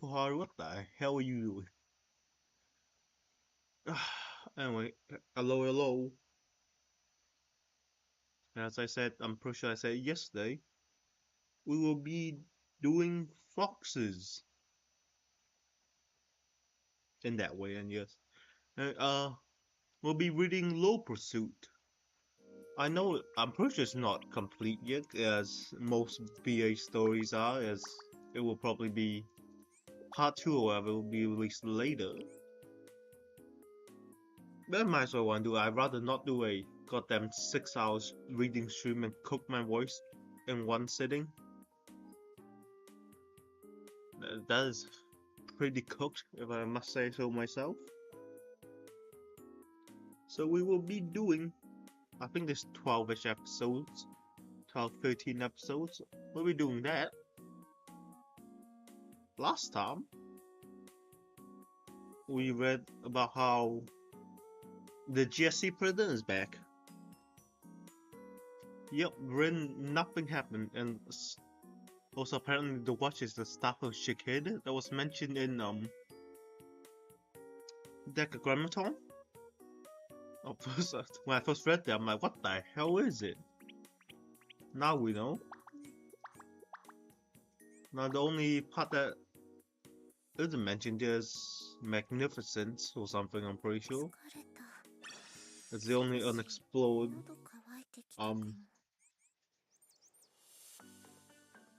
Kohari, what the hell are you doing? Anyway, hello, hello. As I said, I'm pretty sure I said yesterday, we will be doing foxes in that way, and yes, we'll be reading Low Pursuit. I know I'm pretty sure it's not complete yet, as most BA stories are, as it will probably be part 2 or whatever will be released later. But I might as well want to do. I'd rather not do a goddamn 6 hours reading stream and cook my voice in one sitting. That is pretty cooked, if I must say so myself. So we will be doing, I think there's 12-ish episodes, 12, 13 episodes. We'll be doing that. Last time, we read about how the GSC president is back. Yep, nothing happened, and also apparently the watch is the staff of Shikid that was mentioned in Decagrammaton. When I first read that, I'm like, what the hell is it? Now we know. Now the only part that isn't mentioned is Magnificence or something, I'm pretty sure. It's the only unexplored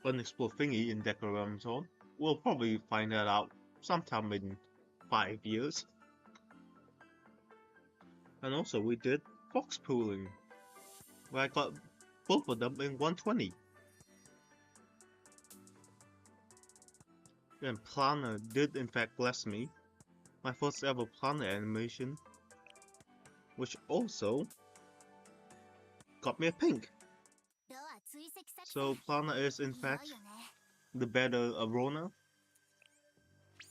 thingy in Decagrammaton. We'll probably find that out sometime in 5 years. And also we did fox pooling, where I got both of them in 120. And Planner did in fact bless me. My first ever Planner animation, which also got me a pink. So Planner is in fact the better Arona.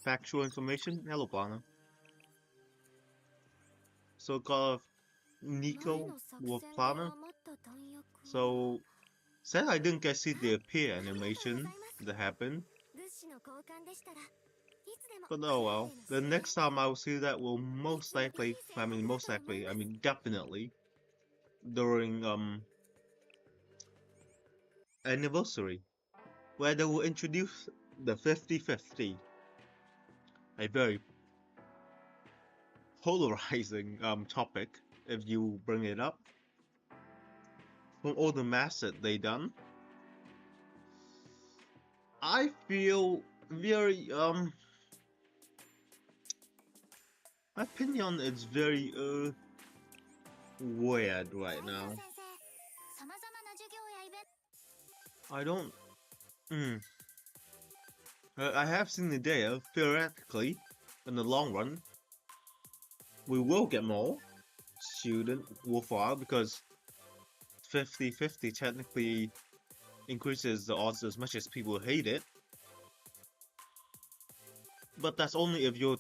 Factual information, hello Planner. So got Nico with Planner. So said I didn't get to see the appear animation that happened. But oh well, the next time I will see that will most likely, I mean definitely, during anniversary, where they will introduce the 50/50, a very polarizing topic if you bring it up. From all the math that they done, I feel very my opinion is very weird right now. I don't I have seen the data, theoretically, in the long run, we will get more student worthwhile because 50/50 technically increases the odds as much as people hate it. But that's only if you're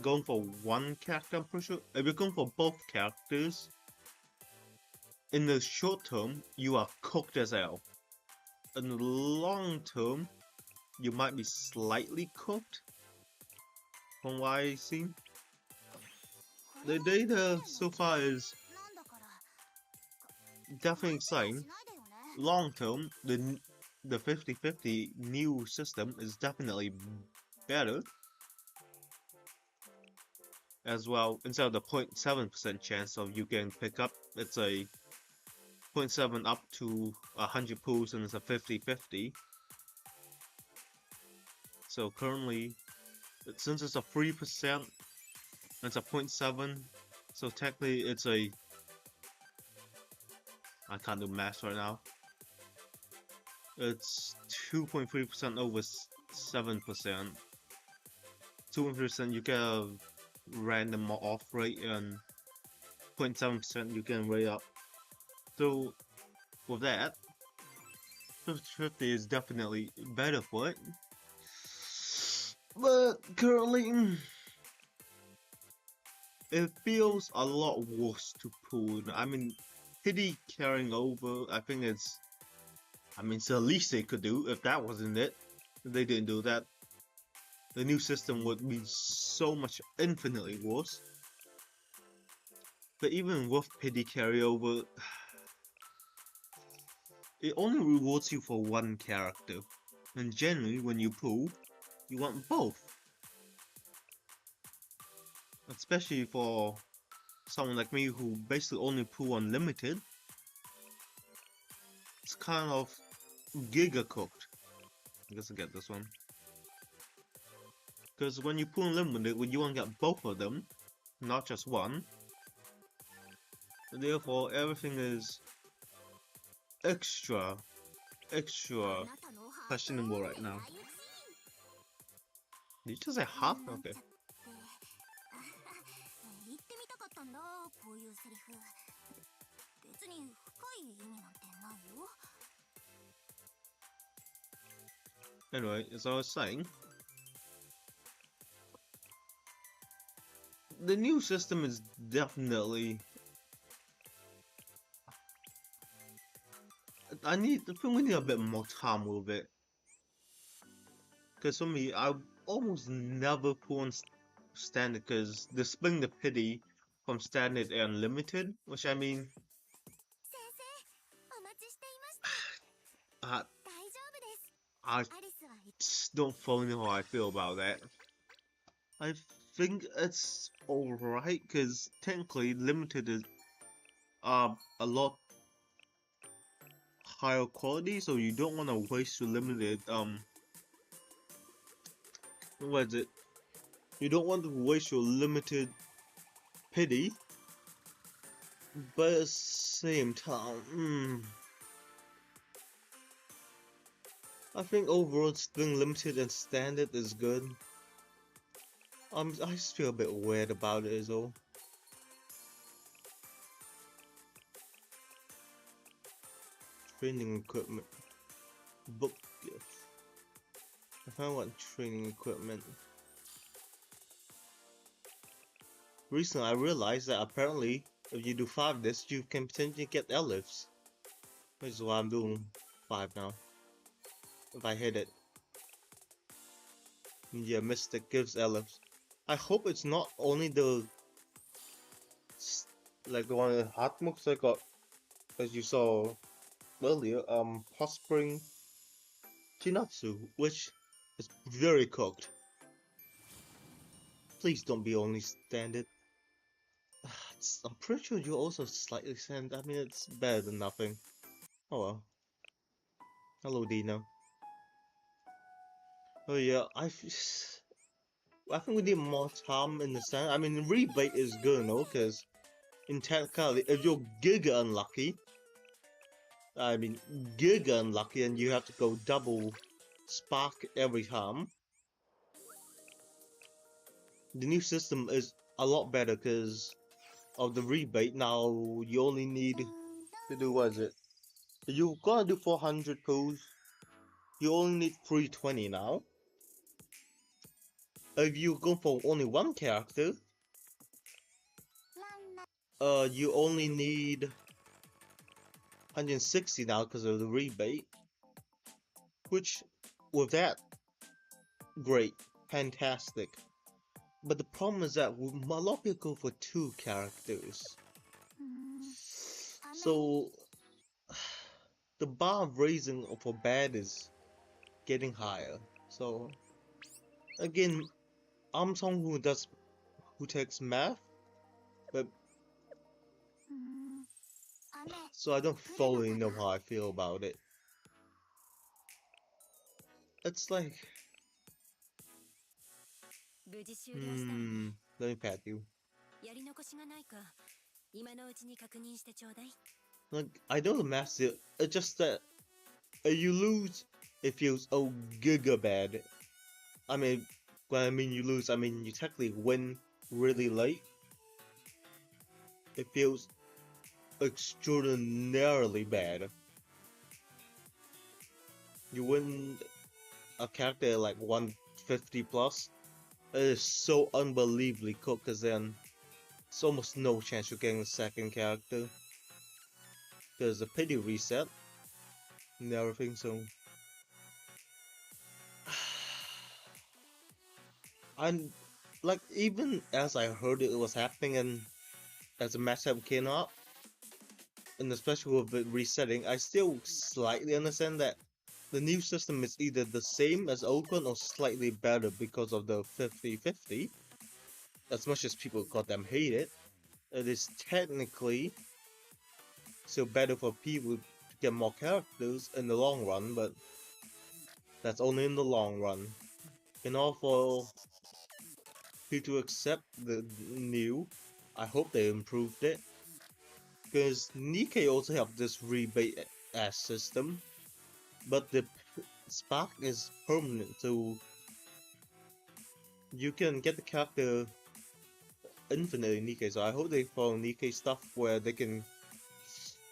going for one character, I'm pretty sure. If you're going for both characters, in the short term, you are cooked as hell. In the long term, you might be slightly cooked, from what I see. The data so far is definitely exciting. Long term, the 50/50 new system is definitely better. As well, instead of the 0.7% chance of you getting picked up, it's a 0.7 up to 100 pools, and it's a 50/50. So currently, since it's a 3%, it's a 0.7. So technically, it's a, I can't do math right now. It's 2.3% over 7%. 2% you get a random off rate, and 0.7% you can rate up. So with that, 50/50 is definitely better for it. But currently, it feels a lot worse to pull. I mean, Pity carrying over, I think it's the least they could do if that wasn't it. If they didn't do that, the new system would be so much infinitely worse. But even with Pity carryover, it only rewards you for one character. And generally, when you pull, you want both. Especially for someone like me who basically only pull unlimited. It's kind of giga cooked. I guess I get this one. Because when you pull unlimited, you want to get both of them, not just one. Therefore, everything is extra questionable right now. Did you just say half? Okay. Anyway, as I was saying, the new system is definitely... I think we need a bit more time with it. Because for me, I almost never pull on standard, because they're splitting the pity from standard and unlimited, which I mean... I don't fully know how I feel about that. I think it's alright, because technically limited is a lot higher quality, so you don't want to waste your limited what is it? You don't want to waste your limited pity, but at the same time, I think overall being limited and standard is good. I just feel a bit weird about it is all. Training equipment. Book gift. If I want training equipment. Recently I realized that apparently if you do 5 this, you can potentially get Elifs. Which is why I'm doing 5 now. If I hit it. Yeah, Mystic gives Elifs. I hope it's not only the like the one of the hot mooks I got, as you saw earlier, Prospering Chinatsu, which is very cooked. Please don't be only standard. I'm pretty sure you're also slightly standard. I mean, it's better than nothing. Oh well. Hello, Dino. Oh yeah, I think we need more time in the stand. I mean, rebate is good, no? Because in technicality, if you're giga unlucky, and you have to go double spark every time, the new system is a lot better because of the rebate. Now you only need to do, what is it? You're gonna do 400 pulls. You only need 320 now. If you go for only one character, you only need 160 now because of the rebate. Which, with that, great, fantastic. But the problem is that a lot of people go for 2 characters. So, the bar of raising for bad is getting higher. So, again, I'm someone who takes math, but so I don't fully know how I feel about it. It's like, let me pat you. Like, I know the math, it's just that if you lose, it feels oh giga bad. I mean, when I mean you lose, I mean you technically win really late. It feels extraordinarily bad. You win a character at like 150 plus. It is so unbelievably cooked, because then it's almost no chance you're getting a second character. There's a pity reset and everything, so I'm like, even as I heard it was happening and as the matchup came up, and especially with it resetting, I still slightly understand that the new system is either the same as old one or slightly better because of the 50-50. As much as people goddamn hate it, it is technically still better for people to get more characters in the long run, but that's only in the long run. In order for people to accept the new, I hope they improved it. Because Nikkei also have this rebate ass system, but the spark is permanent, so you can get the character infinitely Nikkei. So I hope they follow Nikkei stuff where they can.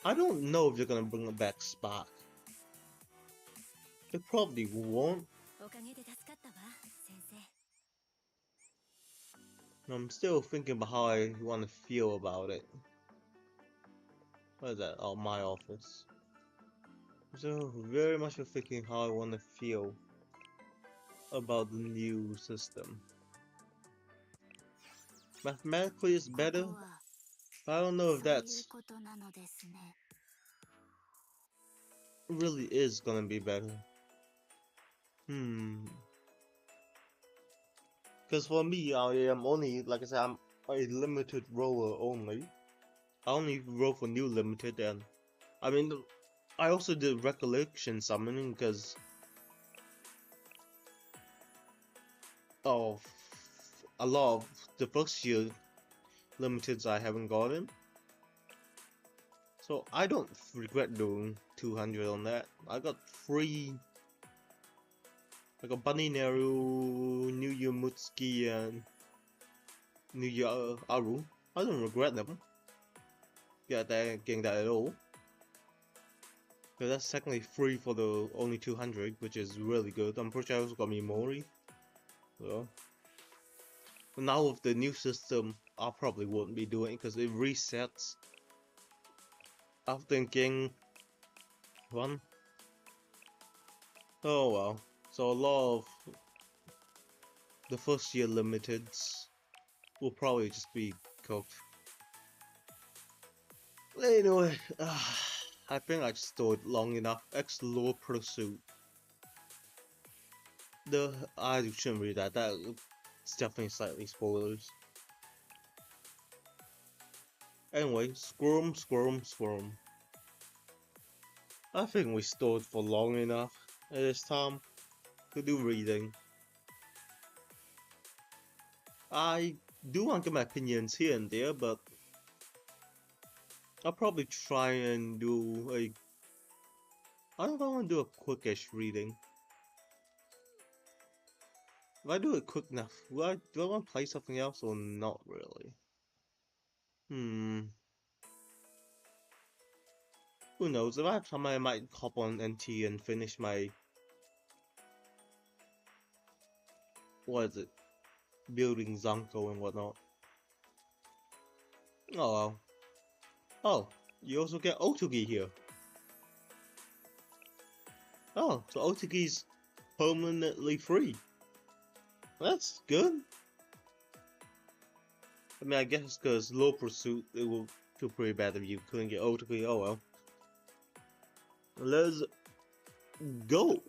I don't know if they're gonna bring back Spark. They probably won't. I'm still thinking about how I want to feel about it. What is that? Oh, my office. So very much thinking how I want to feel about the new system. Mathematically it's better, but I don't know if that's really is gonna be better. Because for me, I am only, like I said, I'm a limited roller only. I only roll for new limited, and I mean, I also did recollection summoning because of a lot of the first year limiteds I haven't gotten. So I don't regret doing 200 on that. I got 3. I got Bunny Neru, New Mutsuki, and New Aru. I don't regret them. Getting that at all. Because that's technically free for the only 200, which is really good. I'm pretty sure I also got Mimori. So. But now with the new system, I probably wouldn't be doing it because it resets. I'm thinking, one. Oh well. So a lot of the first year limiteds will probably just be cooked. Anyway, I think I stored long enough. X-Law Pursuit. I shouldn't read that. It's definitely slightly spoilers. Anyway, Squirm. I think we stored for long enough. It is time to do reading. I do want to get my opinions here and there, but I'll probably try and do a. I don't know if I want to do a quickish reading. If I do it quick enough, do I want to play something else or not really? Who knows? If I have time, I might hop on NT and finish my. What is it? Building Zanko and whatnot. Oh well. Oh, you also get Otogi here. Oh, so Otogi's permanently free. That's good. I mean, I guess because low pursuit, it will feel pretty bad if you couldn't get Otogi. Oh well. Let's go.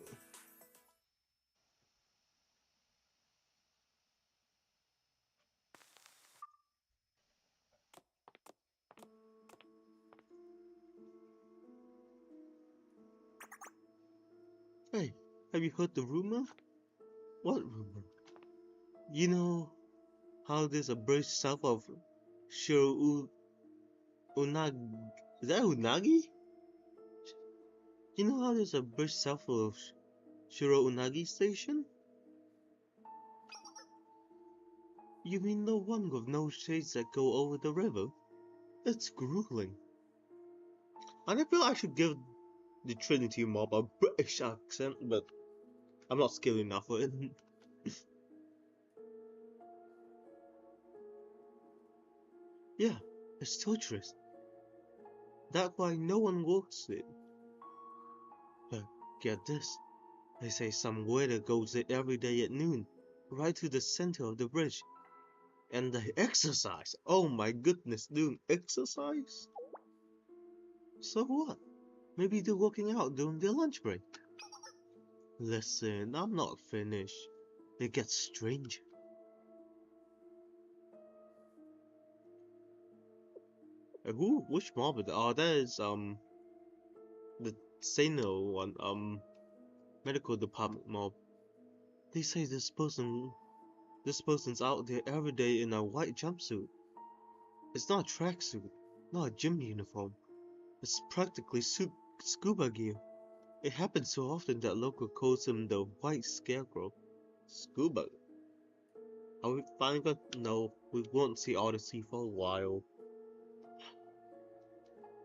Hey, have you heard the rumor? What rumor? You know how there's a bridge south of Shiro Unagi? Is that Unagi? You know how there's a bridge south of Shiro Unagi Station? You mean the one with no shades that go over the river? It's grueling. I feel I should give the Trinity mob a British accent, but I'm not skilled enough for it. Yeah, it's torturous. That's why no one walks it. But get this, they say some waiter goes it every day at noon, right to the center of the bridge. And they exercise! Oh my goodness, doing exercise? So what? Maybe they're working out during their lunch break. Listen, I'm not finished. It gets strange. Which mob is that? Oh, that is, the Sano one, medical department mob. They say this person's out there every day in a white jumpsuit. It's not a tracksuit, not a gym uniform. It's practically scuba gear. It happens so often that local calls him the White Scarecrow. Scuba? Are we finally gonna? No, we won't see Odyssey for a while.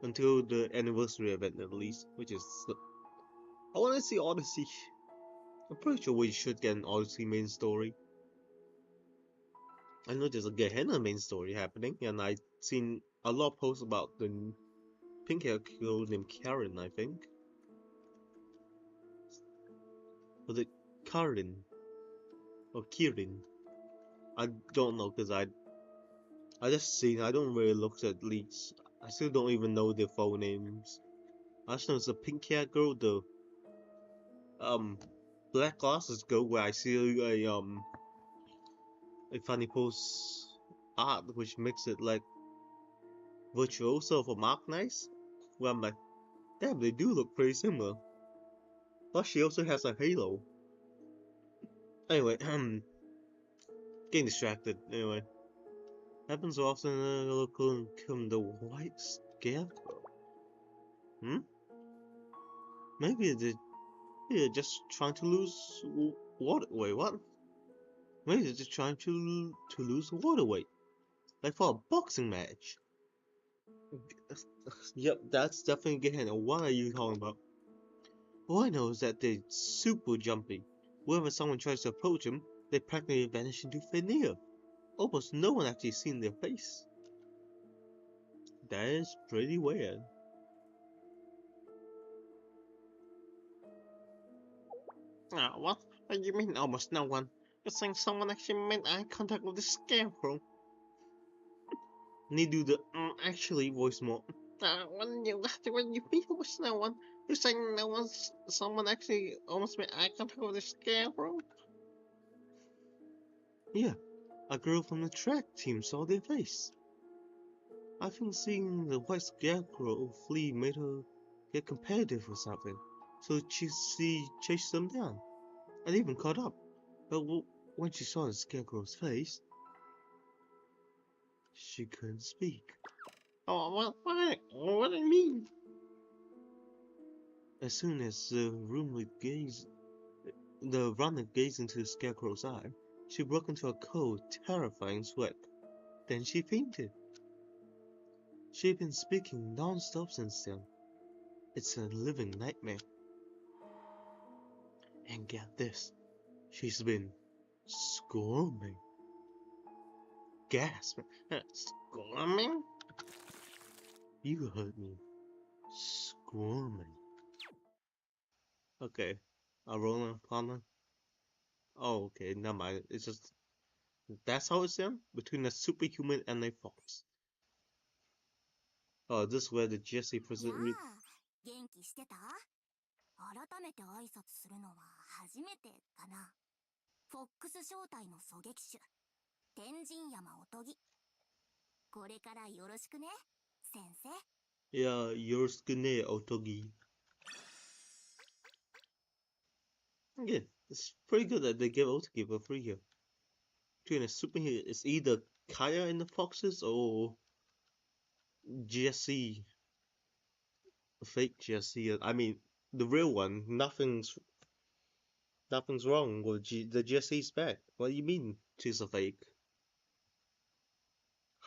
Until the anniversary event at least, which is... I wanna see Odyssey. I'm pretty sure we should get an Odyssey main story. I know there's a Gehenna main story happening, and I've seen a lot of posts about the pink hair girl named Karen, I think. Was it Karin? Or Kirin? I don't know, because I just seen, I don't really look at leaks. I still don't even know their full names. I just know it's a pink hair girl, the black glasses girl, where I see a funny post art which makes it like Virtuoso for Mark Nice. Where I'm like, damn, they do look pretty similar. Plus, she also has a halo. Anyway, getting distracted. Anyway, happens so often. Look, come the White Scarecrow. Hmm? Maybe they're just trying to lose water. Wait, what? Maybe they're just trying to lose water weight, like for a boxing match. Yep, that's definitely Gehenna. What are you talking about? All I know is that they're super jumpy. Whenever someone tries to approach them, they practically vanish into thin air. Almost no one actually seen their face. That is pretty weird. What? What do you mean almost no one? You're saying someone actually made eye contact with the scarecrow? Need to do the actually voice more. When you mean almost no one? You're saying someone actually almost made eye contact with the scarecrow? Yeah, a girl from the track team saw their face. I think seeing the white scarecrow flee made her get competitive or something, so she chased them down, and even caught up. But when she saw the scarecrow's face, she couldn't speak. Oh, what do you mean? As soon as the runner gazed into the scarecrow's eye, she broke into a cold, terrifying sweat. Then she fainted. She'd been speaking non-stop since then. It's a living nightmare. And get this, she's been squirming. Gasp. Squirming? You heard me. Squirming. Okay. Arona Plana? Oh, okay, never mind. It's just... That's how it's done? Between a superhuman and a fox. Oh, this is where the Jesse present... 元気してた？改めて挨拶するのは初めてかな。フォックス正体の狙撃手、天神山おとぎ。これからよろしくね、先生。Yeah, Yorskune Otogi. Yeah, it's pretty good that they give Otogi for free here. Between a superhero, it's either Kaya in the Foxes or Jesse, fake Jesse. I mean, the real one. Nothing's wrong with the Jesse's back. What do you mean she's a fake?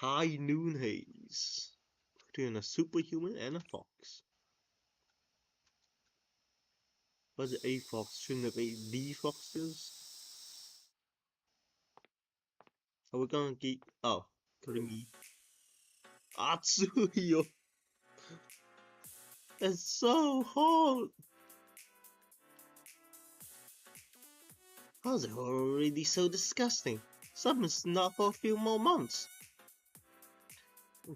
High Noon Haze. Between a superhuman and a fox. But the A fox shouldn't have ate D foxes. Are we gonna get. Oh, Kurumi. Atsuyo! It's so hard! How's it already so disgusting? Summer's not for a few more months.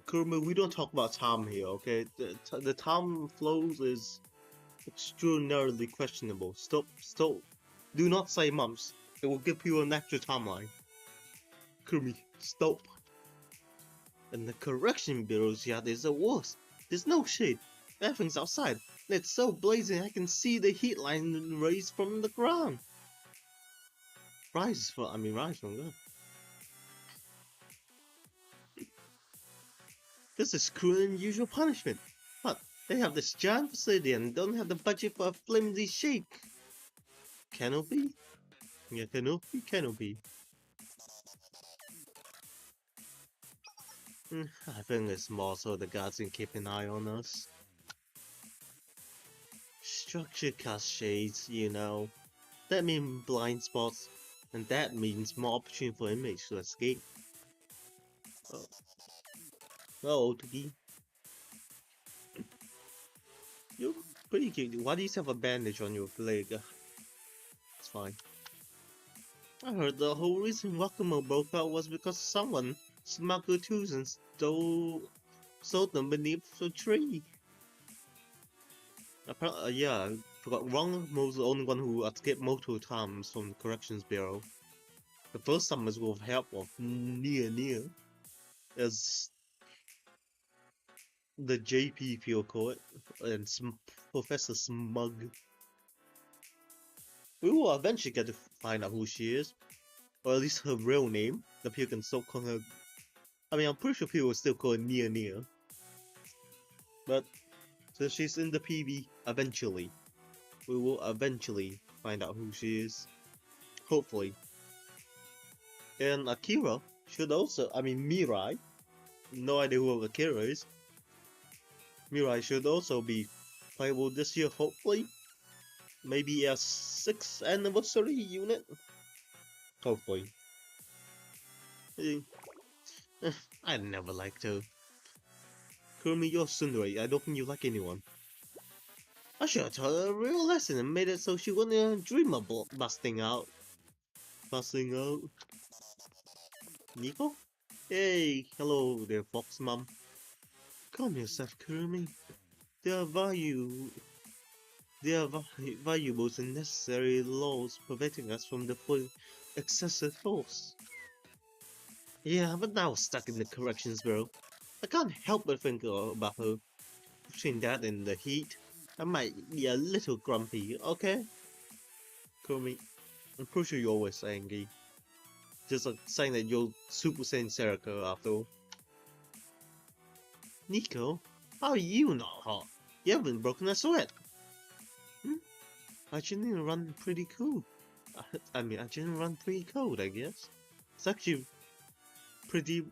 Kurumi, we don't talk about time here, okay? The time flows is extraordinarily questionable. Stop. Do not say months. It will give you an extra timeline. Kurumi, stop. And the correction bureau's yard is the worst. There's no shade. Everything's outside. And it's so blazing I can see the heat line raised from the ground. Rise from that. This is cruel and unusual punishment. But they have this giant facility and don't have the budget for a flimsy shake. Canopy? Yeah, canopy. I think it's more so the guards can keep an eye on us. Structure cast shades, you know. That means blind spots, and that means more opportunity for inmates to escape. Oh, Otogi. You're pretty cute. Why do you have a bandage on your leg? It's fine. I heard the whole reason Wakamo broke out was because someone smuggled tools and sold them beneath a tree. Apparently, yeah, I forgot. Ron was the only one who escaped multiple times from the Corrections Bureau. The first time was with help of Nia, as the JP, if you'll call it, and Professor Smug. We will eventually get to find out who she is, or at least her real name. The people can still call her. I mean, I'm pretty sure people will still call her Nia. But so she's in the PV eventually. We will eventually find out who she is. Hopefully. And Akira should also, Mirai. No idea who Akira is. Mirai should also be playable this year, hopefully. Maybe a 6th anniversary unit. Hopefully. I never liked her. Kurumi, you're Sundari. I don't think you like anyone. I should have taught her a real lesson and made it so she wouldn't dream of busting out. Nico? Hey, hello there, Fox Mom. Calm yourself, Kurumi. There are valuables and necessary laws preventing us from deploying excessive force. Yeah, but now stuck in the corrections bureau. I can't help but think about her. Between that and the heat, I might be a little grumpy, okay? Kurumi, I'm pretty sure you're always angry. Just a sign that you're Super Saiyan Serika after all. Nico, how are you not hot? You haven't broken a sweat. I shouldn't run pretty cool. I shouldn't run pretty cold, I guess. It's actually pretty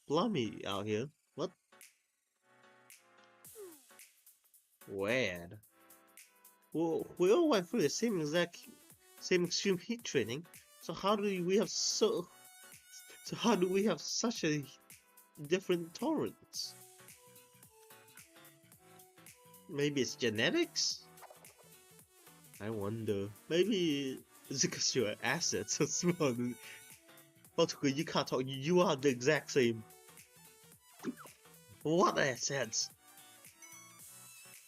blummy out here. What? Weird. Well, we all went through the same extreme heat training. So how do we have such a different tolerance? Maybe it's genetics? I wonder. Maybe it's because your assets are small. Multiple, you can't talk. You are the exact same. What assets?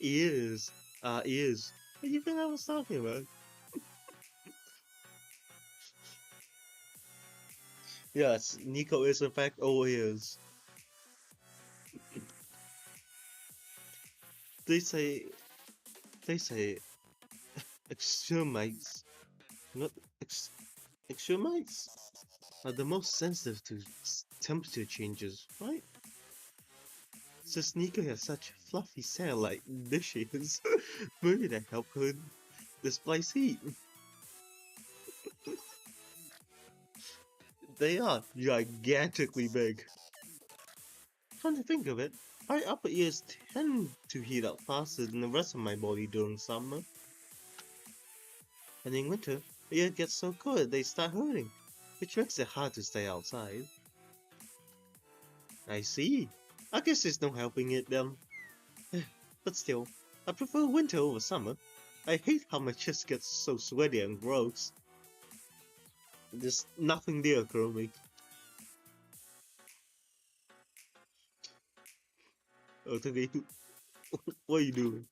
Ears. Ears. What do you think I was talking about? Yes, Nico is in fact all ears. They say extremites, not extremites, are the most sensitive to temperature changes, right? Since Nico has such fluffy satellite dishes, maybe that help her displace heat. They are gigantically big. Come to think of it, my upper ears tend to heat up faster than the rest of my body during summer. And in winter, the ear gets so cold they start hurting, which makes it hard to stay outside. I see. I guess there's no helping it then. But still, I prefer winter over summer. I hate how my chest gets so sweaty and gross. There's nothing there, Kurumi. Okay, what are you doing?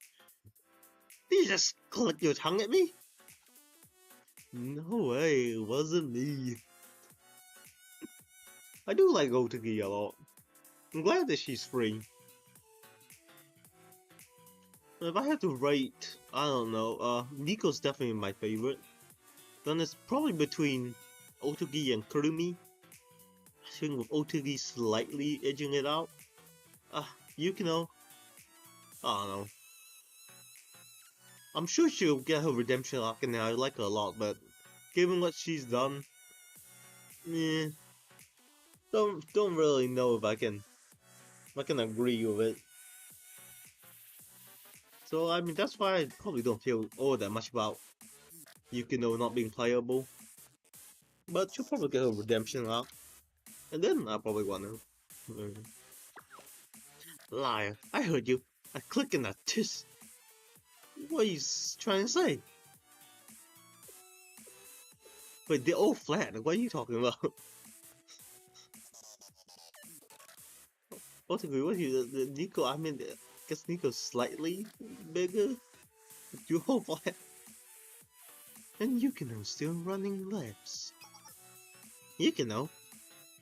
Did you just click your tongue at me? No way, it wasn't me. I do like Otagi a lot. I'm glad that she's free. If I had to rate, I don't know, Nico's definitely my favorite. Then it's probably between Otagi and Kurumi. I think with Otagi slightly edging it out. Yukino, I don't know. I'm sure she'll get her redemption arc and I like her a lot, but given what she's done, don't really know if I can agree with it. So I mean that's why I probably don't feel all that much about Yukino not being playable. But she'll probably get her redemption arc, and then I'll probably want to. Liar! I heard you. I click in that tis. What are you trying to say? Wait, they're all flat. What are you talking about? What are you? The Nico? I mean, I guess Nico's slightly bigger. You all flat. And Yukino's still running laps. Yukino,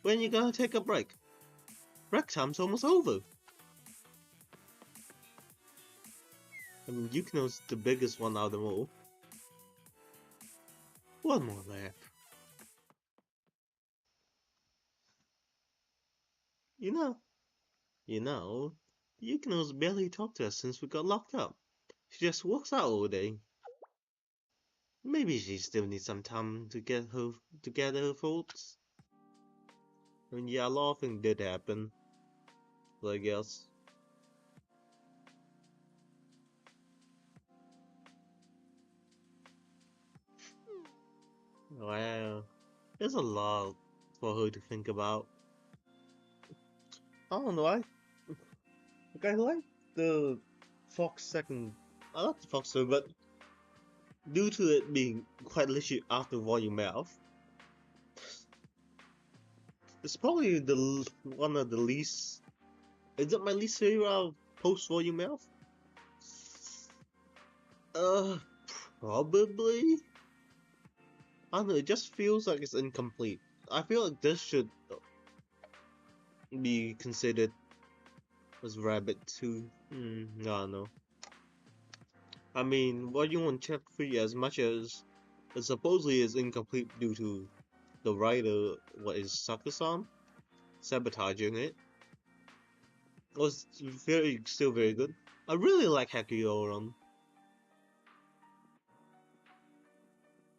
when you gonna take a break? Break time's almost over. I mean, Yukino's the biggest one out of them all. One more lap. You know, Yukino's barely talked to us since we got locked up. She just walks out all day. Maybe she still needs some time to gather her thoughts. I mean, yeah, a lot of things did happen, so I guess. Wow, there's a lot for her to think about. I don't know, I like the Fox second. I like the Fox third, but due to it being quite literally after Volume Mouth, it's probably one of the least. Is it my least favorite out of post Volume Mouth? Uh, Probably. I don't know. It just feels like it's incomplete. I feel like this should be considered as Rabbit 2. I don't know. I mean, Volume 1 Chapter 3, as much as it supposedly is incomplete due to the writer, what is Sakusan, sabotaging it, was still very good. I really like Hakuyoran.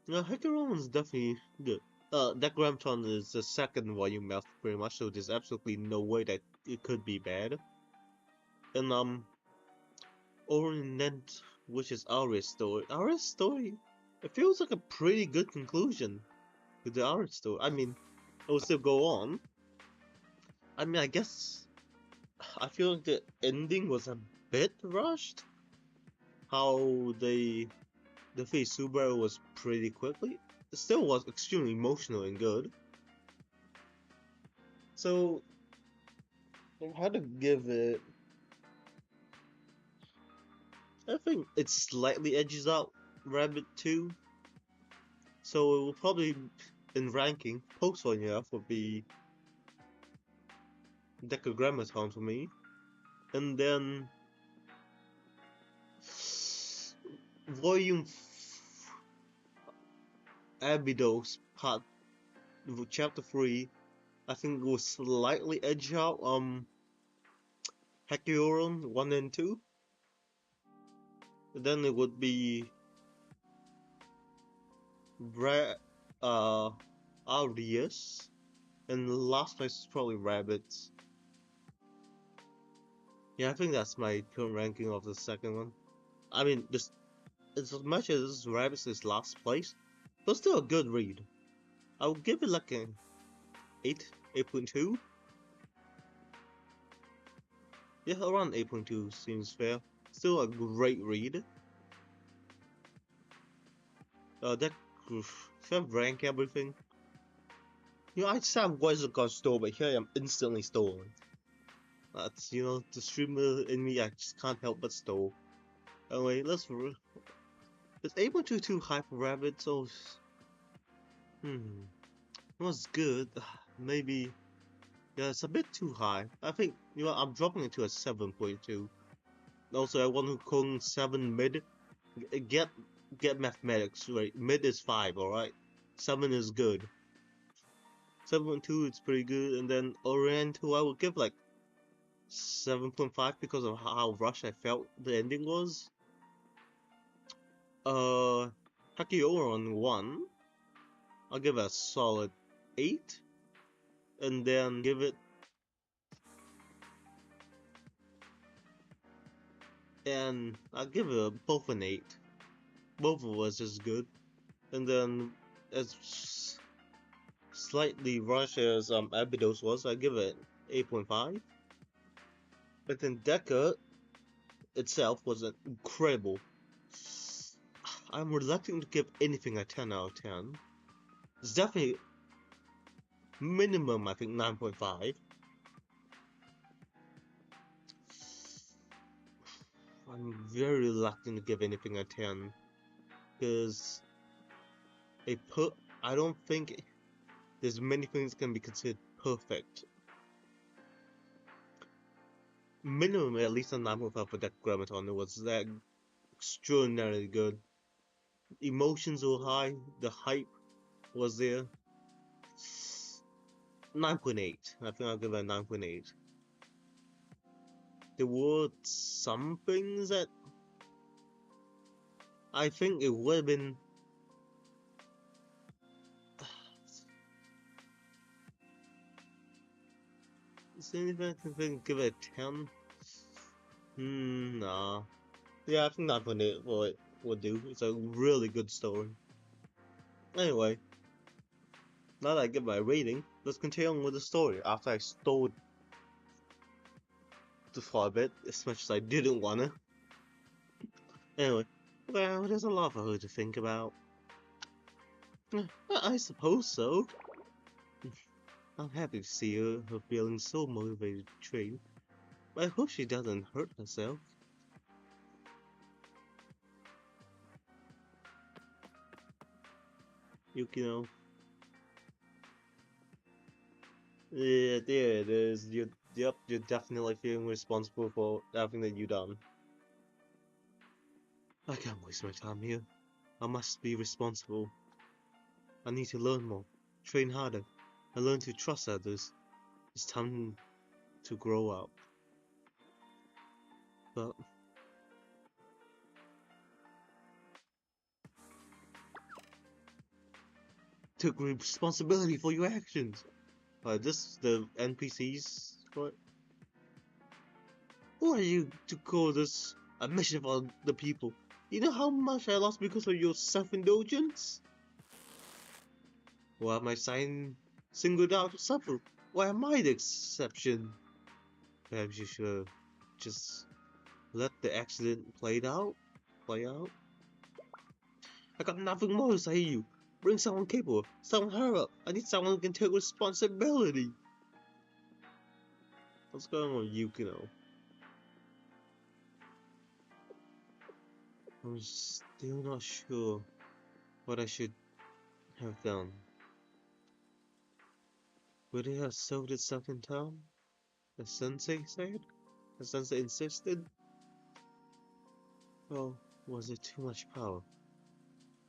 No, Hakuyoran is definitely good. That Gramton is the second volume mouth pretty much, so there's absolutely no way that it could be bad. And Orient, which is Aria's story. Aria's story, it feels like a pretty good conclusion to the Aria story. I mean, it will still go on. I mean, I guess I feel like the ending was a bit rushed. How they defeat Subaru was pretty quickly. It still was extremely emotional and good. So, I had to give it. I think it slightly edges out Rabbit 2. So it will probably, in ranking, post Sonya would be Decagrammaton for me. And then Volume Abydos part chapter 3, I think will slightly edge out Hakuyoran 1 and 2. Then it would be Arias, and the last place is probably Rabbits. Yeah, I think that's my current ranking of the second one. I mean, just as much as Rabbids is last place, but still a good read. I would give it like an 8, 8.2. Yeah, around 8.2 seems fair. Still a great read. That should I rank everything? You know, I said wasn't gonna stole, but here I am instantly stolen. That's, you know, the streamer in me, I just can't help but stole. Anyway, it's 8.2 too high for Rabbit, so it was good. Maybe, yeah, it's a bit too high. I think, you know, I'm dropping it to a 7.2. Also, I want to call 7 mid. Get get mathematics right. Mid is 5, alright? 7 is good. 7.2 it's pretty good, and then Oriental I would give like 7.5 because of how rushed I felt the ending was. Hakioran 1, I'll give it a solid 8, and then give it, and I'll give it both an 8. Both of us is good, and then as slightly rushed as Abydos was, I give it 8.5. But then Deca itself was incredible. I'm reluctant to give anything a 10 out of 10. It's definitely minimum, I think, 9.5. I'm very reluctant to give anything a 10 because I don't think there's many things can be considered perfect. Minimum at least a 9.5 for Decagrammaton. It was that extraordinarily good. Emotions were high, the hype was there. 9.8. I think I'll give it a 9.8. There were some things that I think it would have been. Is there anything I can give it a 10? Nah. Yeah, I think 9.8 will do. It's a really good story. Anyway, now that I get my rating, let's continue on with the story after I stole the far bit as much as I didn't wanna. Anyway, well, there's a lot for her to think about. I suppose so. I'm happy to see her feeling so motivated to train. But I hope she doesn't hurt herself. Yukino. Yeah, there it is. Yep, you're definitely feeling responsible for everything that you've done. I can't waste my time here. I must be responsible. I need to learn more, train harder, and learn to trust others. It's time to grow up. But take responsibility for your actions. This the NPCs. What? Who are you to call this a mission for the people? You know how much I lost because of your self-indulgence? Why am I singled out to suffer? Why am I the exception? Perhaps you should just let the accident play out. I got nothing more to say to you. Bring someone capable, someone higher up. I need someone who can take responsibility. What's going on, Yukino? I'm still not sure what I should have done. Would it have solved itself in time? The sensei said? The sensei insisted? Or was it too much power?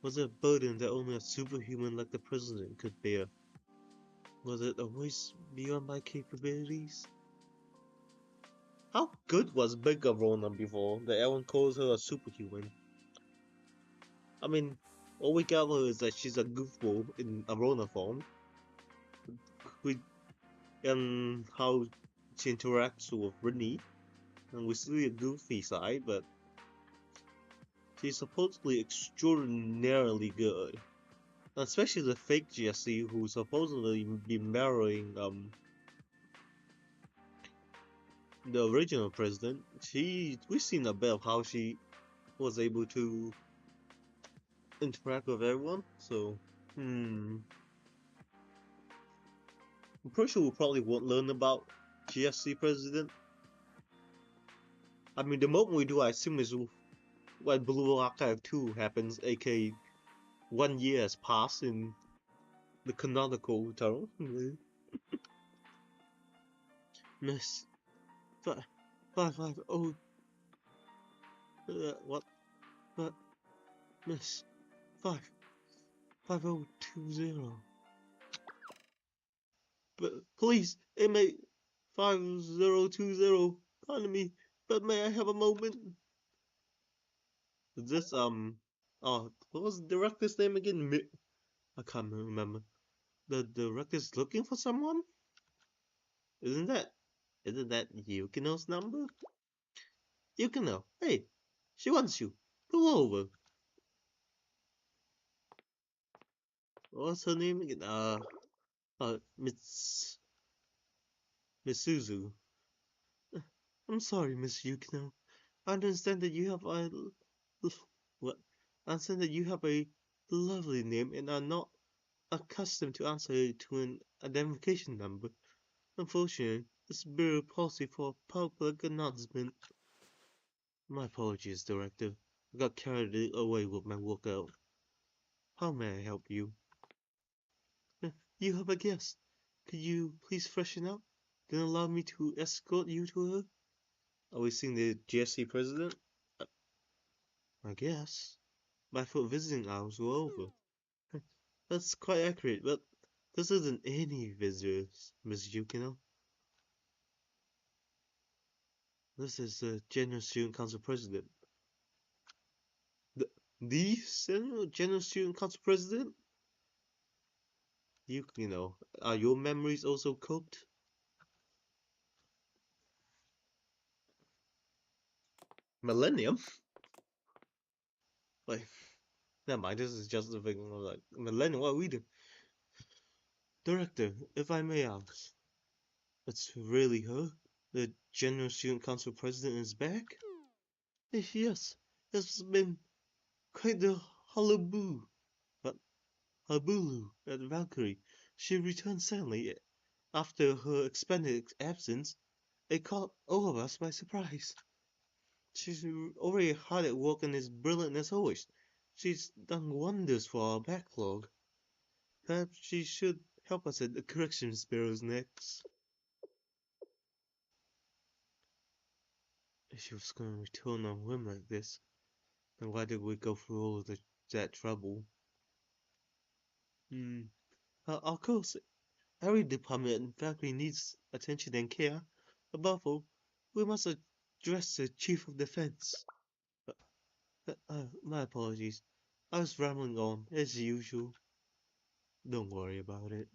Was it a burden that only a superhuman like the president could bear? Was it a voice beyond my capabilities? How good was Big Arona before that everyone calls her a superhuman? I mean, all we gather is that she's a goofball in Arona form. And how she interacts with Rinny. and we see a goofy side, but she's supposedly extraordinarily good. Especially the fake Jessie, who supposedly be marrying the original president. We've seen a bit of how she was able to interact with everyone. So, I'm pretty sure we probably won't learn about GSC president. I mean, the moment we do, I assume is when Blue Archive 2 happens, aka 1 year has passed in the canonical term. Miss 550. What? But Miss 55020. But please, inmate 5020, pardon me, but may I have a moment? Is this, oh, what was the director's name again? I can't remember. The director's looking for someone? Isn't that, isn't that Yukino's number? Yukino, hey, she wants you. Pull over. What's her name again? Miss Suzu. I'm sorry, Miss Yukino. I understand that you have a what? I understand that you have a lovely name and are not accustomed to answer to an identification number. Unfortunately, it's bureau policy for public announcement. My apologies, Director. I got carried away with my workout. How may I help you? You have a guest. Could you please freshen up? Then allow me to escort you to her? Are we seeing the GSC president? I guess. I thought visiting hours were over. That's quite accurate, but this isn't any visitors, Miss Yukino. This is the General Student Council President. The, the General Student Council President? Yukino, are your memories also cooked? Millennium? Like, never mind, this is just a thing of like, Millennium, what are we doing? Director, if I may ask, it's really her? The General Student Council President is back? Yes, it's been quite the hullabaloo. But Habulu at Valkyrie, she returned suddenly after her expanded absence. It caught all of us by surprise. She's already hard at work and is brilliant as always. She's done wonders for our backlog. Perhaps she should help us at the corrections bureaus next. If she was going to return on whim like this, then why did we go through all of that trouble? Of course, every department in faculty needs attention and care. Above all, we must address the Chief of Defense. My apologies. I was rambling on, as usual. Don't worry about it.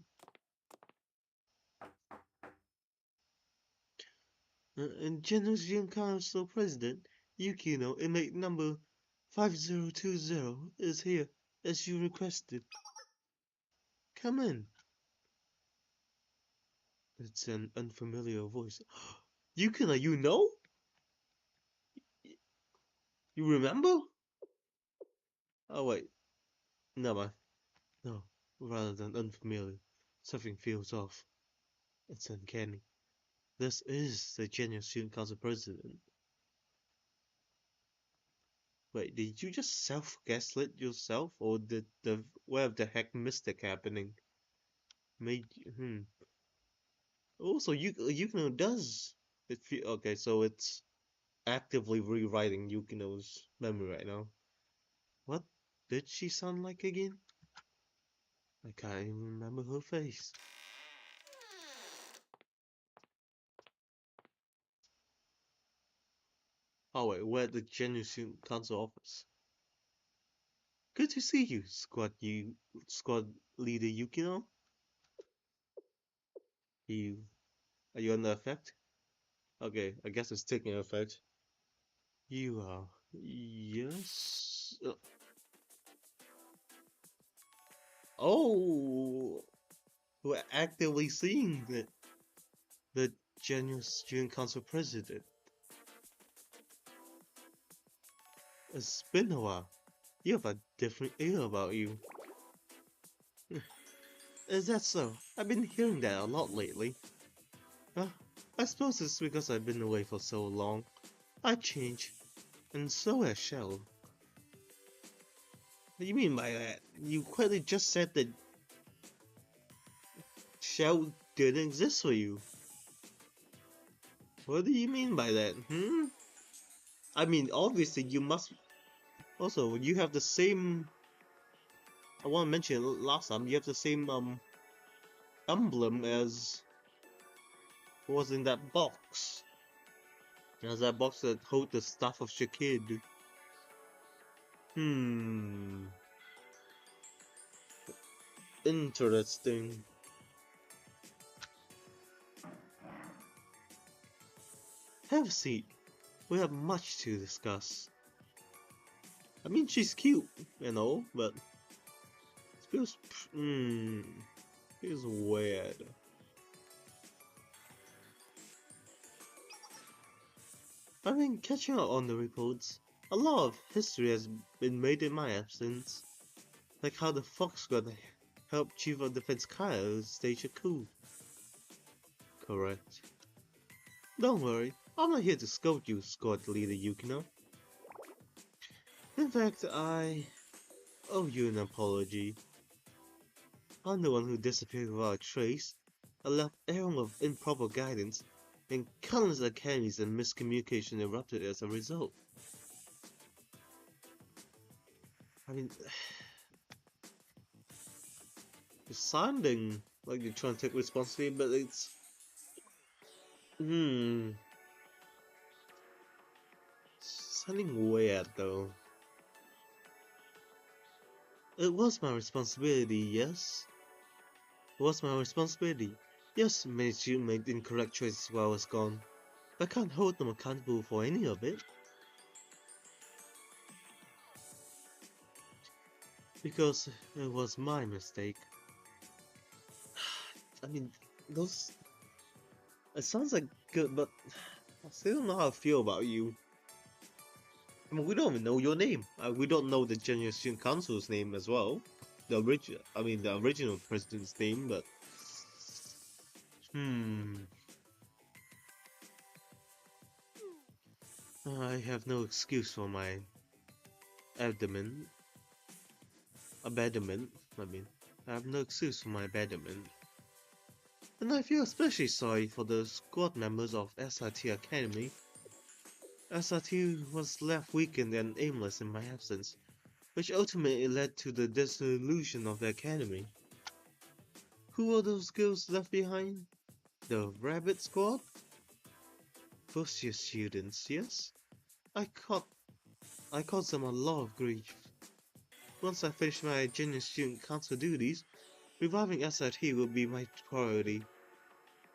And General Jim Council President Yukino, inmate number 5020, is here, as you requested. Come in. It's an unfamiliar voice. Yukino, you know? You remember? Oh, wait. Never. No, rather than unfamiliar. Something feels off. It's uncanny. This is the General Student Council President. Wait, did you just self-gaslit yourself, or did the whatever the heck mystic happening made you? Also, Yukino does it feel okay? So it's actively rewriting Yukino's memory right now. What did she sound like again? I can't even remember her face. Oh wait, we're at the General Student Council office. Good to see you, squad leader Yukino. You are you under effect? Okay, I guess it's taking effect. You are. Yes. Oh, we're actively seeing the Genuine Student Council president. It's been a while. You have a different air about you. Is that so? I've been hearing that a lot lately. Uh, I suppose it's because I've been away for so long. I changed, and so has Shell. What do you mean by that? You quickly just said that Shell didn't exist for you. What do you mean by that, hmm? I mean, obviously you must... Also, you have the same... I want to mention last time, you have the same, emblem as... what was in that box. As that box that hold the Staff of Shakid. Hmm... Interesting. Have a seat. We have much to discuss. I mean, she's cute and all, but it feels weird. I've been catching up on the reports. A lot of history has been made in my absence, like how the Fox Squad helped Chief of Defense Kyle stage a coup. Correct. Don't worry, I'm not here to scold you, Squad Leader Yukino. In fact, I owe you an apology. I'm the one who disappeared without a trace. I left everyone with improper guidance, and countless academies and miscommunication erupted as a result. I mean, you're sounding like you're trying to take responsibility, but it's... sounding weird though. It was my responsibility, yes? It was my responsibility. Yes, many students made incorrect choices while I was gone. I can't hold them accountable for any of it. Because it was my mistake. I mean, those... It sounds like good, but I still don't know how I feel about you. I mean, we don't even know your name. We don't know the Genuine Student Council's name as well. The original president's name, but... I have no excuse for my abandonment. I mean. I have no excuse for my abandonment. And I feel especially sorry for the squad members of SRT Academy. SRT was left weakened and aimless in my absence, which ultimately led to the dissolution of the academy. Who were those girls left behind? The Rabbit Squad? First year students, yes? I caused them a lot of grief. Once I finish my Genuine Student Council duties, reviving SRT will be my priority.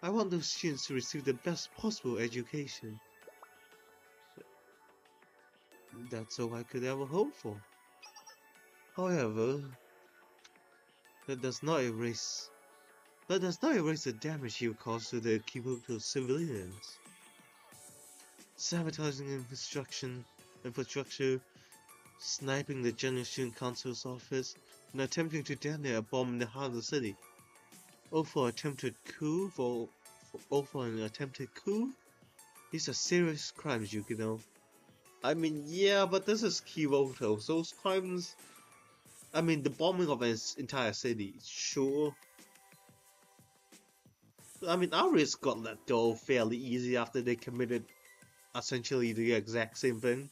I want those students to receive the best possible education. That's all I could ever hope for. However, that does not erase the damage you caused to the Kyoto civilians. Sabotaging infrastructure, sniping the General Student Council's office, and attempting to detonate a bomb in the heart of the city. All for an attempted coup? These are serious crimes, Yukino. I mean, yeah, but this is Kyoto, so those crimes... I mean, the bombing of an entire city, sure. I mean, Aris got let go fairly easy after they committed essentially the exact same thing.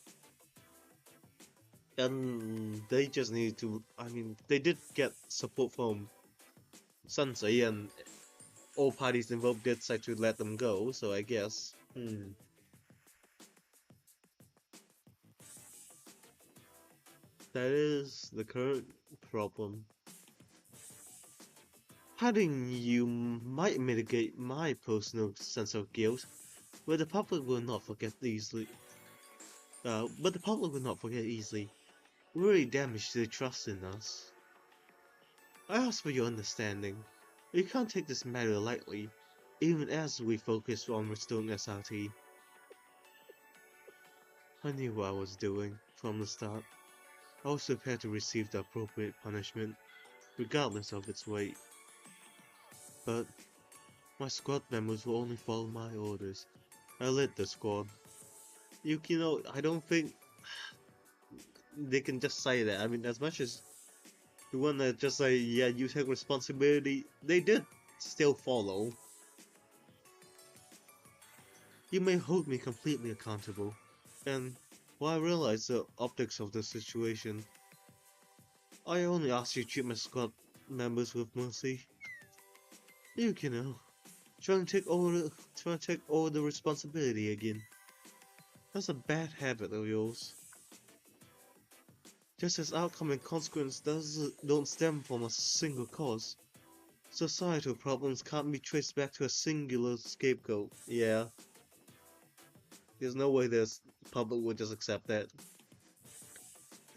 And they just need to... I mean, they did get support from Sensei, and all parties involved did decide to let them go, so I guess... That is the current problem. Hiding you might mitigate my personal sense of guilt, But the public will not forget easily. But the public will not forget easily. We really damaged their trust in us. I ask for your understanding. We can't take this matter lightly, even as we focus on restoring SRT. I knew what I was doing from the start. I was prepared to receive the appropriate punishment, regardless of its weight. But my squad members will only follow my orders. I led the squad. I don't think they can just say that. I mean, as much as you want to just say, yeah, you take responsibility, they did still follow. You may hold me completely accountable, and while I realize the optics of the situation, I only ask you to treat my squad members with mercy. Yukino, trying to take over the responsibility again. That's a bad habit of yours. Just as outcome and consequence don't stem from a single cause, societal problems can't be traced back to a singular scapegoat. Yeah, there's no way the public would just accept that.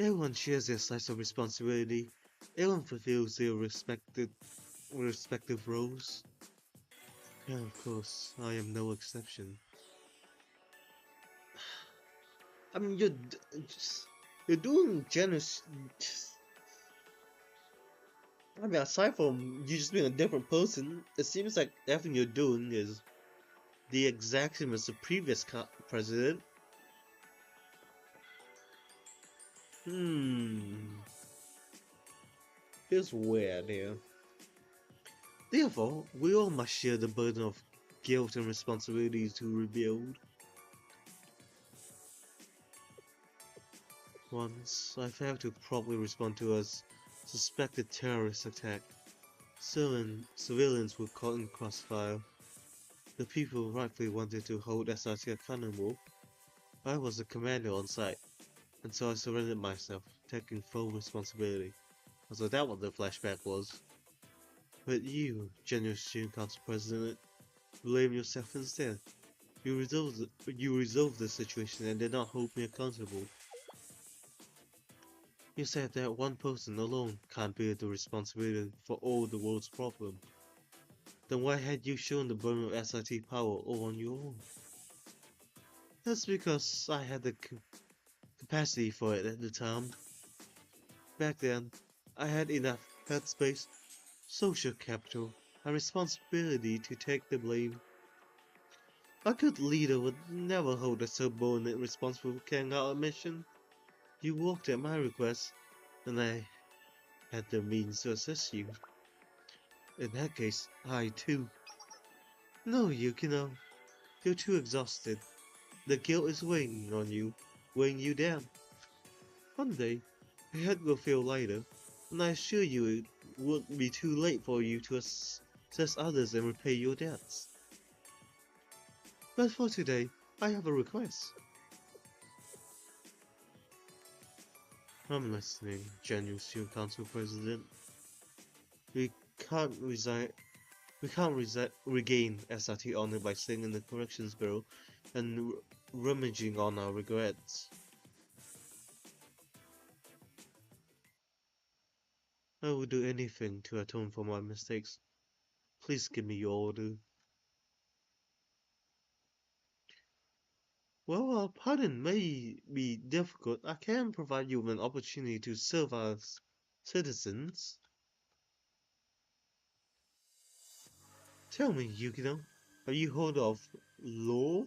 Everyone shares their slice of responsibility. Everyone fulfills their respective roles. And of course, I am no exception. I mean, you're doing generous. I mean, aside from you just being a different person, it seems like everything you're doing is the exact same as the previous president. It's weird here. Therefore, we all must share the burden of guilt and responsibility to rebuild. Once, I failed to properly respond to a suspected terrorist attack. Civilians were caught in crossfire. The people rightfully wanted to hold SRT accountable. I was the commander on site, and so I surrendered myself, taking full responsibility. So that what the flashback was. But you, General Student Council President, blame yourself instead. You resolved the situation and did not hold me accountable. You said that one person alone can't bear the responsibility for all the world's problems. Then why had you shown the burden of SRT power all on your own? That's because I had the capacity for it at the time. Back then, I had enough headspace, social capital, and responsibility to take the blame. A good leader would never hold a subordinate responsible for carrying out a mission. You walked at my request, and I had the means to assist you. In that case, I too. No, Yukino, you're too exhausted. The guilt is weighing on you, weighing you down. One day, your head will feel lighter, and I assure you it won't be too late for you to assist others and repay your debts. But for today, I have a request. I'm listening, General Student Council President. We can't regain SRT honor by staying in the Corrections Bureau and rummaging on our regrets. I will do anything to atone for my mistakes. Please give me your order. Well, our pardon may be difficult. I can provide you with an opportunity to serve as citizens. Tell me, Yukino, have you heard of law?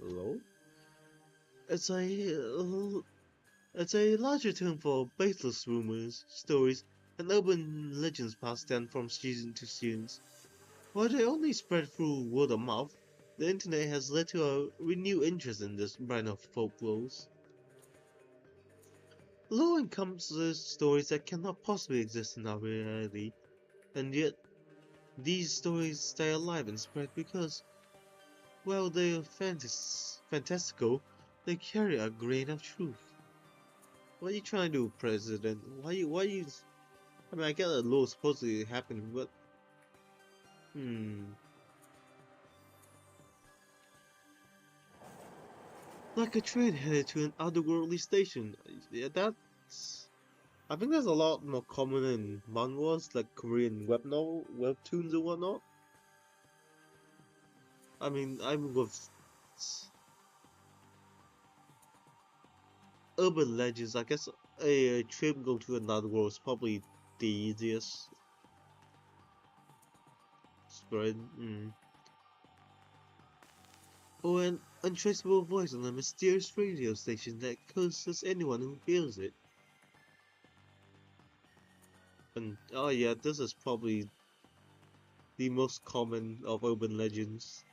Law? It's a it's a larger term for baseless rumors, stories, and urban legends passed down from student to students. While they only spread through word of mouth, the internet has led to a renewed interest in this brand of folklores. Lore encompasses stories that cannot possibly exist in our reality, and yet these stories stay alive and spread because, while they are fantastical, they carry a grain of truth. What are you trying to do, President? Why you? I mean, I get that law supposedly happened, but Like a train headed to an otherworldly station. Yeah, that's... I think that's a lot more common in manhwas, like Korean webtoons and whatnot. I mean, I'm with urban legends. I guess a trip going to another world is probably the easiest spread. Or an untraceable voice on a mysterious radio station that curses anyone who hears it. And oh yeah, this is probably the most common of urban legends.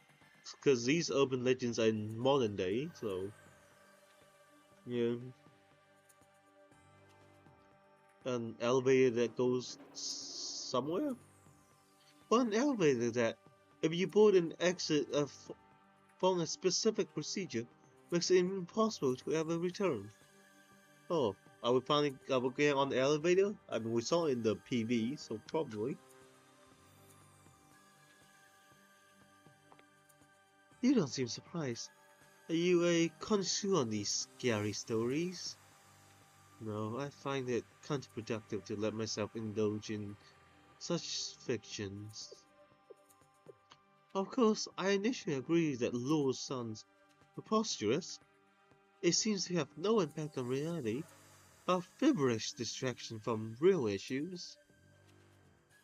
Because these urban legends are in modern day, so yeah. An elevator that goes somewhere? Or an elevator that, if you board and exit following a specific procedure, makes it impossible to ever return. Oh, are we getting on the elevator? I mean, we saw it in the PV, so probably. You don't seem surprised. Are you a connoisseur on these scary stories? No, I find it counterproductive to let myself indulge in such fictions. Of course, I initially agreed that lore sounds preposterous. It seems to have no impact on reality, a feverish distraction from real issues.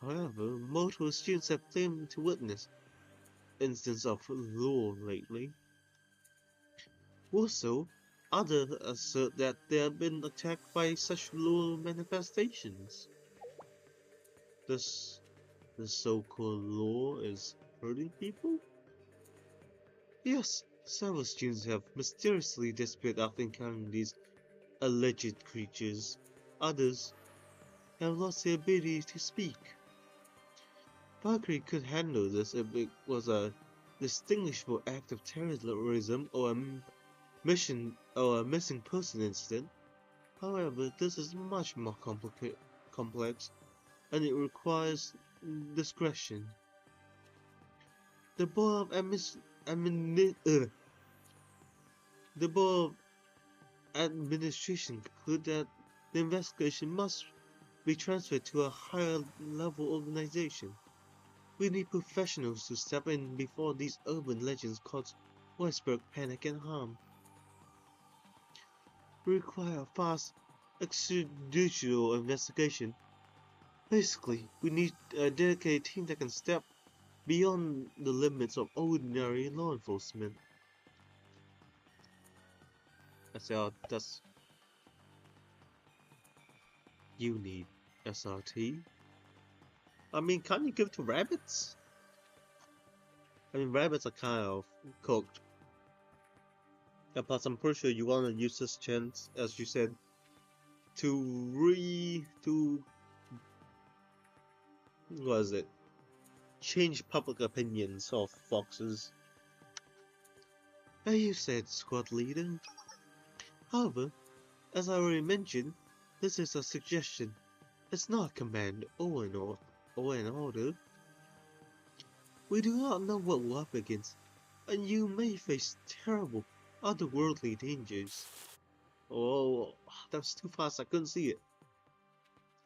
However, multiple students have claimed to witness instances of lore lately. Also, others assert that they have been attacked by such lore manifestations. This the so-called lore is hurting people? Yes, several students have mysteriously disappeared after encountering these alleged creatures. Others have lost their ability to speak. Valkyrie could handle this if it was a distinguishable act of terrorism or a mission or a missing person incident. However, this is much more complex and it requires discretion. The Board of the Board of Administration concluded that the investigation must be transferred to a higher level organization. We need professionals to step in before these urban legends cause widespread panic and harm. We require a fast, extrajudicial investigation. Basically, we need a dedicated team that can step beyond the limits of ordinary law enforcement. That's you need SRT. I mean, can't you give to rabbits? I mean, rabbits are kind of cooked. And plus, I'm pretty sure you want to use this chance, as you said, to what is it? Change public opinions of foxes. As you said, squad leader. However, as I already mentioned, this is a suggestion. It's not a command or an order. We do not know what we're up against, and you may face terrible, otherworldly dangers. Oh, that was too fast, I couldn't see it.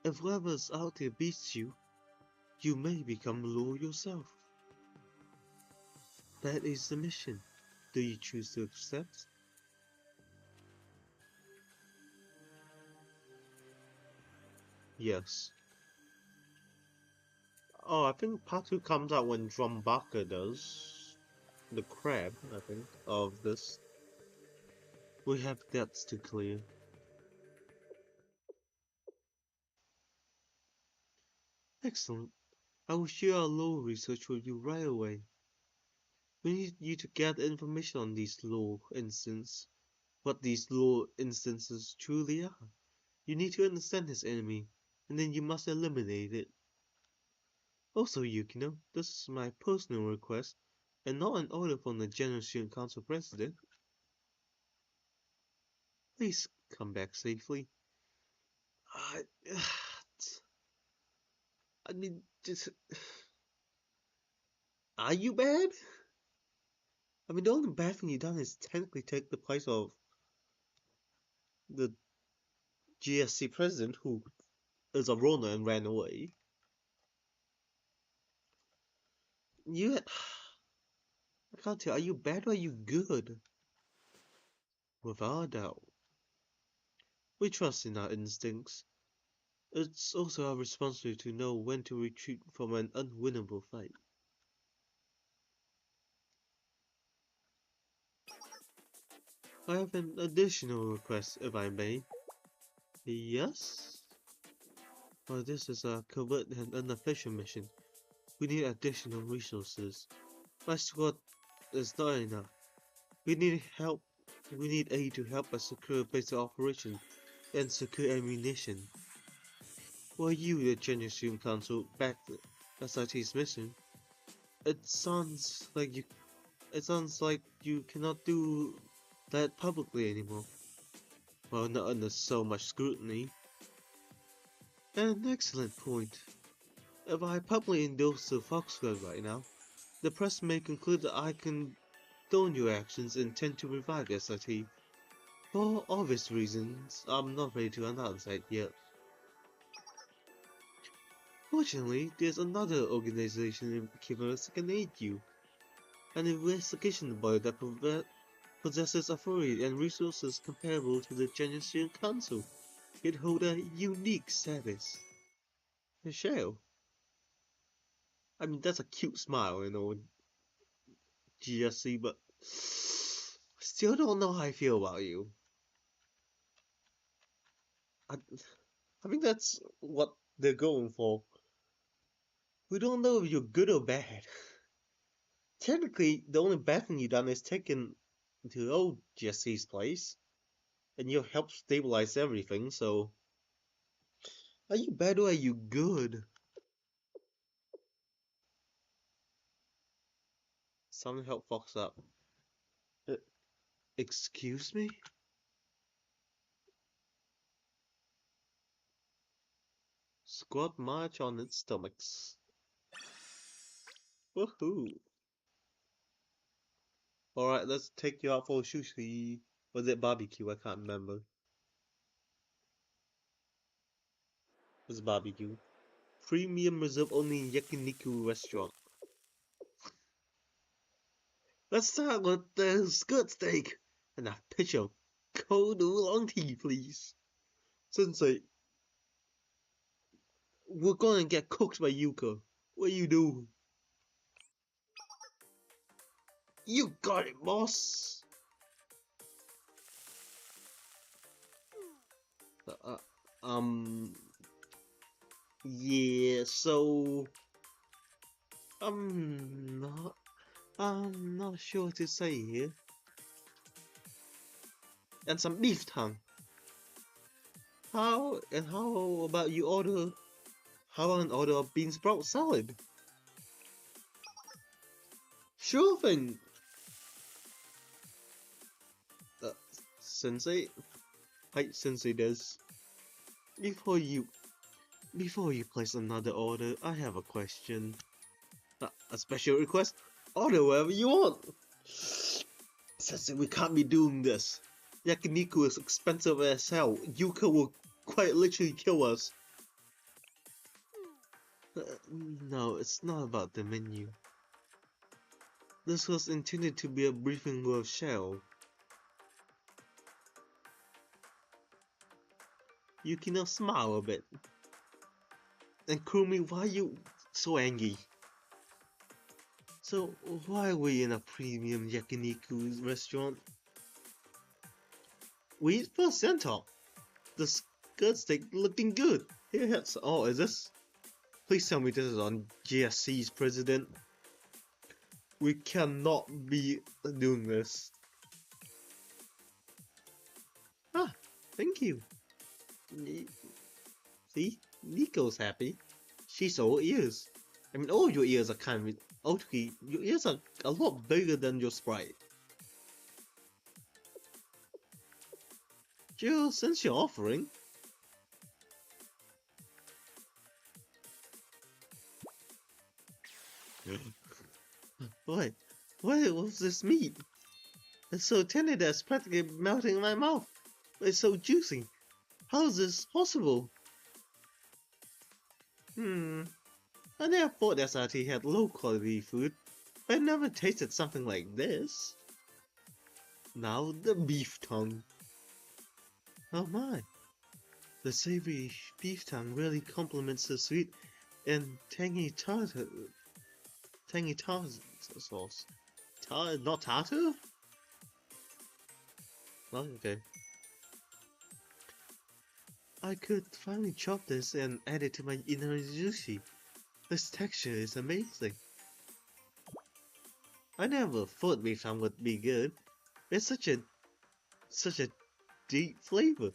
If whoever's out there beats you, you may become Lord yourself. That is the mission. Do you choose to accept? Yes. Oh, I think part 2 comes out when Drumbaka does. The crab, I think, of this. We have debts to clear. Excellent. I will share our law research with you right away. We need you to gather information on these law instances, what these law instances truly are. You need to understand this enemy, and then you must eliminate it. Also, Yukino, this is my personal request, and not an order from the General Student Council President. Please come back safely. I, I mean, just... Are you bad? I mean, the only bad thing you done is technically take the place of the GSC president who is a runner and ran away. You, I can't tell, are you bad or are you good? Without a doubt. We trust in our instincts. It's also our responsibility to know when to retreat from an unwinnable fight. I have an additional request, if I may. Yes? Well, this is a covert and unofficial mission. We need additional resources. My squad is not enough. We need help. We need aid to help us secure base of operation and secure ammunition. Were you the General Student Council backed SIT's mission? It sounds like you. It sounds like you cannot do that publicly anymore. Well, not under so much scrutiny. An excellent point. If I publicly endorse the Fox Squad right now, the press may conclude that I condone your actions and intend to revive SIT. For obvious reasons, I'm not ready to announce that yet. Fortunately, there's another organization in Kivers that can aid you. An investigation body that possesses authority and resources comparable to the General Student Council. It holds a unique status. Michelle. I mean, that's a cute smile, GSC, but still don't know how I feel about you. I, I think that's what they're going for. We don't know if you're good or bad. Technically, the only bad thing you've done is taken the old GSC's place, and you helped stabilize everything, so... Are you bad or are you good? Someone help Fox up. Uh, excuse me? Squad march on its stomachs. Woohoo! Alright, let's take you out for sushi. Was it barbecue? I can't remember. It was barbecue. Premium reserve only yakiniku restaurant. Let's start with the skirt steak and a pitcher of cold oolong tea, please. Sensei, we're gonna get cooked by Yuka. What you do? You got it, boss. Uh, um, yeah. So I'm not. I'm not sure what to say here. And some beef tongue. How about you order? How about an order of bean sprout salad? Sure thing. Sensei. Hi, Sensei does. Before you place another order, I have a question. A special request? Order whatever you want. Sensei, we can't be doing this. Yakiniku is expensive as hell. Yuka will quite literally kill us. No, it's not about the menu. This was intended to be a briefing with Shell. Yukino smile a bit. And Kurumi, why are you so angry? So, why are we in a premium yakiniku restaurant? We eat first center. The skirt steak looking good. Here, oh, is this? Please tell me this is on GSC's president. We cannot be doing this. Ah, thank you. See, Nico's happy. She's all ears. I mean, all your ears are kind of... Okay, your ears are a lot bigger than your sprite. Jill, since you're offering... Boy, What was this meat? It's so tender that it's practically melting in my mouth. It's so juicy. How is this possible? I never thought SRT had low quality food, but I never tasted something like this. Now the beef tongue. Oh my. The savory beef tongue really complements the sweet and tangy tartar sauce. Not tartar? Oh, okay. I could finally chop this and add it to my inner sushi. This texture is amazing. I never thought beef tongue would be good. It's such a deep flavor.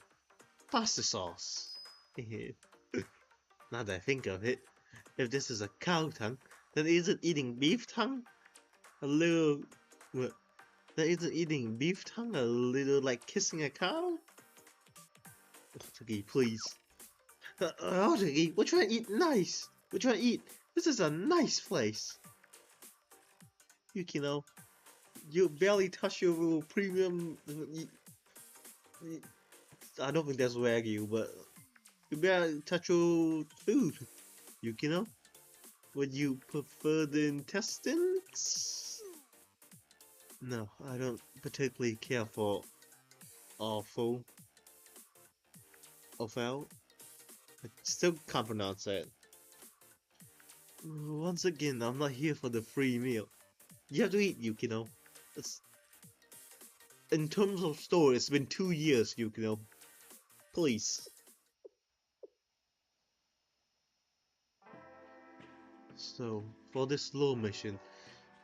Pasta sauce. Now that I think of it, if this is a cow tongue, then isn't eating beef tongue a little... What? Then isn't eating beef tongue a little like kissing a cow? Okay, please. Otagi, we're trying to eat nice. We're trying to eat. This is a nice place. Yukino, you barely touch your little premium. I don't think that's Wagyu, but you barely touch your food. Yukino, would you prefer the intestines? No, I don't particularly care for awful. Offal? I still can't pronounce that. Once again, I'm not here for the free meal. You have to eat, Yukino. In terms of story, it's been 2 years, Yukino. Please. So, for this slow mission,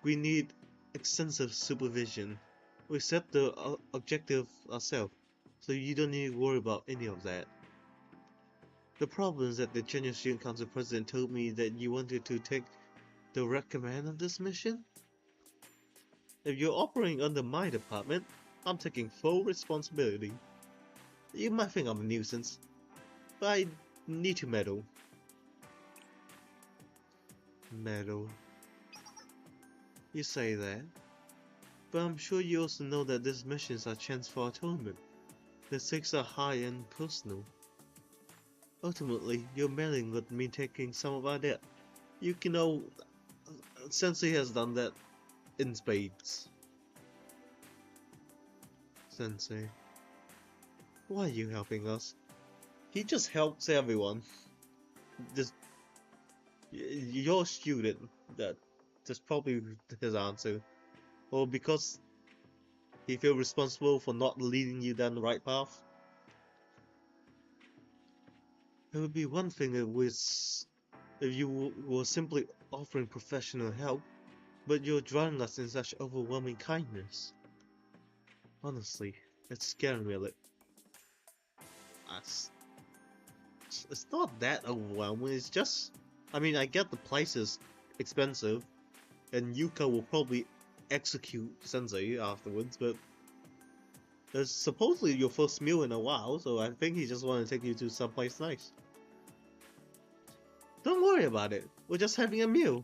we need extensive supervision. We set the objective ourselves, so you don't need to worry about any of that. The problem is that the Junior Student Council President told me that you wanted to take direct command of this mission. If you're operating under my department, I'm taking full responsibility. You might think I'm a nuisance, but I need to meddle. Meddle. You say that, but I'm sure you also know that these missions are chance for atonement. The stakes are high and personal. Ultimately, you're meddling with me taking some of our debt. Yukino, Sensei has done that in spades. Sensei, why are you helping us? He just helps everyone. Just you're a student. That's probably his answer. Or because he feels responsible for not leading you down the right path. It would be one thing if you were simply offering professional help, but you're drowning us in such overwhelming kindness. Honestly, it's scaring me a little. It's not that overwhelming, it's just... I mean, I get the price is expensive, and Yuka will probably execute Sensei afterwards, but... It's supposedly your first meal in a while, so I think he just wanted to take you to someplace nice. Don't worry about it, we're just having a meal.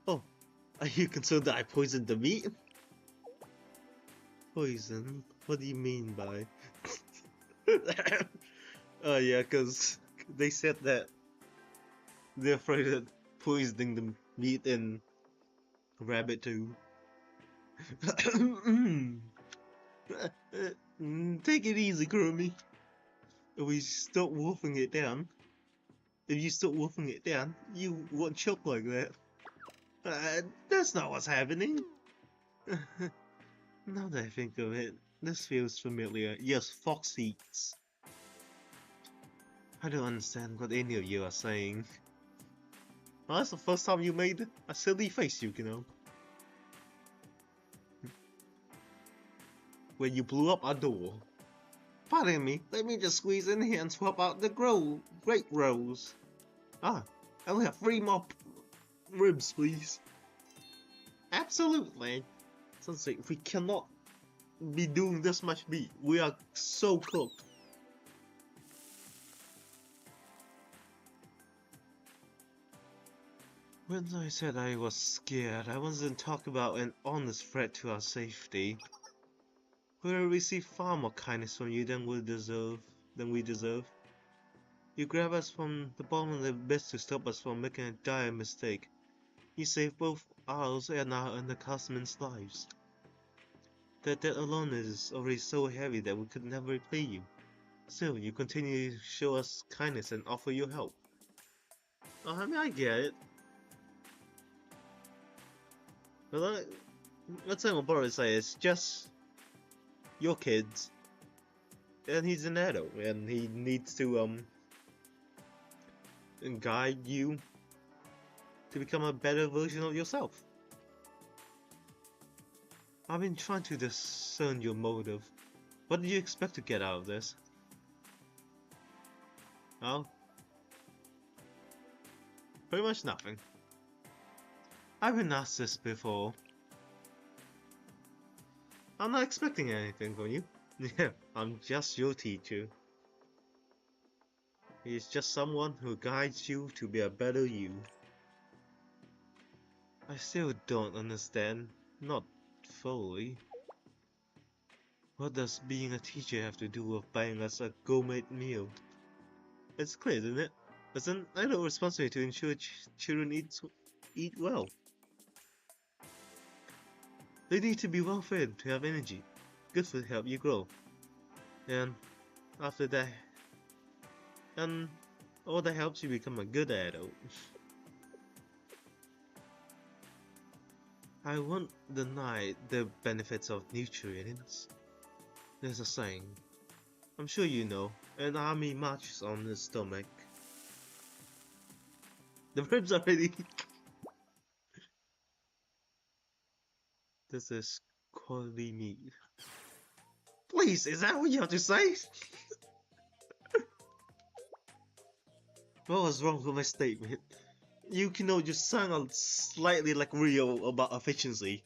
Oh, are you concerned that I poisoned the meat? Poison? What do you mean by? Oh yeah, cause they said that they're afraid of poisoning the meat in rabbit too. Take it easy, Kurumi. If we stop wolfing it down, you won't choke like that. That's not what's happening. Now that I think of it, this feels familiar. Yes, fox eats. I don't understand what any of you are saying. Well, that's the first time you made a silly face, Yukino. When you blew up our door. Pardon me, let me just squeeze in here and swap out the grape rolls. Ah, I only have 3 more ribs, please. Absolutely. Sensei, we cannot be doing this much meat. We are so cooked. When I said I was scared, I wasn't talking about an honest threat to our safety. We receive far more kindness from you than we deserve. You grab us from the bottom of the abyss to stop us from making a dire mistake. You saved both ours and our underclassmen's lives. That debt alone is already so heavy that we could never repay you. Still, you continue to show us kindness and offer your help. Oh, I mean, I get it. But what's I'm about to say is just your kids, and he's an adult, and he needs to guide you to become a better version of yourself. I've been trying to discern your motive. What did you expect to get out of this? Oh, pretty much nothing. I've been asked this before. I'm not expecting anything from you. Yeah, I'm just your teacher. He's just someone who guides you to be a better you. I still don't understand. Not fully. What does being a teacher have to do with buying us a gourmet meal? It's clear, isn't it? It's an adult responsibility to ensure children eat well. They need to be well fed to have energy. Good food help you grow. And after that, and all that helps you become a good adult. I won't deny the benefits of nutrients. There's a saying, I'm sure you know, an army marches on its stomach. The ribs are ready. This is quality meat. Please, is that what you have to say? What was wrong with my statement? Yukino just sound slightly like Rio about efficiency.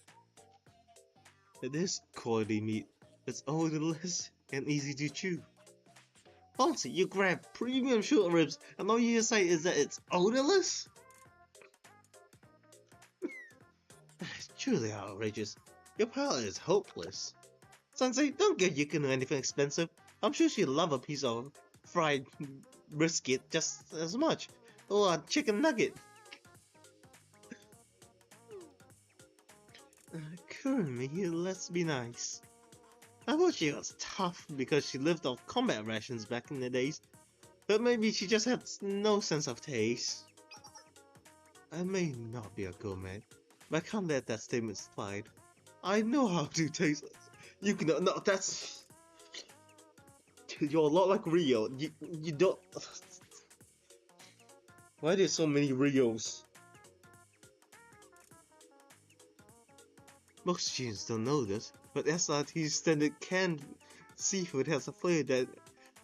It is quality meat. It's odorless and easy to chew. Fancy, you grab premium short ribs and all you say is that it's odorless? It's truly outrageous. Your palate is hopeless. Sensei, don't give Yukino anything expensive. I'm sure she'd love a piece of fried brisket just as much. Or a chicken nugget. Kurumi, let's be nice. I thought she was tough because she lived off combat rations back in the days. But maybe she just had no sense of taste. I may not be a gourmet, but I can't let that statement slide. I know how to taste. You can no, that's. You're a lot like Rio. You don't. Why are there so many Rios? Most students don't know this, but SRT standard canned seafood has a flavor that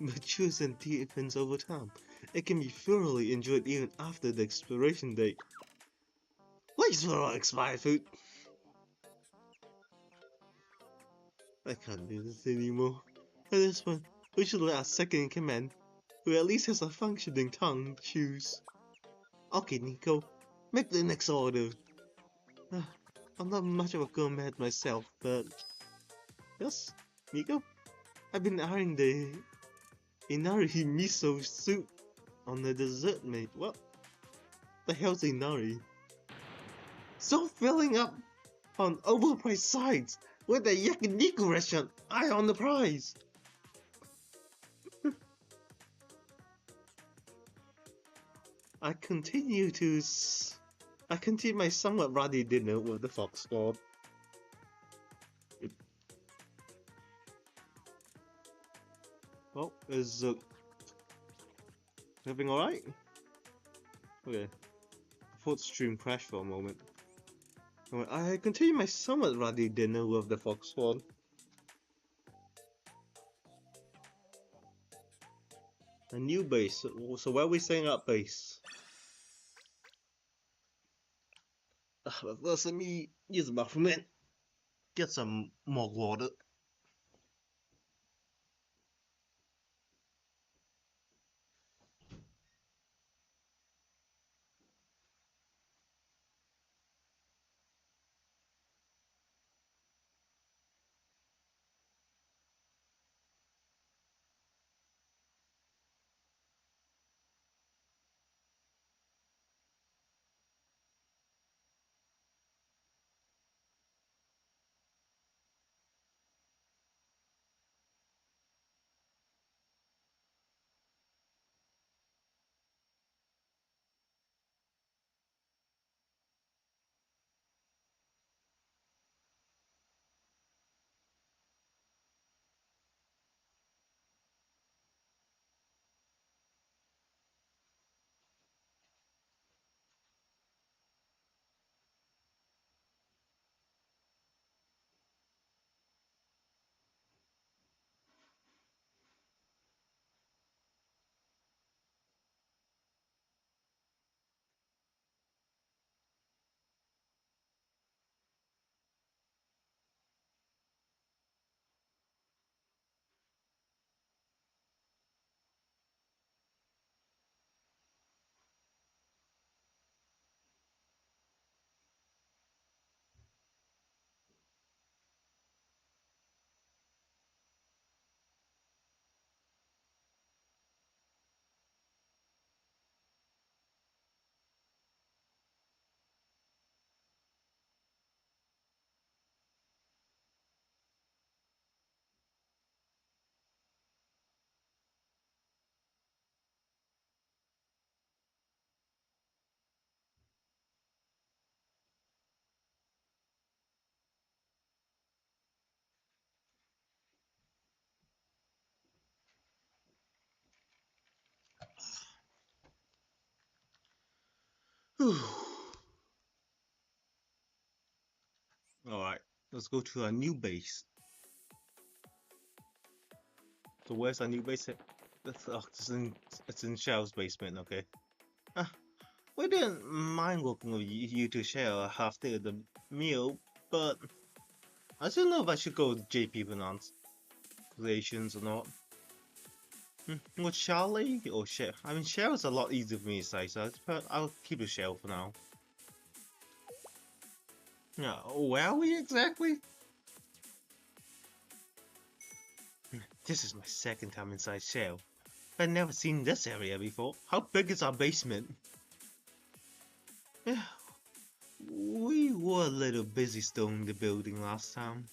matures and deepens over time. It can be thoroughly enjoyed even after the expiration date. Please throw out expired food. I can't do this anymore. At this point, we should let our second in command, who at least has a functioning tongue, choose. Okay, Nico, make the next order. I'm not much of a gourmet myself, but yes, Nico. I've been eyeing the Inari miso soup on the dessert mate. What the hell's Inari? So filling up on overpriced sides with the yakiniku restaurant eye on the prize. I continue my somewhat ruddy dinner with the Fox Squad. Well, is everything alright? Okay. I thought the stream crashed for a moment. Anyway, I continue my somewhat ruddy dinner with the Fox Squad. A new base. So where are we setting up base? But first, let me use the bathroom and get some more water. Alright, let's go to our new base. So where's our new base? It's in Shell's basement, okay. We didn't mind working with you to share half day of the meal, but I still know if I should go with JP pronunciations or not. With Charlie or Shell? I mean, Shell is a lot easier for me to say, so I'll keep it Shell for now. Yeah, where are we exactly? This is my second time inside Shell. I've never seen this area before. How big is our basement? Yeah, we were a little busy storing the building last time.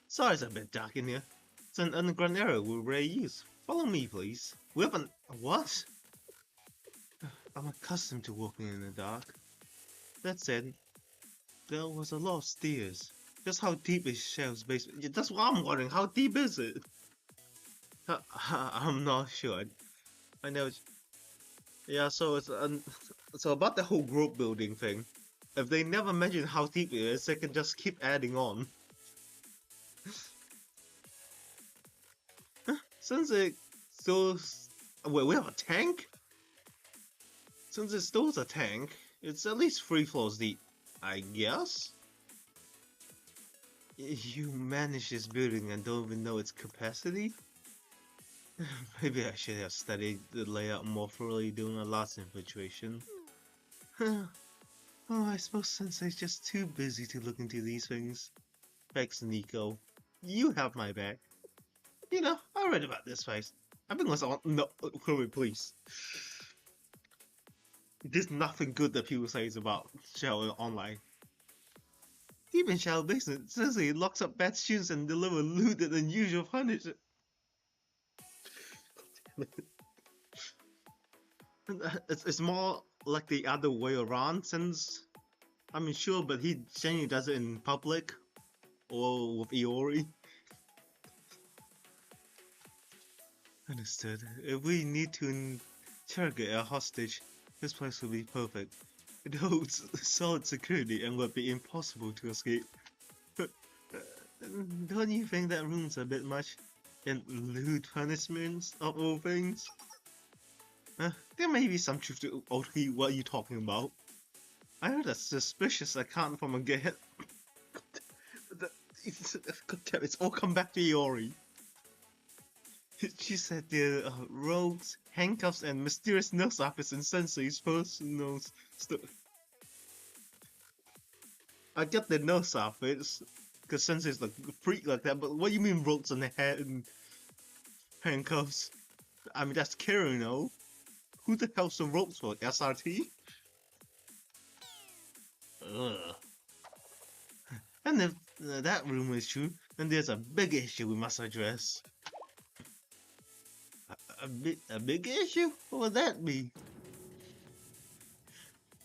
Sorry it's a bit dark in here. It's an underground area we rarely use. Follow me, please. We haven't... What? I'm accustomed to walking in the dark. That said, there was a lot of stairs. Just how deep is Shell's basement? Yeah, that's what I'm wondering. How deep is it? I'm not sure. I know. Yeah, so it's so about the whole group building thing. If they never mention how deep it is, they can just keep adding on. Since it stores, wait, we have a tank. Since it stores a tank, it's at least 3 floors deep, I guess. You manage this building and don't even know its capacity? Maybe I should have studied the layout more thoroughly during our last infiltration. Oh, I suppose Sensei's just too busy to look into these things. Thanks, Nico. You have my back. You know, I read about this place. I've been on. No, Chloe, please. There's nothing good that people say about Shell Online. Even Shell Basement says he locks up bad students and deliver loot at unusual punishment. It's more like the other way around, since I mean sure, but he genuinely does it in public or with Iori. Understood. If we need to interrogate a hostage, this place will be perfect. It holds solid security and would be impossible to escape. Don't you think that room's a bit much? And lewd punishments of all things? There may be some truth to what are you talking about? I heard a suspicious account from a get. It's all come back to Iori. She said the robes, handcuffs, and mysterious nurse office in Sensei's personal I get the nurse outfits, because Sensei's like a freak like that, but what do you mean ropes on the head and handcuffs? I mean, that's Karen, no? Who the hell's the ropes for? SRT? Ugh. And if that rumor is true, then there's a big issue we must address. A big issue? What would that be?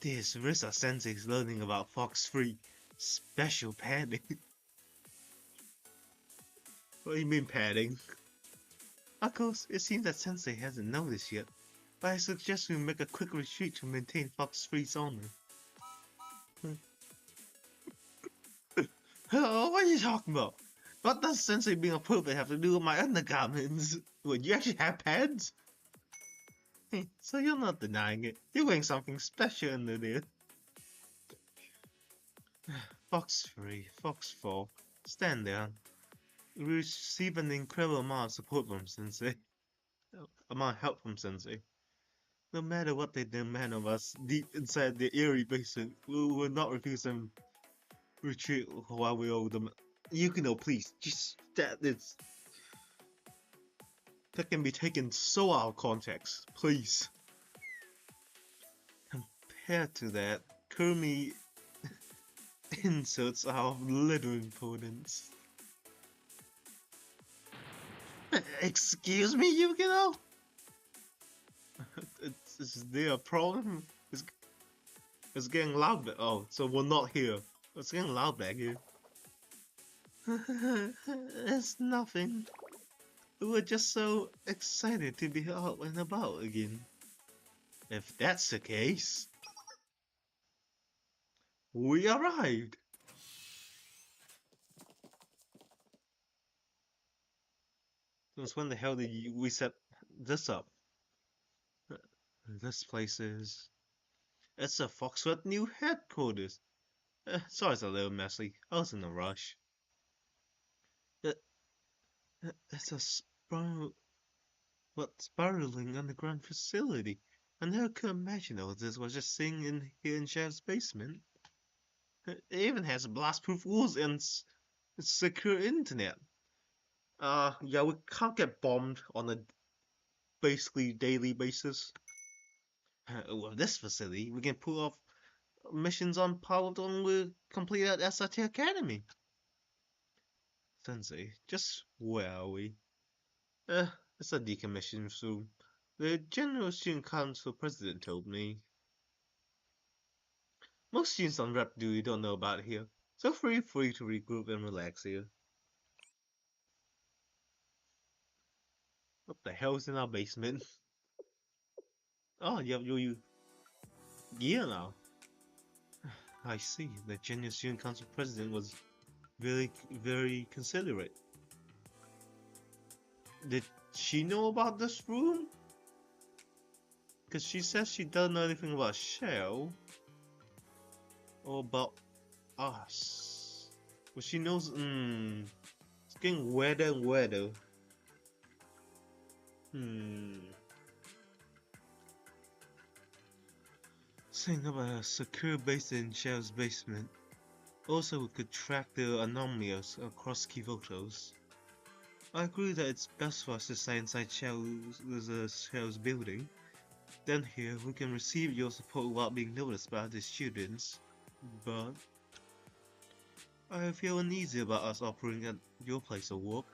There's Risa Sensei's learning about Fox 3. Special padding. What do you mean padding? Of course, it seems that Sensei hasn't noticed yet, but I suggest we make a quick retreat to maintain Fox 3's honor. Oh, what are you talking about? What does Sensei being a pervert have to do with my undergarments? Would you actually have pads? Hey, so you're not denying it. You're wearing something special under there. Fox 3, Fox 4, stand down. We receive an incredible amount of support from Sensei. Amount of help from Sensei. No matter what they demand of us deep inside the eerie basement, we will not refuse them retreat while we owe them. Yukino, please, just that can be taken so out of context, please. Compared to that, Kurumi insults are of little importance. Excuse me, Yukino? Is there a problem? It's getting loud. Oh, so we're not here. It's getting loud back here. It's nothing. We were just so excited to be out and about again. If that's the case, we arrived! Since when the hell did we set this up? This place is... It's the Foxwood new headquarters. Sorry it's a little messy. I was in a rush. It, it's a spiraling underground facility. I never could imagine all this was just sitting in here in Shadow's basement. It even has blast-proof walls and secure internet. Yeah, we can't get bombed on a basically daily basis. With this facility, we can pull off missions on par with we complete at SRT Academy. Sensei, just where are we? It's a decommission room. The General Student Council President told me. Most students on rep duty don't know about it here, so feel free to regroup and relax here. What the hell's in our basement? Oh, you yeah now. I see. The General Student Council President was very considerate. Did she know about this room? Because she says she doesn't know anything about Shell. Or about us. But she knows, it's getting weirder and weirder. Saying about a secure base in Shell's basement. Also, we could track the anomalies across Kivotos. I agree that it's best for us to stay inside Shell's building. Then here, we can receive your support without being noticed by the students. But I feel uneasy about us operating at your place of work.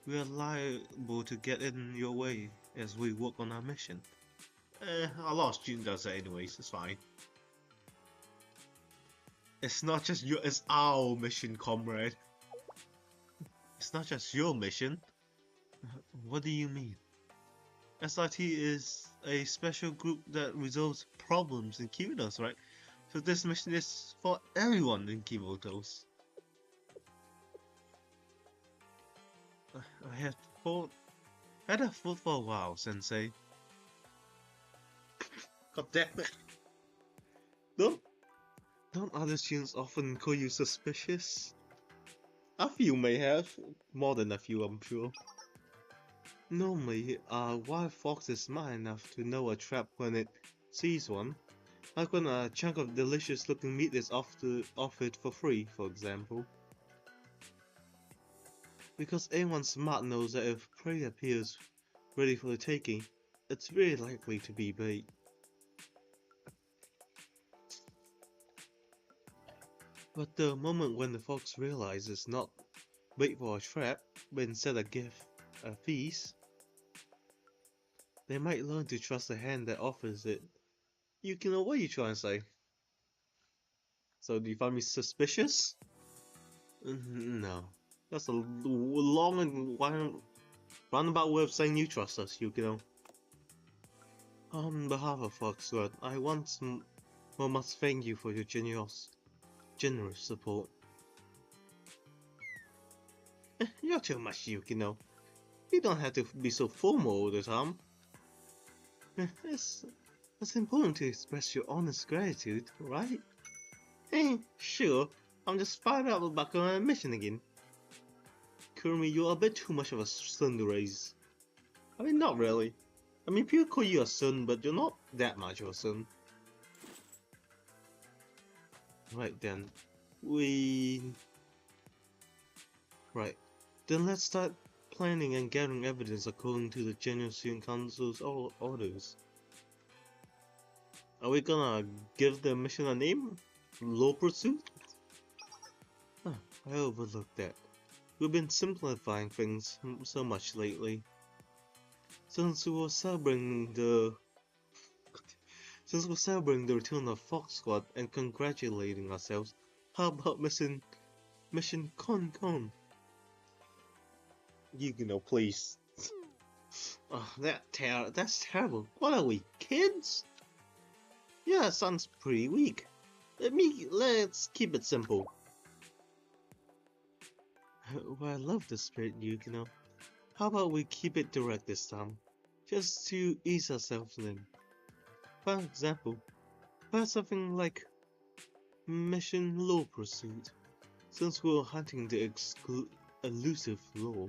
We are liable to get in your way as we work on our mission. A lot of students does that anyways, it's fine. It's not just it's our mission, comrade. It's not just your mission. What do you mean? SRT is a special group that resolves problems in Kivotos, right? So this mission is for everyone in Kivotos. I had a thought for a while, Sensei. God damn it! Don't other students often call you suspicious? A few may have, more than a few, I'm sure. Normally, a wild fox is smart enough to know a trap when it sees one, like when a chunk of delicious-looking meat is offered for free, for example. Because anyone smart knows that if prey appears ready for the taking, it's very likely to be bait. But the moment when the fox realizes not bait for a trap, but instead a gift, a feast, they might learn to trust the hand that offers it. What are you trying to say? So do you find me suspicious? No. That's a long and roundabout way of saying you trust us, Yukino. On behalf of Foxwood, I once more must thank you for your generous support. You're too much, Yukino. You don't have to be so formal all the time. It's important to express your honest gratitude, right? Hey, sure. I'm just fired up about going on a mission again. Kurumi, you're a bit too much of a tsundere. I mean, not really. I mean, people call you a son, but you're not that much of a son. Right then. Right. Then let's start planning and gathering evidence according to the General Student Council's orders. Are we gonna give the mission a name? Low Pursuit? Oh, I overlooked that. We've been simplifying things so much lately. Since we're celebrating the return of Fox Squad and congratulating ourselves, how about Mission Con? Please. Oh, that's terrible. What are we, kids? Yeah, sounds pretty weak. Let's keep it simple. Well, I love the spirit, Yukino. How about we keep it direct this time? Just to ease ourselves in. For example, perhaps something like Mission Law Pursuit. Since we're hunting the elusive law.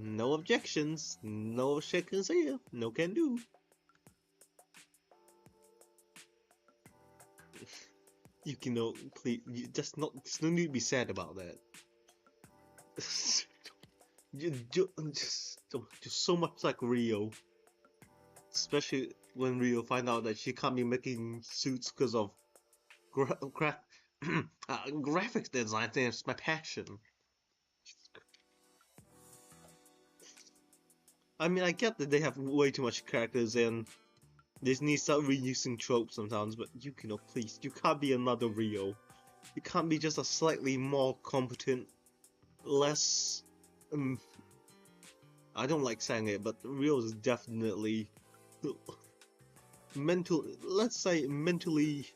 No objections, no shakers here, no can do. Yukino, please, there's no need to be sad about that. Just so much like Rio. Especially when Rio find out that she can't be making suits because of graphics design. It's my passion. I mean, I get that they have way too much characters and Disney start reusing tropes sometimes, but Yukino, please, you can't be another Rio. You can't be just a slightly more competent, less. I don't like saying it, but Rio is definitely let's say mentally,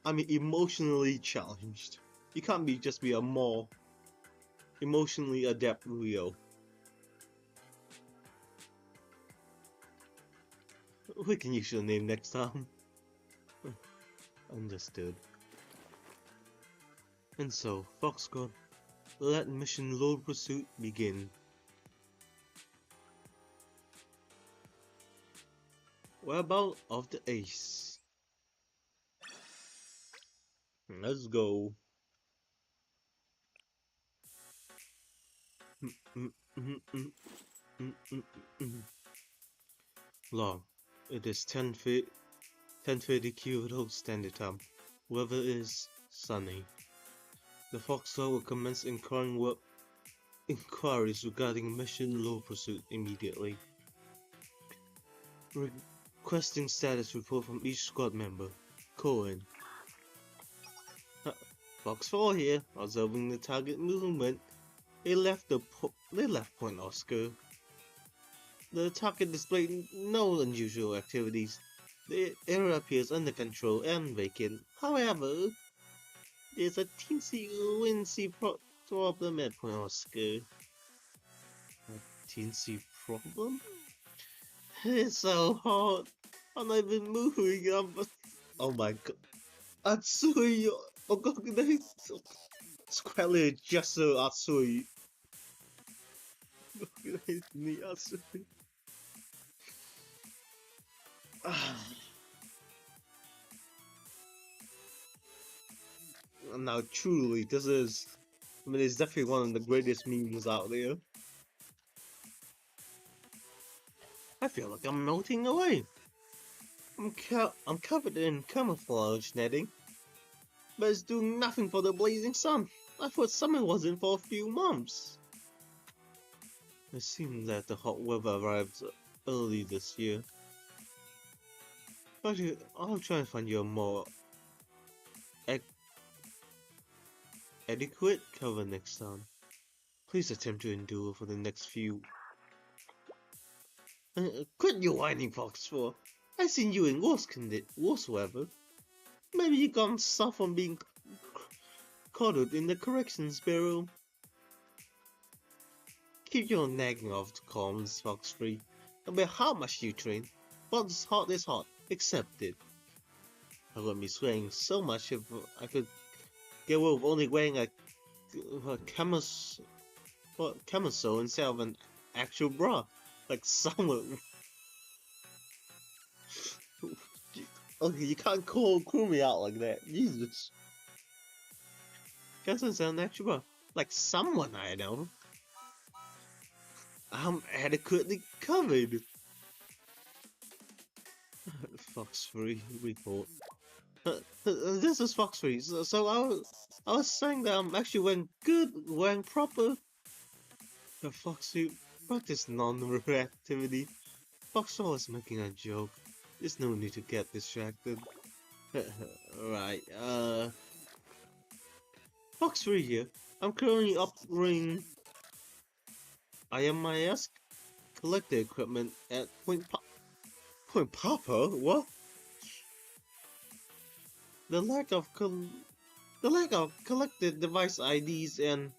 I mean emotionally challenged. You can't just be a more emotionally adept Rio. We can use your name next time. Understood. And so, Foxcott, let Mission Law Pursuit begin. Whereabout of the Ace. Let's go. Log. It is 10:30 Kyoto Standard Time. Weather is sunny. The Foxcott will commence inquiries regarding Mission Law Pursuit immediately. Requesting status report from each squad member. Cohen. Fox 4 here, observing the target movement. They left Point Oscar. The target displayed no unusual activities. The area appears under control and vacant. However, there's a teensy problem at Point Oscar. A teensy problem? It's so hot. I'm not even moving. Oh my god. Atsui! Oh god, it's quite literally just so Atsui. Atsui. Now, truly, this is. I mean, it's definitely one of the greatest memes out there. I feel like I'm melting away. I'm covered in camouflage netting, but it's doing nothing for the blazing sun. I thought summer wasn't for a few months. It seems that the hot weather arrived early this year. Actually, I'll try and find you a more adequate cover next time. Please attempt to endure for the next few. Quit your whining, Fox 4. I've seen you in worse weather. Maybe you gone soft from being coddled in the corrections bureau. Keep your nagging off the comms, Fox 3. No matter how much you train, what's hot is hot. Accept it. I wouldn't be swearing so much if I could get away with only wearing a camisole instead of an actual bra. Like someone. Okay, you can't call me out like that. Jesus. Doesn't sound actual bra. Like someone I know. I'm adequately covered. Fox 3 report. This is Fox 3. So I was saying that I'm actually wearing proper. The Fox 3 practice non-reactivity. Fox 4 was making a joke. There's no need to get distracted. Right, Fox 3 here. I'm currently operating IMIS collector equipment at Point Papa? What? the lack of collected device IDs and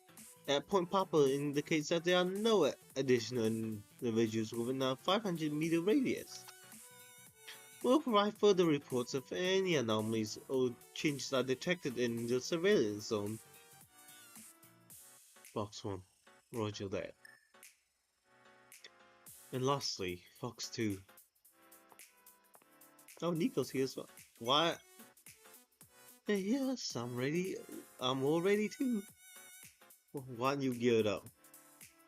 at Point Papa indicates that there are no additional individuals within a 500-meter radius. We'll provide further reports if any anomalies or changes are detected in the surveillance zone. Fox 1. Roger that. And lastly, Fox 2. Oh, Nico's here as well. What? Yes, I'm ready. I'm all ready too. Why don't you geared up?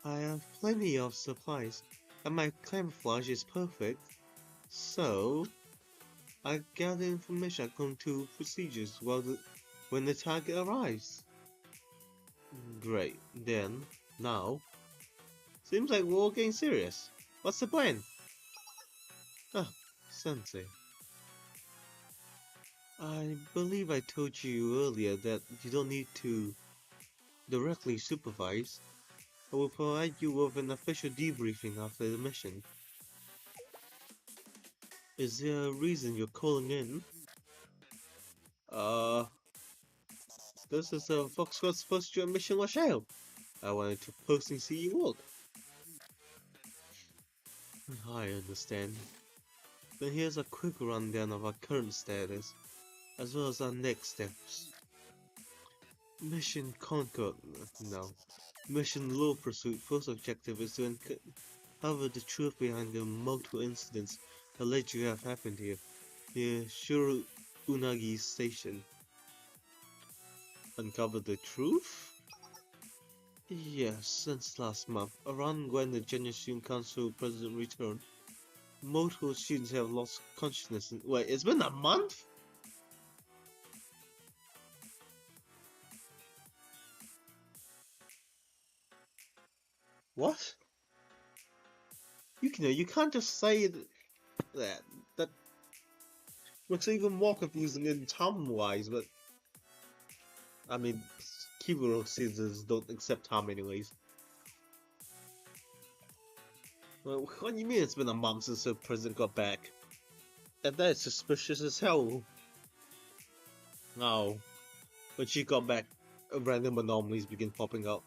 I have plenty of supplies, and my camouflage is perfect. So, I gather information according to procedures when the target arrives. Great. Then, now, seems like we're all getting serious. What's the plan? Ah, Sensei. I believe I told you earlier that you don't need to directly supervise. I will provide you with an official debriefing after the mission. Is there a reason you're calling in? Uh, this is a Fox Squad's first joint mission with Shell. I wanted to personally see you work. I understand. Then here's a quick rundown of our current status, as well as our next steps. Mission Concord. No. Mission Low Pursuit. First objective is to uncover the truth behind the multiple incidents alleged to have happened here, near Shuru Unagi Station. Uncover the truth? Yes, since last month, around when the General Student Council President returned, multiple students have lost consciousness. Wait, it's been a month? What? You can't just say that. That looks even more confusing in time-wise, but I mean, Kiburo Caesars don't accept time anyways. Well, what do you mean it's been a month since the president got back? And that is suspicious as hell. No. When she got back, random anomalies begin popping up.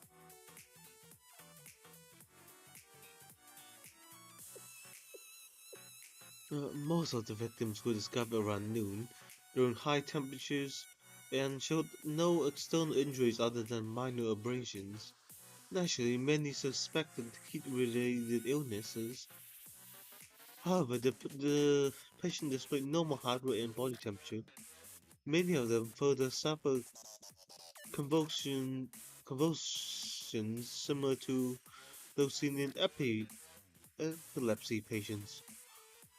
Most of the victims were discovered around noon, during high temperatures, and showed no external injuries other than minor abrasions. Naturally, many suspected heat-related illnesses. However, the patient displayed normal heart rate and body temperature. Many of them further suffered convulsions similar to those seen in epilepsy patients.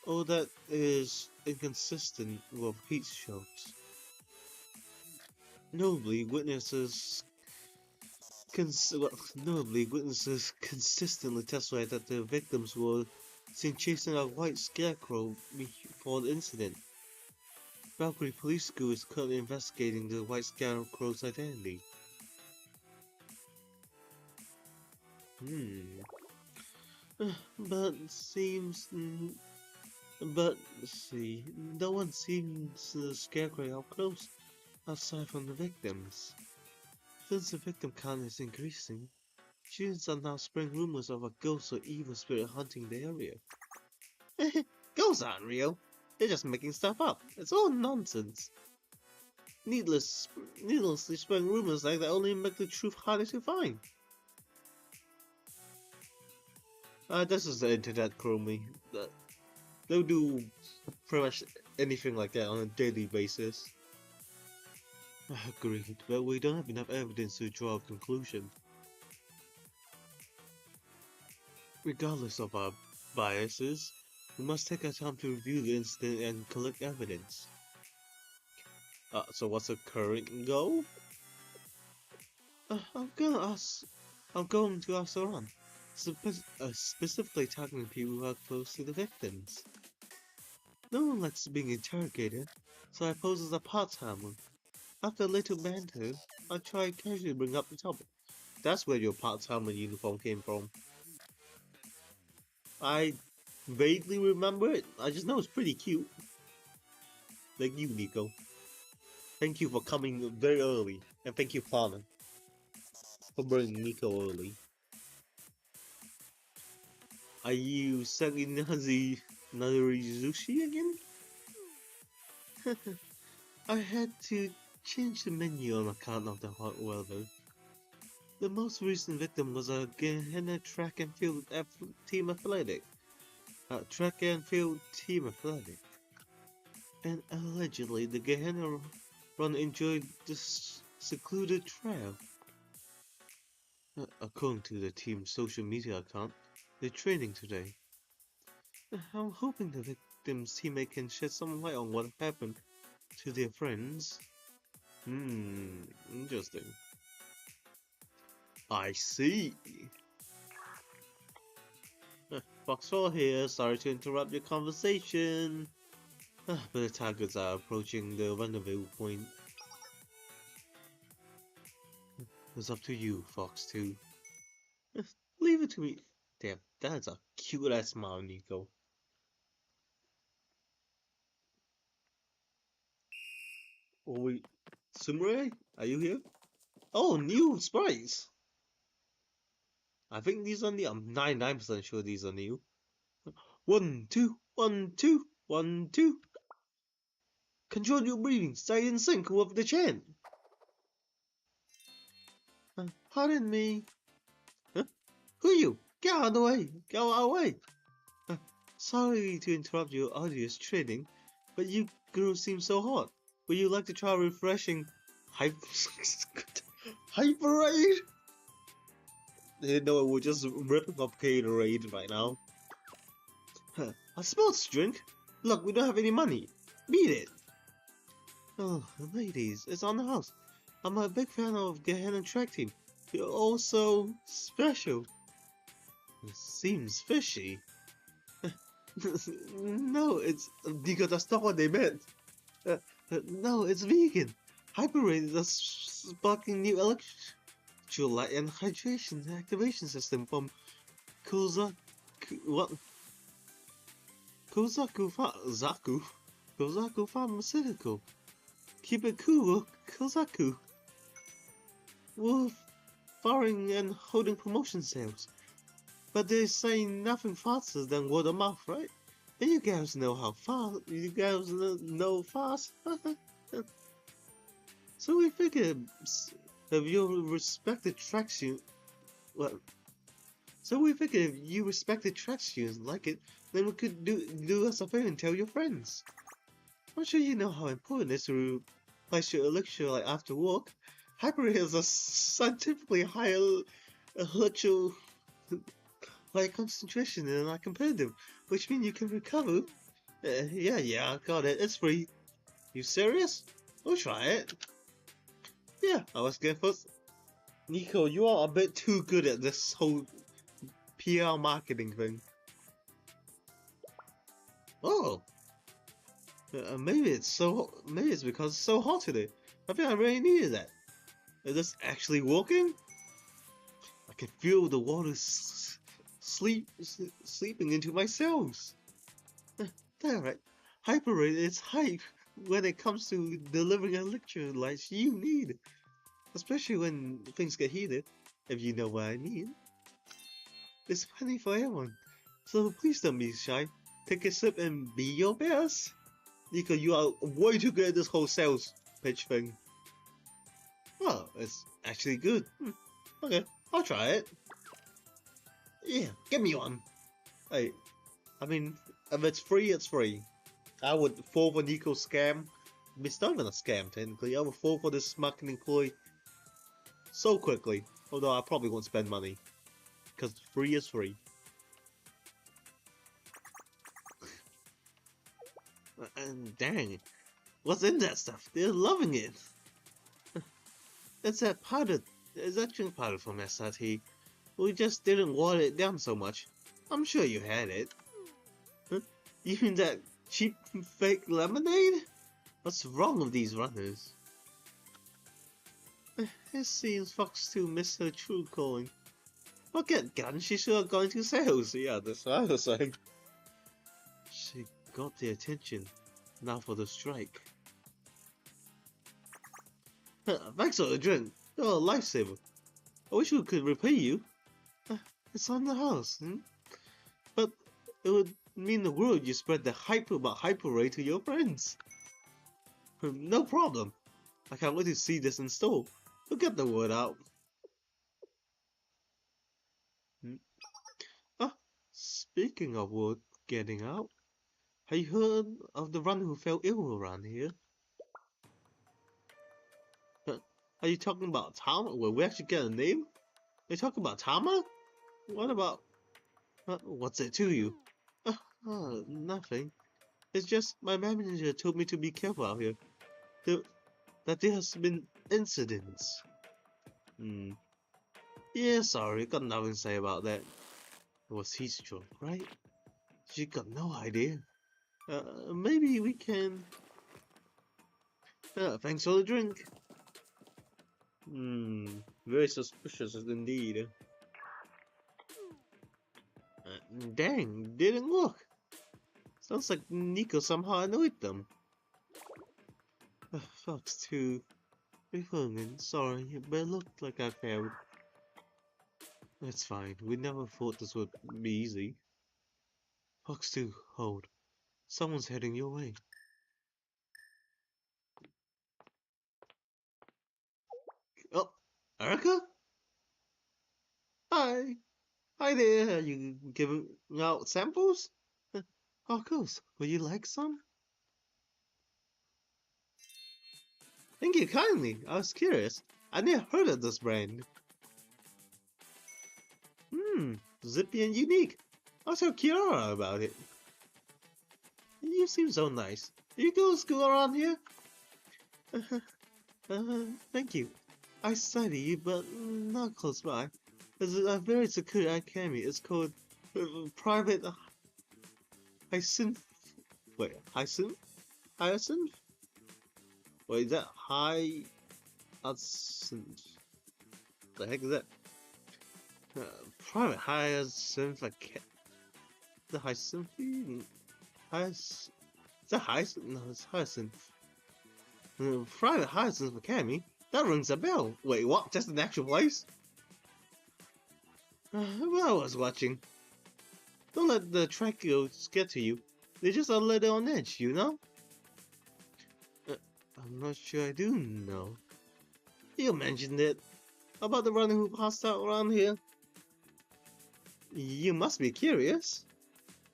All that is inconsistent with heat strokes. Notably, witnesses consistently testified that the victims were seen chasing a white scarecrow before the incident. Valkyrie Police School is currently investigating the white scarecrow's identity. But see, no one seems the scarecrow up close, aside from the victims. Since the victim count is increasing, students are now spreading rumors of a ghost or evil spirit hunting the area. Ghosts aren't real. They're just making stuff up. It's all nonsense. Needlessly spreading rumors like that only make the truth harder to find. This is the internet, Chromie. They'll do pretty much anything like that on a daily basis. Agreed, but we don't have enough evidence to draw a conclusion. Regardless of our biases, we must take our time to review the incident and collect evidence. So what's the current goal? I'm going to ask around, specifically targeting people who are close to the victims. No one likes being interrogated, so I pose as a part-timer. After a little banter, I try casually to bring up the topic. That's where your part-timer uniform came from. I vaguely remember it. I just know it's pretty cute. Like you, Nico. Thank you for coming very early, and thank you, Father, for bringing Nico early. Are you selling Narizushi again? I had to change the menu on account of the hot weather. The most recent victim was a Gehenna track and field team athletic. Track and field team athletic. And allegedly the Gehenna run enjoyed this secluded trail. According to the team's social media account, they're training today. I'm hoping the victim's teammate can shed some light on what happened to their friends. Interesting. I see. Foxfall here, sorry to interrupt your conversation. But the targets are approaching the rendezvous point. It's up to you, Fox 2. Leave it to me. Damn, that's a cute ass smile, Nico. Oh wait, Sumire, are you here? Oh, new sprites! I think these are new. I'm 99% sure these are new. 1, 2, 1, 2, 1, 2. Control your breathing, stay in sync with the chant. Pardon me. Huh? Who are you? Get out of the way! Get out of the way! Sorry to interrupt your arduous training, but you girls seem so hot. Would you like to try refreshing Hyperade? You know, we're just ripping up Gatorade right now. A sports drink? Look, we don't have any money. Beat it! Oh, ladies, it's on the house. I'm a big fan of Gehenna track team. You're all so special. It seems fishy. No, it's because that's not what they meant. No, it's vegan. Hyperade is a sparkling new electrolyte and hydration activation system from Kozaku Pharmaceutical. Keep it cool, Kozaku. We're firing and holding promotion sales. But they're saying nothing faster than word of mouth, right? And you guys know how fast. You guys know fast. So we figured if you respected traction, well. So we figured if you respected traction and like it, then we could do us a favor and tell your friends. I'm sure you know how important it is to replace your electrolyte after work. Hyper is a scientifically higher electrolyte concentration than our competitive, which means you can recover. Yeah, I got it. It's free. You serious? We'll try it. Yeah, I was going first. Nico, you are a bit too good at this whole PR marketing thing. Oh, maybe it's because it's so hot today. I think I really needed that. Is this actually working? I can feel the water sleeping into my cells. Damn right. Hyperade is hype when it comes to delivering electrolytes you need. Especially when things get heated, if you know what I mean. There's plenty for everyone. So please don't be shy. Take a sip and be your best. Nico, you are way too good at this whole sales pitch thing. Oh, it's actually good. Okay, I'll try it. Yeah, give me one. Hey, I mean, if it's free, it's free. I would fall for Nico's scam. It's not even a scam, technically. I would fall for this marketing ploy so quickly. Although I probably won't spend money. Because free is free. And dang, what's in that stuff? They're loving it. It's that powder. It's that drink powder from SRT. We just didn't water it down so much. I'm sure you had it. Huh? You mean that cheap fake lemonade? What's wrong with these runners? It seems Fox 2 missed her true calling. Forget Gun, she should have gone to sales. Yeah, that's what I was saying. She got the attention. Now for the strike. Thanks for the drink. You're a lifesaver. I wish we could repay you. It's on the house, but it would mean the world you spread the hype about Hyper Ray to your friends. No problem. I can't wait to see this in store. We'll get the word out. Ah, speaking of word getting out, have you heard of the runner who fell ill around here? Are you talking about Tama? Will we actually get a name? Are you talking about Tama? What about... what's it to you? Nothing. It's just my manager told me to be careful out here. That there has been incidents. Yeah, sorry, got nothing to say about that. It was heat stroke, right? She got no idea. Maybe we can... thanks for the drink. Very suspicious indeed. Dang, didn't work. Sounds like Nico somehow annoyed them. Fox 2. Sorry, but it looked like I failed. It's fine, we never thought this would be easy. Fox 2, hold. Someone's heading your way. Oh, Erica? Hi. Hi there, are you giving out samples? Of course, would you like some? Thank you kindly, I was curious. I never heard of this brand. Zippy and unique. I'll tell Kiara about it. You seem so nice. You go to school around here? Thank you. I study, but not close by. There's a very secure academy. It's called Private Hyacinth. Wait, Hyacinth? Hyacinth? Wait, is that Hyacinth? The heck is that? Private Hyacinth the Hyacinth? Is that Hyacinth? No, it's Hyacinth. Private Hyacinth Academy? That rings a bell. Wait, what? Just an actual place? Well, I was watching. Don't let the track girls get to you. They're just a little on edge, you know? I'm not sure I do know. You mentioned it. About the runner who passed out around here. You must be curious.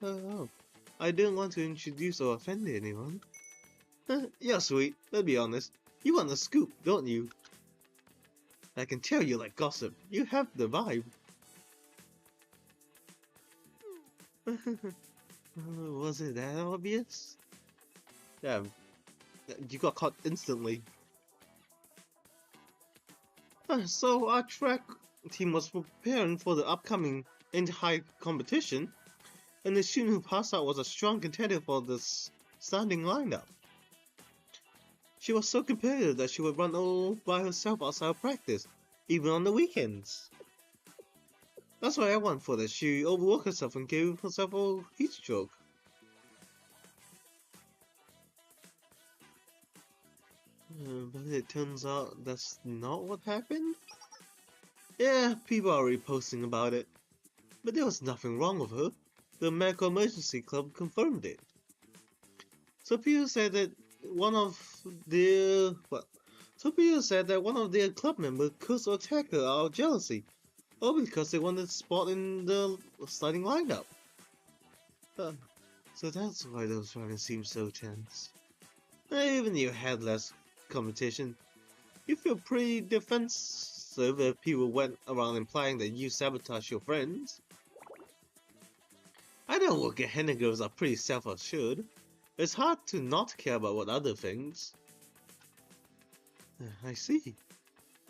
Oh, I didn't want to introduce or offend anyone. You're sweet, let's be honest. You want the scoop, don't you? I can tell you like gossip. You have the vibe. Was it that obvious? Damn, you got caught instantly. So our track team was preparing for the upcoming inter-high competition, and the student who passed out was a strong contender for the starting lineup. She was so competitive that she would run all by herself outside of practice, even on the weekends. That's why I went for this. She overworked herself and gave herself a heat stroke. But it turns out that's not what happened? Yeah, people are already posting about it. But there was nothing wrong with her. The Medical Emergency Club confirmed it. So people said that one of their club members cursed or attacked her out of jealousy, or because they wanted a spot in the starting lineup. So that's why those runners seem so tense. Even if you had less competition, you feel pretty defensive if people went around implying that you sabotage your friends. I know working Henna girls are pretty self-assured. It's hard to not care about what other things. I see.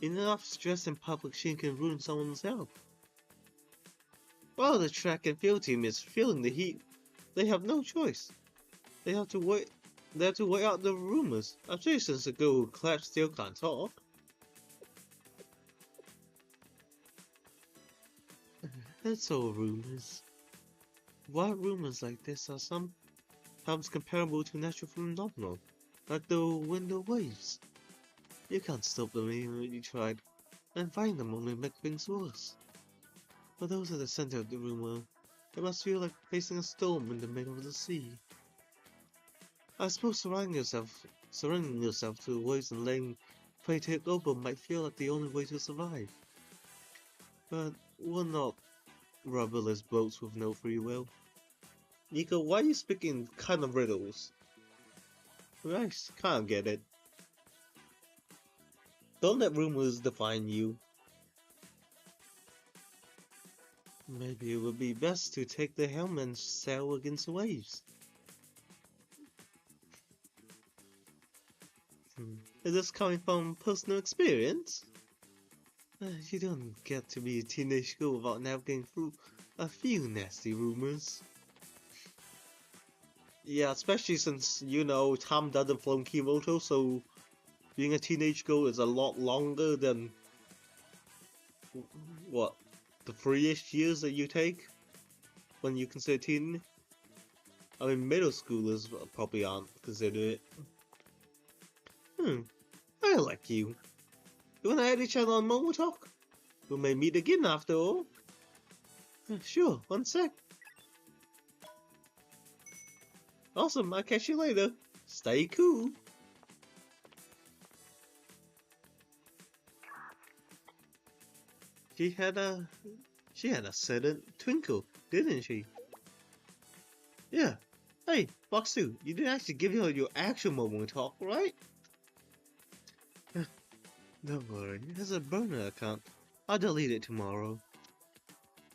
Enough stress in public she can ruin someone's health. While the track and field team is feeling the heat, they have no choice. They have to wait out the rumors, especially since the girl who clapped still can't talk. It's all rumors. Wild rumors like this are sometimes comparable to natural phenomena, like the wind or waves. You can't stop them even when you tried, and find them only make things worse. For those at the center of the rumor, it must feel like facing a storm in the middle of the sea. I suppose surrendering yourself to waves and letting fate take over might feel like the only way to survive. But we're not rudderless boats with no free will. Nico, why are you speaking kind of riddles? I can't get it. Don't let rumors define you. Maybe it would be best to take the helm and sail against the waves. Is this coming from personal experience? You don't get to be a teenage girl without navigating through a few nasty rumors. Yeah, especially since, you know, Tom doesn't from Kyoto, so being a teenage girl is a lot longer than, what, the 3-ish years that you take when you consider teen? I mean, middle schoolers probably aren't considered it. I like you. You wanna add each other on Momo Talk? We may meet again after all. Sure, one sec. Awesome, I'll catch you later. Stay cool. She had a sudden twinkle, didn't she? Yeah. Hey, Fox 2, you didn't actually give her your actual Momo Talk, right? Don't worry, it's a burner account. I'll delete it tomorrow.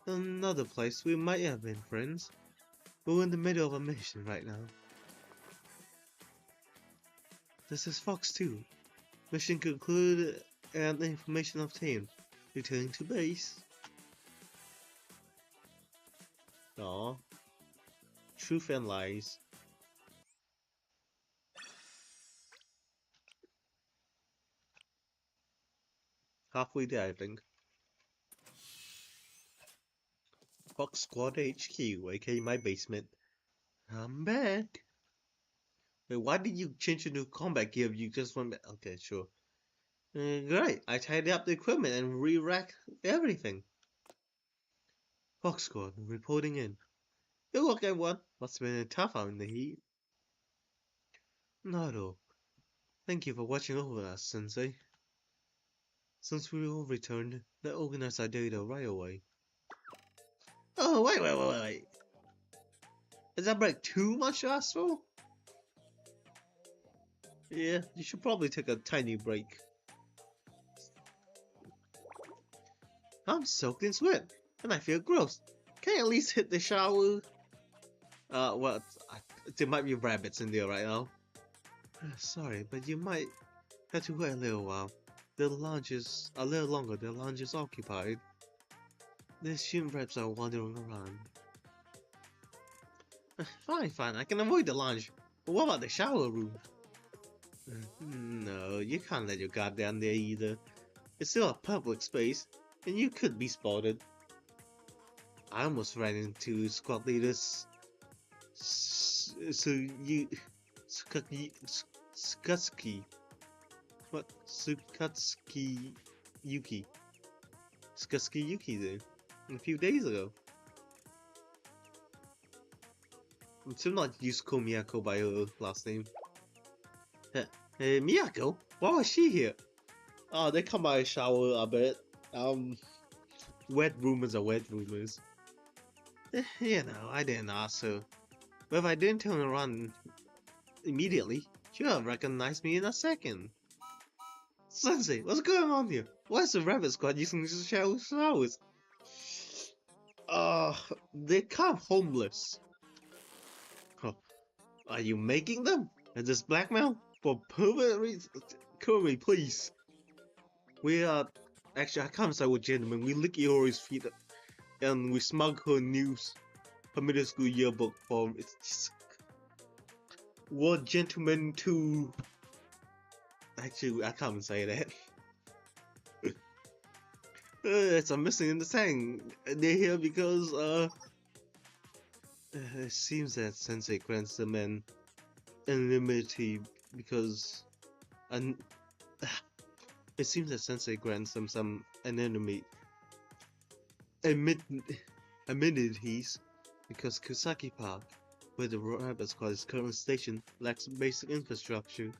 Another place we might have been friends. We're in the middle of a mission right now. This is Fox 2. Mission concluded and information obtained. Returning to base. Aw. Truth and lies. Halfway there, I think. Fox Squad HQ, aka my basement. I'm back. Wait, why did you change into combat gear if you just went back? Okay, sure. Great, I tidied up the equipment and re-racked everything. Fox Squad reporting in. Good luck, everyone. Must have been tough out in the heat. Not at all. Thank you for watching over us, Sensei. Since we all returned, let's organize our data right away. Oh, wait. Is that break too much to ask for? Yeah, you should probably take a tiny break. I'm soaked in sweat, and I feel gross. Can I at least hit the shower? Well, there might be rabbits in there right now. Sorry, but you might have to wait a little while. The lounge is a little longer. The lounge is occupied. The student reps are wandering around. Fine. I can avoid the lounge. But what about the shower room? No, you can't let your guard down there either. It's still a public space, and you could be spotted. I almost ran into squad leaders. Sukatsuki. What? Sukatsuki Yuki. Sukatsuki Yuki there. A few days ago. I'm still not used to call Miyako by her last name. Hey, Miyako? Why was she here? Oh, they come by shower a bit. Wet rumors are wet rumors. You know, I didn't ask her. But if I didn't turn around immediately, she'd have recognized me in a second. Sensei, what's going on here? Why is the rabbit squad using these showers? They're kind of homeless. Huh. Are you making them? Is this blackmail? For pervert reasons? Kirby, please. We are... Actually, I can't say we're gentlemen. We lick Iori's feet and we smug her news. Her middle school yearbook form. It's just... We're gentlemen too. Actually, I can't say that. It's a missing in the tank. They're here because, it seems that Sensei grants them anonymity because It seems that Sensei grants them some amenities because Kusaki Park, where the Rabbit Squad is currently stationed, lacks basic infrastructure.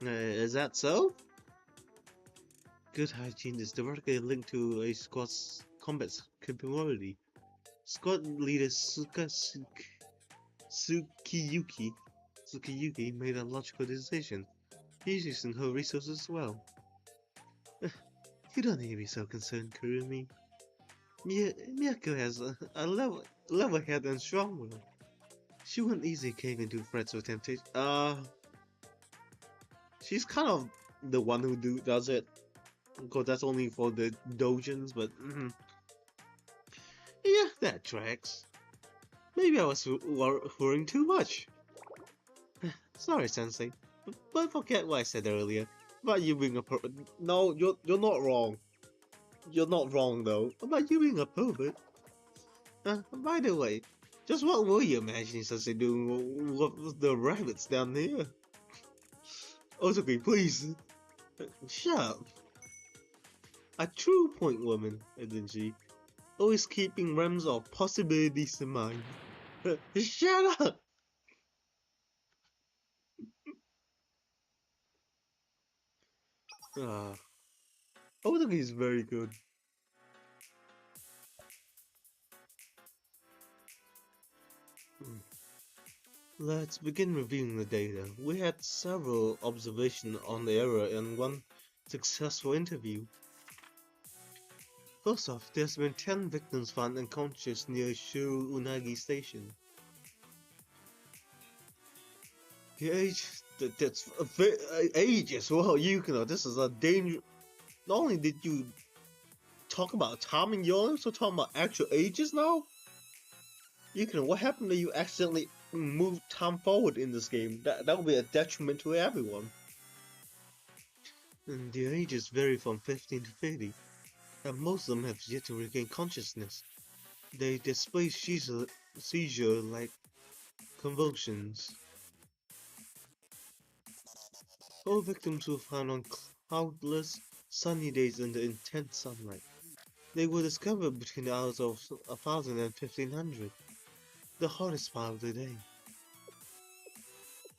Is that so? Good hygiene is directly linked to a squad's combat capability. Squad leader Tsukiyuki made a logical decision. He's using her resources as well. You don't need to be so concerned, Kurumi. Miyako has a level head and strong will. She wouldn't easily cave into threats or temptation. She's kind of the one who does it. Because that's only for the dojins, but yeah, that tracks. Maybe I was worrying too much. Sorry, Sensei, but forget what I said earlier about you being a pervert. No, you're not wrong. You're not wrong though about you being a pervert. By the way, just what were you imagining Sensei doing with the rabbits down there? Otoki, please, shut up. A true point woman, isn't she? Always keeping realms of possibilities in mind. Shut up! Otoki is very good. Let's begin reviewing the data. We had several observations on the area and one successful interview. First off, there's been 10 victims found unconscious near Shuru Unagi Station. The age, that's age as well, Yukino. This is a danger. Not only did you talk about timing, you're also talking about actual ages now? Yukino, what happened that you accidentally moved time forward in this game? That would be a detriment to everyone. And the ages vary from 15 to 30. And most of them have yet to regain consciousness. They display seizure-like convulsions. All victims were found on cloudless, sunny days in the intense sunlight. They were discovered between the hours of 1000 and 1500, the hottest part of the day.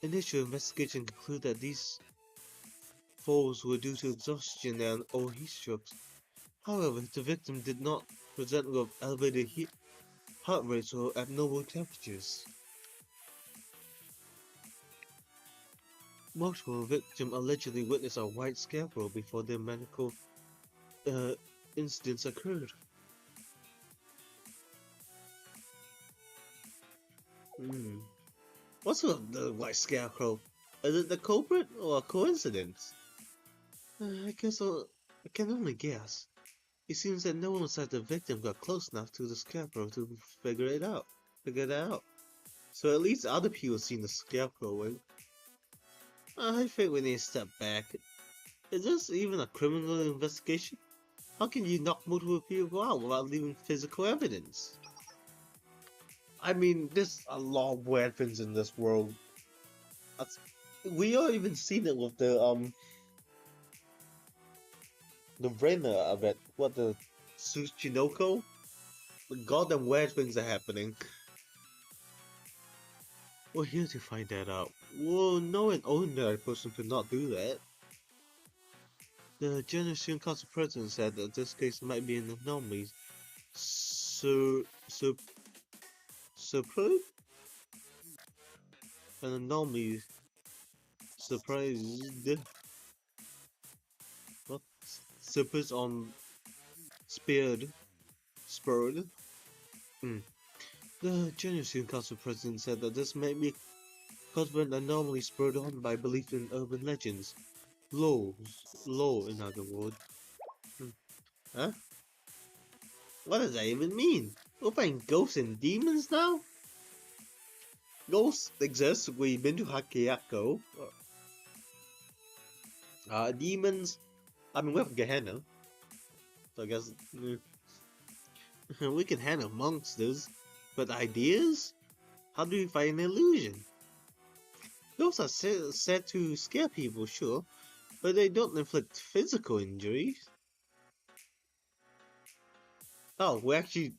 Initial investigation concluded that these falls were due to exhaustion and or heat strokes. However, the victim did not present with elevated heart rates or abnormal temperatures. Multiple victims allegedly witnessed a white scarecrow before their medical incidents occurred. What's with the white scarecrow? Is it the culprit or a coincidence? I can only guess. It seems that no one besides the victim got close enough to the scarecrow to figure it out. So at least other people seen the scarecrow. I think we need to step back. Is this even a criminal investigation? How can you knock multiple people out without leaving physical evidence? I mean, there's a lot of weird things in this world. We all even seen it with the Renner of it. What, the Tsuchinoko? The goddamn weird things are happening. We're here to find that out. Well, no an ordinary person could not do that. The General Student Council President said that this case might be an anomaly. An anomaly surprised. What? Surprised on spurred. The General Student Council President said that this may be caused by an anomaly spurred on by belief in urban legends. Lore, in other words. Huh? What does that even mean? We're fighting ghosts and demons now? Ghosts exist, we've been to Hakeyako. Demons, I mean, we have Gehenna. So I guess we can handle monsters, but ideas? How do we fight an illusion? Those are said to scare people, sure, but they don't inflict physical injuries. Oh, we actually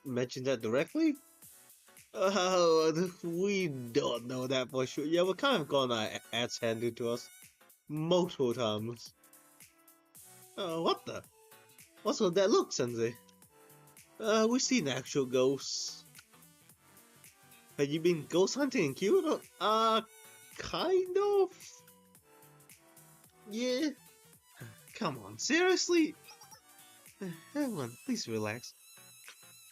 mentioned that directly? Oh, we don't know that for sure. Yeah, we're kind of got our ads handed to us multiple times. What the? What's with that look, Sensei? We've seen actual ghosts. Have you been ghost hunting in Kyoto? Kind of. Yeah. Come on, seriously? Everyone, please relax.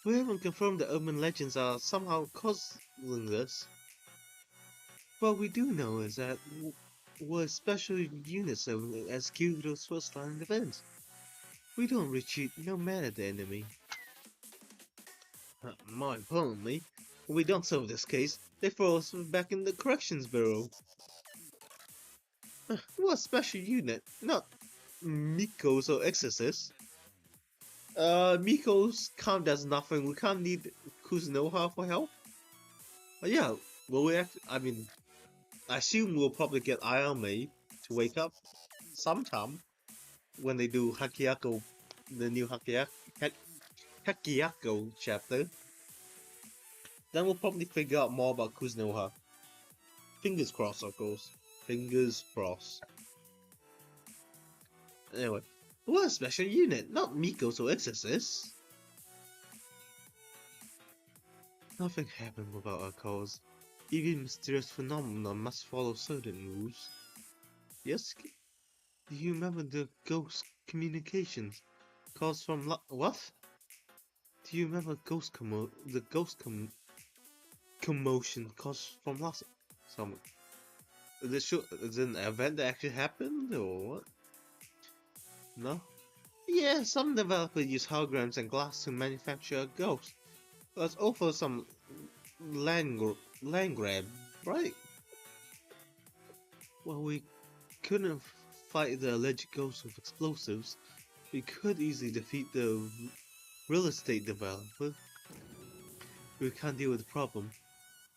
We haven't confirmed that urban legends are somehow causing this. What we do know is that we're special units as Kyoto's first line of defense. We don't retreat no matter the enemy. More importantly, when we don't solve this case, they throw us back in the corrections bureau. We're a special unit, not Mikos or exorcists. Mikos count as nothing. We can't need Kuzunoha for help. Yeah, well, I assume we'll probably get Ayame to wake up sometime when they do Hakiyako, the new Hakiyako chapter. Then we'll probably figure out more about Kuzunoha. Fingers crossed, of course. Fingers crossed. Anyway, we're a special unit, not Mikos or exorcists. Nothing happened without our cause. Even mysterious phenomena must follow certain rules. Yes? Do you remember the ghost communications caused from what? Do you remember commotion caused from last summer? Is an event that actually happened or what? No? Yeah, some developers use holograms and glass to manufacture a ghost. That's also some land grab, right? Well, we couldn't fight the alleged ghost with explosives. We could easily defeat the real estate developer. If we can't deal with the problem,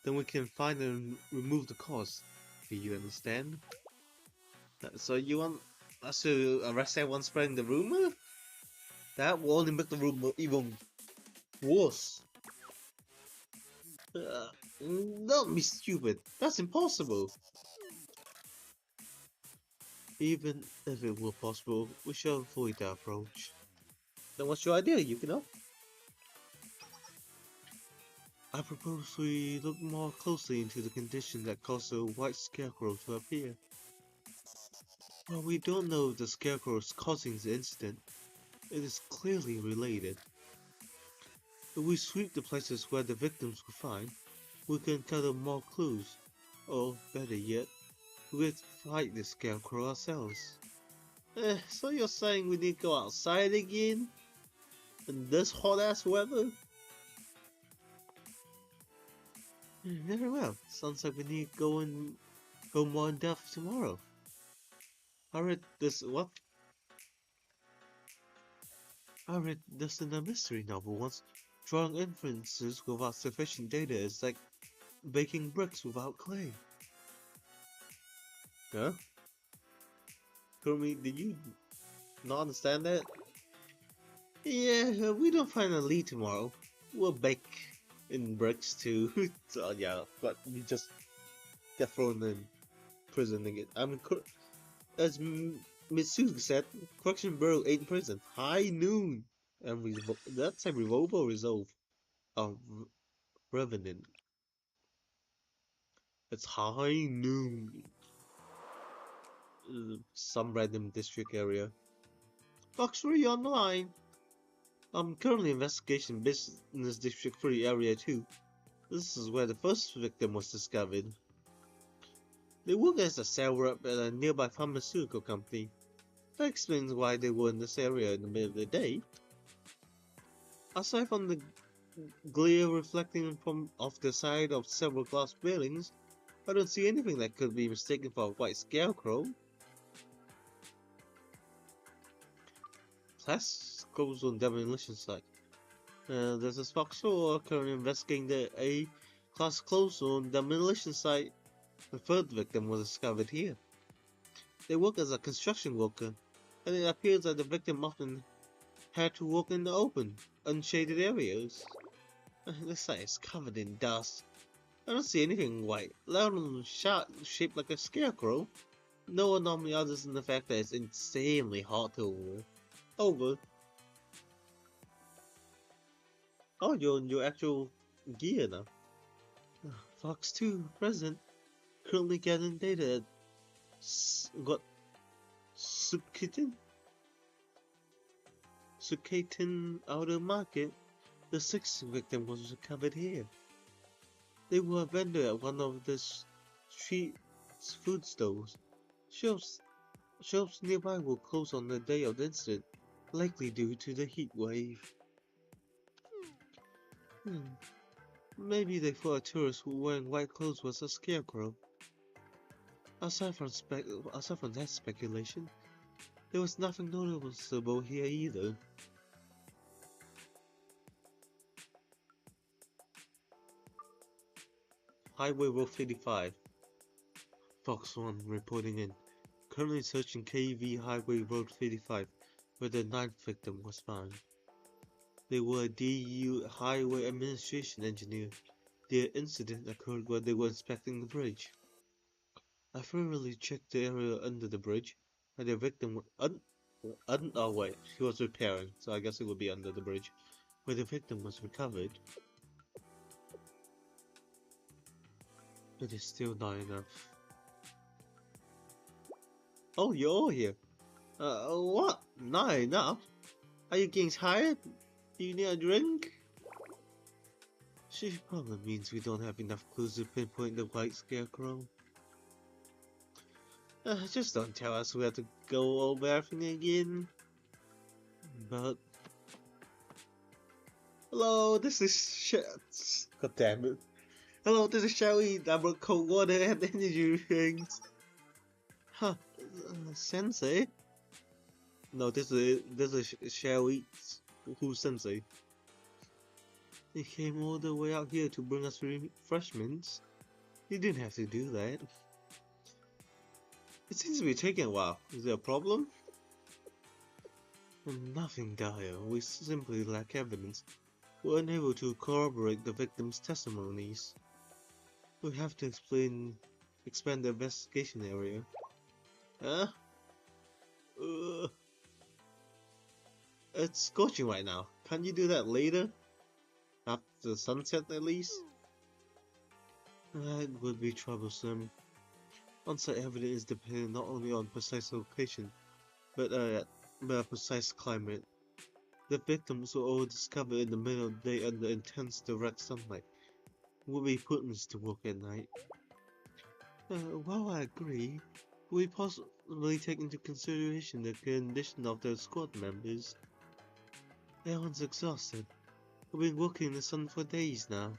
then we can find and remove the cause. Do you understand? So you want us to arrest everyone spreading the rumor? That will only make the rumor even worse. Don't be stupid. That's impossible. Even if it were possible, we shall avoid that approach. Then what's your idea, Yukino? I propose we look more closely into the condition that caused the white scarecrow to appear. While we don't know if the scarecrow is causing the incident, it is clearly related. If we sweep the places where the victims were found, we can gather more clues, or better yet, we can fight the scarecrow ourselves. So you're saying we need to go outside again? In this hot ass weather? Very well. Sounds like we need to go more in depth tomorrow. I read this in a mystery novel once. Drawing inferences without sufficient data is like baking bricks without clay. Huh? Kurumi, did you not understand that? Yeah, we don't find a lead tomorrow. We'll bake in bricks too. So yeah, but we just get thrown in prison again. I mean, as Mitsuki said, Correction Bureau ain't in prison. High noon! And that's a revolver resolve. Oh, Revenant. It's high noon. Some random district area. Fox 3 online. I'm currently investigating Business District 3 Area 2. This is where the first victim was discovered. They work as a sales rep at a nearby pharmaceutical company. That explains why they were in this area in the middle of the day. Aside from the glare reflecting from off the side of several glass buildings, I don't see anything that could be mistaken for a white scarecrow. Class goes on demolition site. There's a Fox 4 currently investigating the A-class close on demolition site. The third victim was discovered here. They work as a construction worker, and it appears that the victim often had to work in the open, unshaded areas. The site is covered in dust. I don't see anything white, let alone shaped like a scarecrow. No anomaly other than the fact that it's insanely hot over. Over. Oh, you're in your actual gear now. Fox 2, present. Currently gathering data at what? Sukitin? Sukaten Outer Market. The sixth victim was recovered here. They were a vendor at one of the street food stores. Shops, shops nearby were closed on the day of the incident, likely due to the heat wave. Maybe they thought a tourist who wearing white clothes was a scarecrow. Aside from that speculation, there was nothing noticeable here either. Highway Road 55. Fox 1 reporting in. Currently searching KV Highway Road 55, where the ninth victim was found. They were a DU Highway Administration engineer. The incident occurred while they were inspecting the bridge. I thoroughly checked the area under the bridge, and the victim oh wait, she was repairing, so I guess it would be under the bridge, where the victim was recovered. It is still not enough. Oh, you're all here. What? Not enough? Are you getting tired? Do you need a drink? She probably means we don't have enough clues to pinpoint the white scarecrow. Just don't tell us we have to go over everything again. But... Hello, this is God damn it. Hello, this is Shelly. I brought cold water and energy drinks. Huh, Sensei? No, this is Shelly. Who's Sensei? He came all the way out here to bring us refreshments. He didn't have to do that. It seems to be taking a while. Is there a problem? Nothing dire. We simply lack evidence. We're unable to corroborate the victim's testimonies. We have to expand the investigation area. Huh? It's scorching right now. Can't you do that later? After sunset at least? That would be troublesome. On-site evidence is dependent not only on precise location, but a precise climate. The victims were all discovered in the middle of the day under intense direct sunlight. It would be pointless to walk at night. While I agree, we possibly take into consideration the condition of the squad members. Everyone's exhausted. We've been walking in the sun for days now.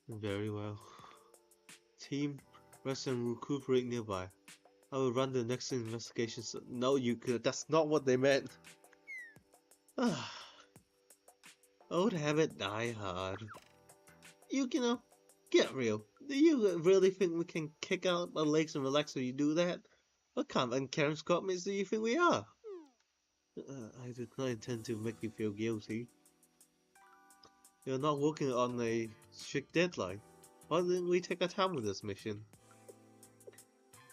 Very well. Team, rest and recuperate nearby. I will run the next investigation. No, you could. That's not what they meant. Old habit, die hard. You know, get real. Do you really think we can kick out our legs and relax when you do that? What kind of uncaring Scotsmen do you think we are? I did not intend to make you feel guilty. You're not working on a strict deadline. Why didn't we take our time with this mission?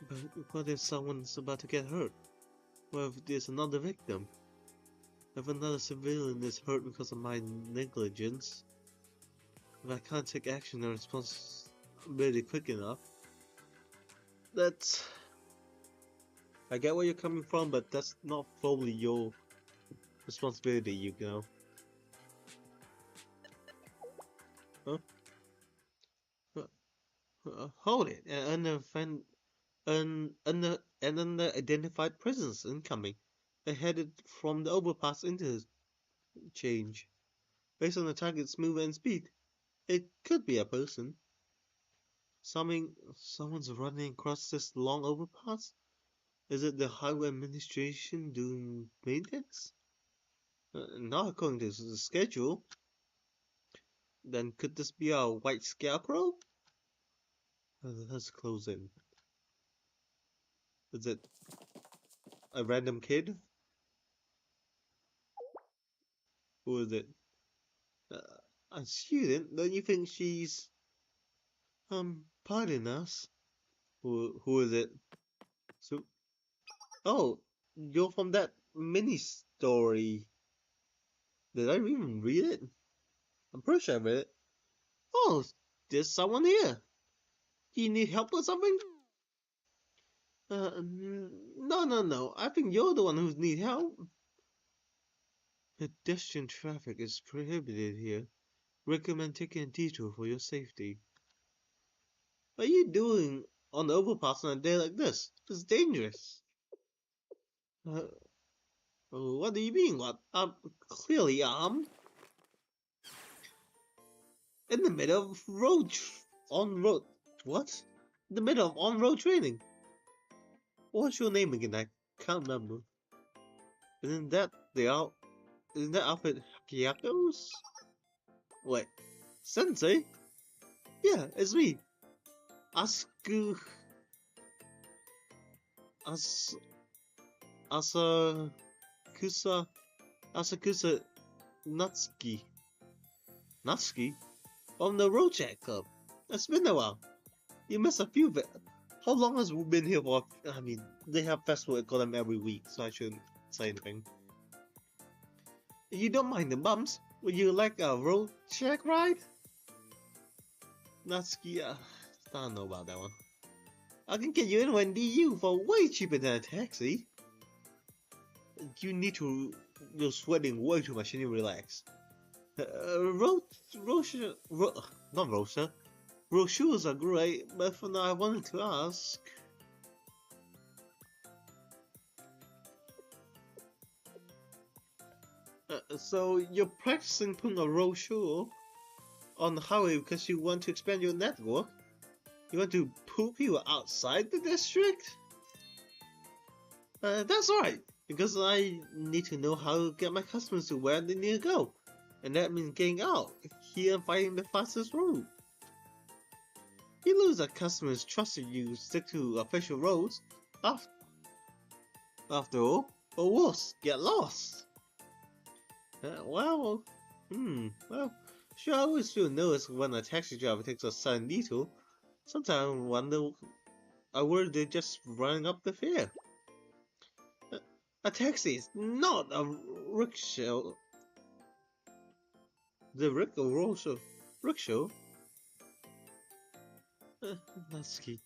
But what if someone's about to get hurt? What if there's another victim? If another civilian is hurt because of my negligence? If I can't take action and responsibility quick enough? That's... I get where you're coming from, but that's not fully your responsibility, you know. Huh? Hold it! An unidentified presence incoming. They headed from the overpass into the change. Based on the target's movement and speed, it could be a person. Someone's running across this long overpass? Is it the highway administration doing maintenance? Not according to the schedule. Then could this be a white scarecrow? Let's close in. Is it a random kid? Who is it? Uh, a student? Don't you think she's pardon us? Who is it? So, oh, you're from that mini story. Did I even read it? I'm pretty sure I read it. Oh, there's someone here. Do you need help with something? No. I think you're the one who needs help. Pedestrian traffic is prohibited here. Recommend taking a detour for your safety. What are you doing on the overpass on a day like this? It's dangerous. Uh, what do you mean? What? Clearly, in the middle of on-road. What? In the middle of on-road training. What's your name again? I can't remember. Isn't that the out? Isn't that outfit Hyaku's? Wait, Sensei? Yeah, it's me. Asku. As. Asakusa. Asakusa Natsuki. Natsuki? From the Road Chat Club. It's been a while. You missed a few bit. How long has we been here for? I mean, they have festival at Golem every week, so I shouldn't say anything. If you don't mind the bumps, would you like a road check ride? Natsuki, I don't know about that one. I can get you anywhere in DU for way cheaper than a taxi. You need to. You're sweating way too much. You need to relax. Not Rosa. Brochures are great, but for now I wanted to ask. So you're practicing putting a brochure on the highway because you want to expand your network? You want to pull people outside the district? That's right, because I need to know how to get my customers to where they need to go. And that means getting out here and finding the fastest route. You lose a customer's trust if you stick to official roads. After all, or worse, get lost. Well, sure, I always feel nervous when a taxi driver takes a sudden detour. Sometimes I worry they're just running up the fare. A taxi is not a rickshaw. The rickshaw? Natsuki,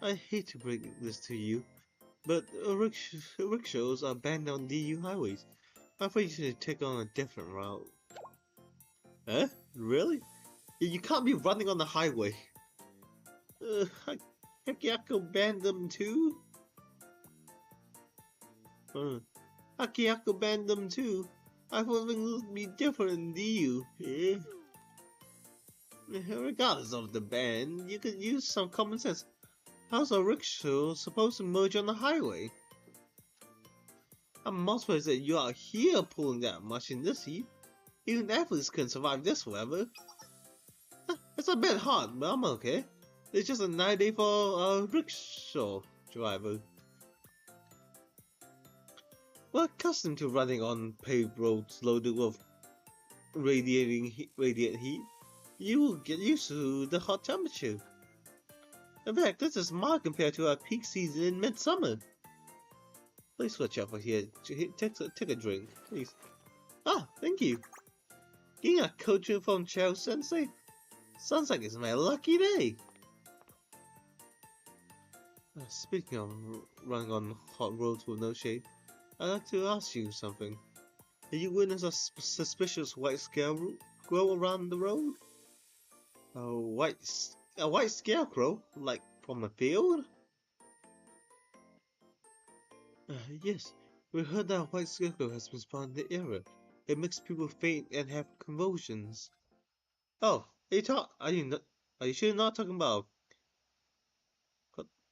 I hate to break this to you, but rickshaws are banned on DU highways. I thought you should take on a different route. Eh? Really? You can't be running on the highway. Hakiako banned them too? Hakiako banned them too? I thought things would be different in DU. Eh? Regardless of the ban, you could use some common sense. How's a rickshaw supposed to merge on the highway? I'm not surprised that you are here pulling that much in this heat. Even athletes can survive this weather. It's a bit hot, but I'm okay. It's just a nice day for a rickshaw driver. We're accustomed to running on paved roads loaded with radiant heat. You will get used to the hot temperature. In fact, this is mild compared to our peak season in midsummer. Please switch over here. Take a drink, please. Ah, thank you. Getting a coaching from Chao Sensei? Sounds like it's my lucky day. Speaking of running on hot roads with no shade, I'd like to ask you something. Did you witness a suspicious white scarecrow around the road? A white scarecrow? Like from a field? Yes, we heard that a white scarecrow has been spawned in the area. It makes people faint and have convulsions. Oh, are you sure you're not talking about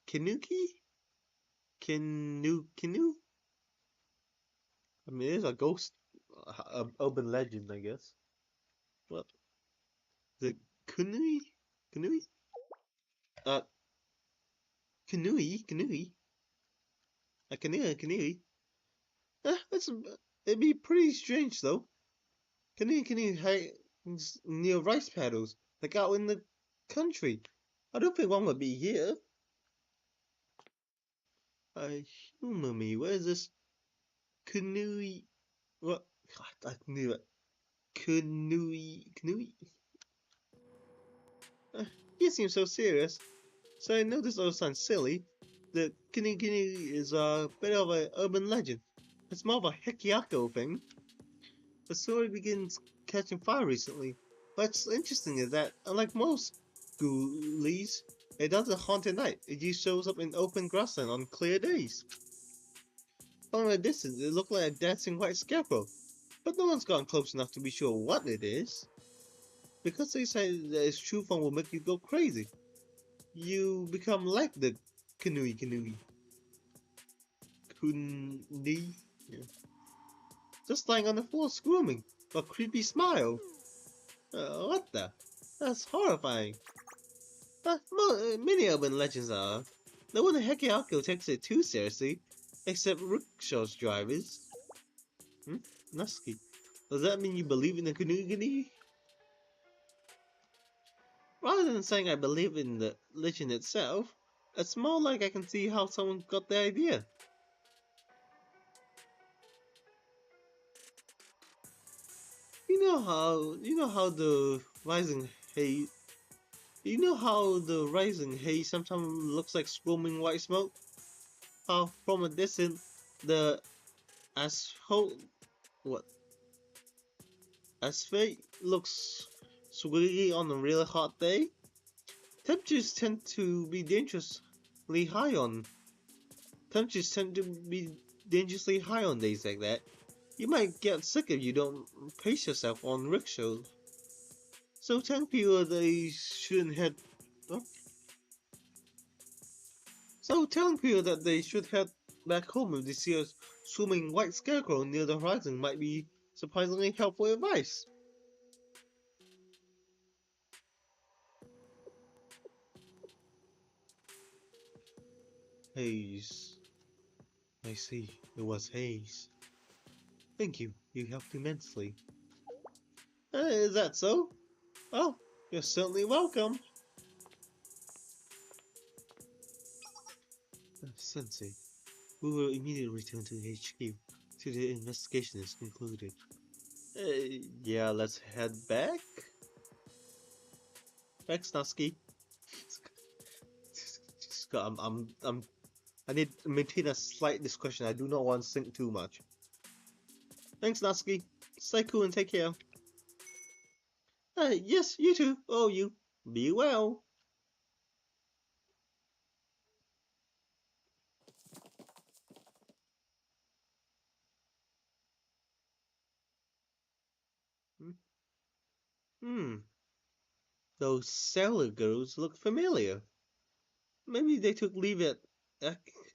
Kenuki? Kenu? I mean, it's a ghost, urban legend, I guess. What? The Kunui? Kunui? Kanui. A canoe. It'd be pretty strange though. Kanui hangs near rice paddles, like out in the country. I don't think one would be here. Humor me, where is this canoe? What? God, I knew it. Canoe. You seem so serious. So I know this all sounds silly. The canoe is a bit of an urban legend. It's more of a Hekiako thing. The story begins catching fire recently. What's interesting is that, unlike most ghoulies, it doesn't haunt at night. It just shows up in open grassland on clear days. From a distance, it looked like a dancing white scarecrow, but no one's gotten close enough to be sure what it is. Because they say that its true form will make you go crazy. You become like the Kanui. Kuni. Yeah. Just lying on the floor screaming, a creepy smile. What the? That's horrifying. But many urban legends are. No one in Hekiako takes it too seriously, except rickshaw drivers. Nusky. Does that mean you believe in the Kanugini? Rather than saying I believe in the legend itself, it's more like I can see how someone got the idea. You know how the rising haze sometimes looks like swarming white smoke? How from a distance the asphalt asphalt looks swirly on a really hot day? Temperatures tend to be dangerously high on days like that. You might get sick if you don't pace yourself on rickshaws. So tell people they shouldn't head. Oh. So telling people that they should head back home if they see a swimming white scarecrow near the horizon might be surprisingly helpful advice. Haze. I see. It was haze. Thank you. You helped immensely. Is that so? Oh, you're certainly welcome. Sensei, we will immediately return to the HQ till the investigation is concluded. Yeah, let's head back. Thanks, Natsuki. I need to maintain a slight discretion. I do not want to think too much. Thanks, Natsuki. Stay cool and take care. Yes, you too. Oh, you. Be well. Those sailor girls look familiar. Maybe they took leave at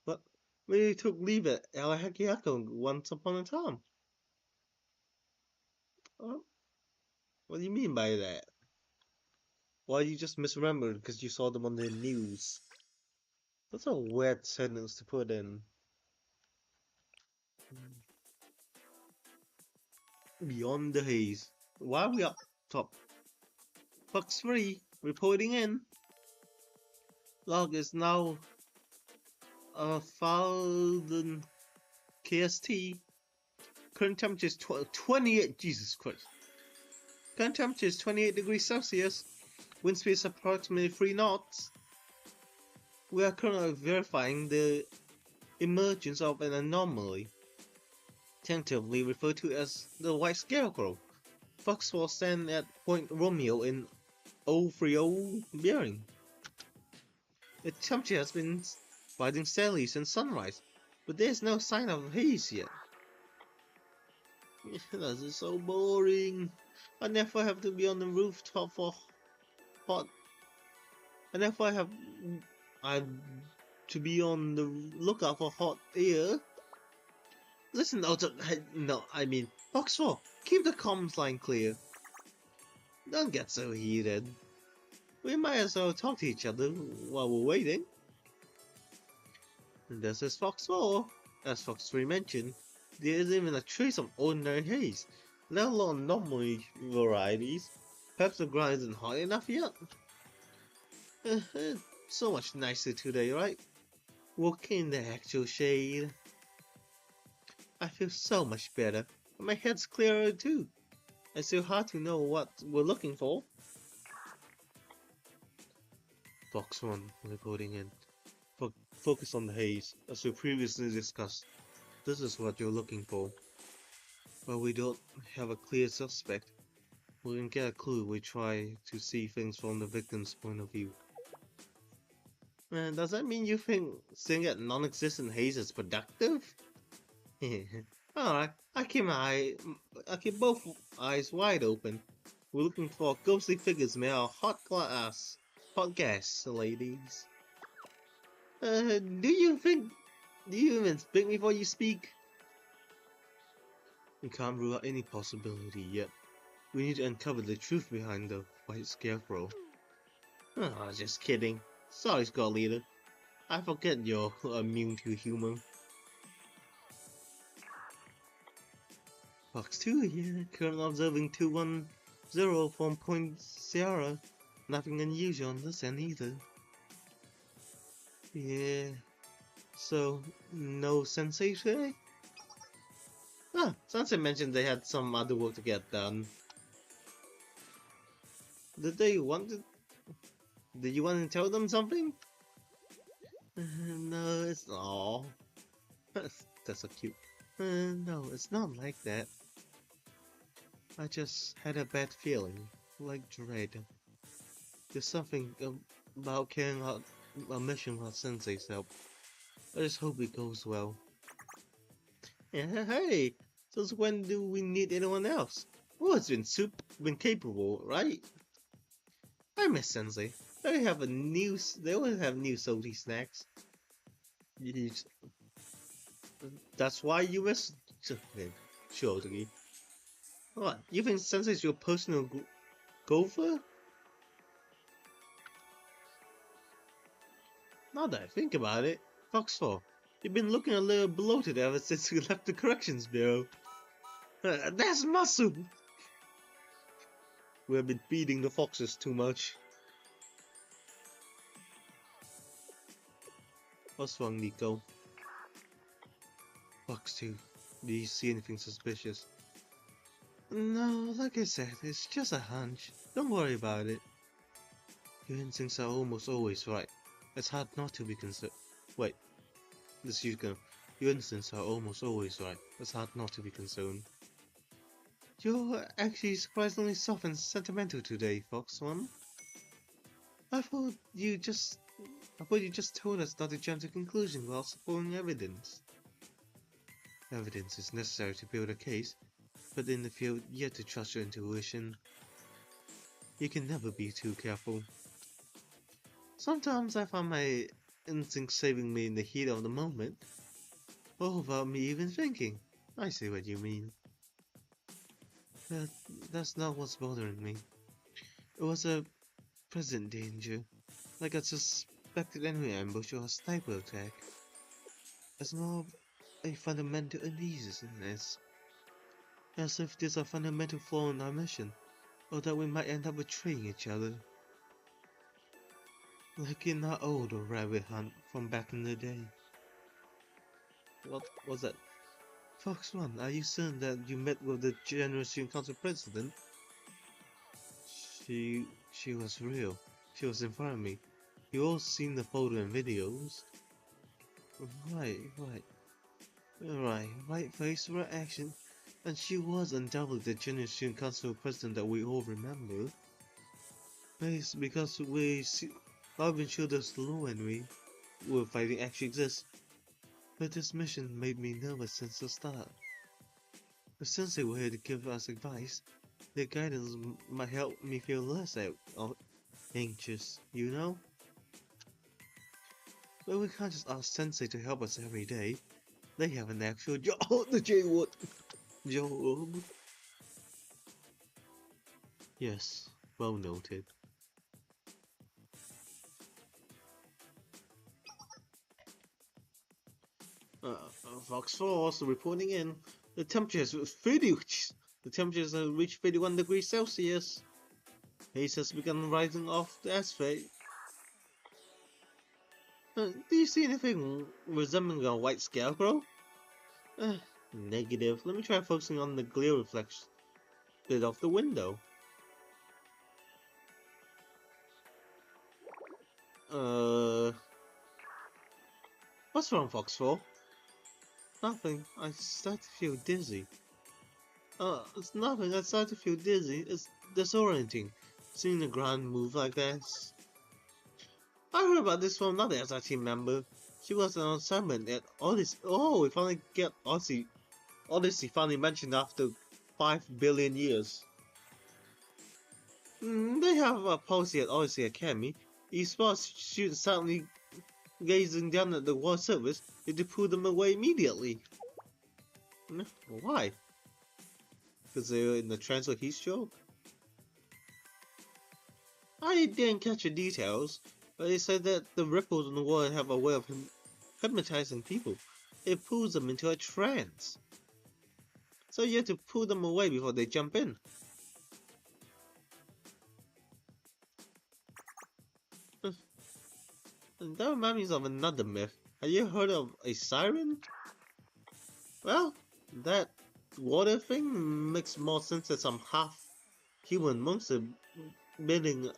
what? Maybe they took leave at Alahakiako once upon a time. What do you mean by that? Well, you just misremembered because you saw them on the news. That's a weird sentence to put in. Beyond the haze. Why are we up top? Fox 3, reporting in. Log is now 1000 KST. Current temperature is 28. Jesus Christ. Current temperature is 28 degrees Celsius. Wind speed is approximately 3 knots. We are currently verifying the emergence of an anomaly, tentatively referred to as the White Scarecrow. Fox will stand at Point Romeo in 030 bearing. The temperature has been rising steadily since sunrise, but there is no sign of haze yet. This is so boring. I never have to be on the rooftop for hot. I never have to be on the lookout for hot air. Listen, I mean, Fox 4, keep the comms line clear. Don't get so heated. We might as well talk to each other while we're waiting. And this is Fox 4. As Fox 3 mentioned, there isn't even a trace of ordinary haze, let alone normal varieties. Perhaps the ground isn't hot enough yet? So much nicer today, right? Walking in the actual shade. I feel so much better. And my head's clearer too. It's still hard to know what we're looking for. Fox 1 reporting in. Focus on the haze. As we previously discussed, this is what you're looking for. But we don't have a clear suspect. We can get a clue. We try to see things from the victim's point of view. Man, does that mean you think seeing a non-existent haze is productive? Alright, I keep both eyes wide open. We're looking for ghostly figures made of hot gas, ladies. Do you even think before you speak? We can't rule out any possibility yet. We need to uncover the truth behind the white scarecrow. Oh, just kidding. Sorry, Squad Leader. I forget you're immune to humor. Fox 2 here, currently observing 210 from Point Sierra. Nothing unusual on this end either. Yeah, so no Sensei today? Ah, Sensei mentioned they had some other work to get done. Did you want to tell them something? No, it's not. That's so cute. No, it's not like that. I just had a bad feeling, like dread. There's something about carrying out a mission without Sensei's help. I just hope it goes well. Yeah, hey, since when do we need anyone else? Well, it's been capable, right? I miss Sensei. They always have new salty snacks. You- That's why you miss. Sure, Toggy. What? You think Sensei's your personal gopher? Now that I think about it, Fox 4, you've been looking a little bloated ever since you left the Corrections Bureau. That's muscle! We have been feeding the foxes too much. What's wrong, Nico? Fox 2, do you see anything suspicious? No, like I said, it's just a hunch. Don't worry about it. Your instincts are almost always right. It's hard not to be concerned. Wait, this is going. Your instincts are almost always right. It's hard not to be concerned. You're actually surprisingly soft and sentimental today, Fox One. I thought you just told us not to jump to conclusions without supporting evidence. Evidence is necessary to build a case, but in the field yet to trust your intuition. You can never be too careful. Sometimes I find my instincts saving me in the heat of the moment, or without me even thinking. I see what you mean. That's not what's bothering me. It was a present danger, like a suspected enemy ambush or a sniper attack. It's more a fundamental uneasiness, as if there's a fundamental flaw in our mission, or that we might end up betraying each other. Like in our old rabbit hunt from back in the day. What was that? Fox One, are you certain that you met with the General Student Council President? She was real. She was in front of me. You all seen the photo and videos. Right face, right action. And she was undoubtedly the General Student Council President that we all remember. Because Robin showed us the law and we were fighting actually exists. But this mission made me nervous since the start. If Sensei were here to give us advice, their guidance might help me feel less anxious, you know? But we can't just ask Sensei to help us every day. They have an actual job. The J-word! Job. Yes, well noted. Fox 4 also reporting in. The temperature has 30. The temperatures have reached 31 degrees Celsius. Haze has begun rising off the asphalt. Do you see anything resembling a white scarecrow? Negative. Let me try focusing on the glare reflection off the window. What's wrong, Fox 4? Nothing. I start to feel dizzy. It's nothing. I start to feel dizzy. It's disorienting. Seeing the ground move like this. I heard about this from another SRT member. She was on assignment at Odyssey. Oh, we finally get Odyssey. Odyssey finally mentioned after 5 billion years. They have a policy at Odyssey Academy. Each spot students suddenly gazing down at the wall surface is to pull them away immediately. Why? Because they're in the trance of heat stroke? I didn't catch the details, but they said that the ripples in the water have a way of hypnotizing people. It pulls them into a trance. So you have to pull them away before they jump in. And that reminds me of another myth. Have you heard of a siren? Well, that water thing makes more sense as some half-human monster beating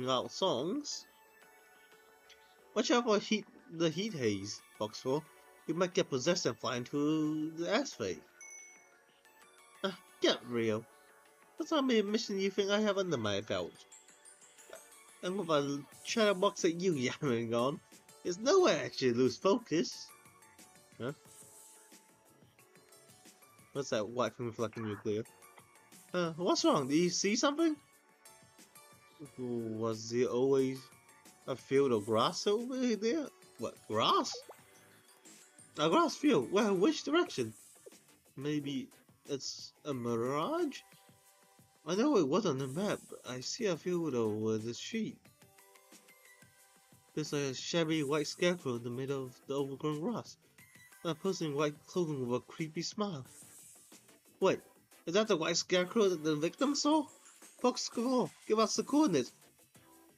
out songs. Watch out for the heat haze, Foxful. You might get possessed and fly into the asphalt. Get real. What's how many missions you think I have under my belt? And with a chatterbox that you yammering on, there's no way I actually lose focus. Huh? What's that white thing reflecting nuclear? What's wrong? Did you see something? Was there always a field of grass over there? What, grass? A grass field? Well, which direction? Maybe it's a mirage? I know it was on the map, but I see a field over the street. There's a shabby white scarecrow in the middle of the overgrown grass. A person in white clothing with a creepy smile. Wait, is that the white scarecrow that the victim saw? Fox, give us the coordinates.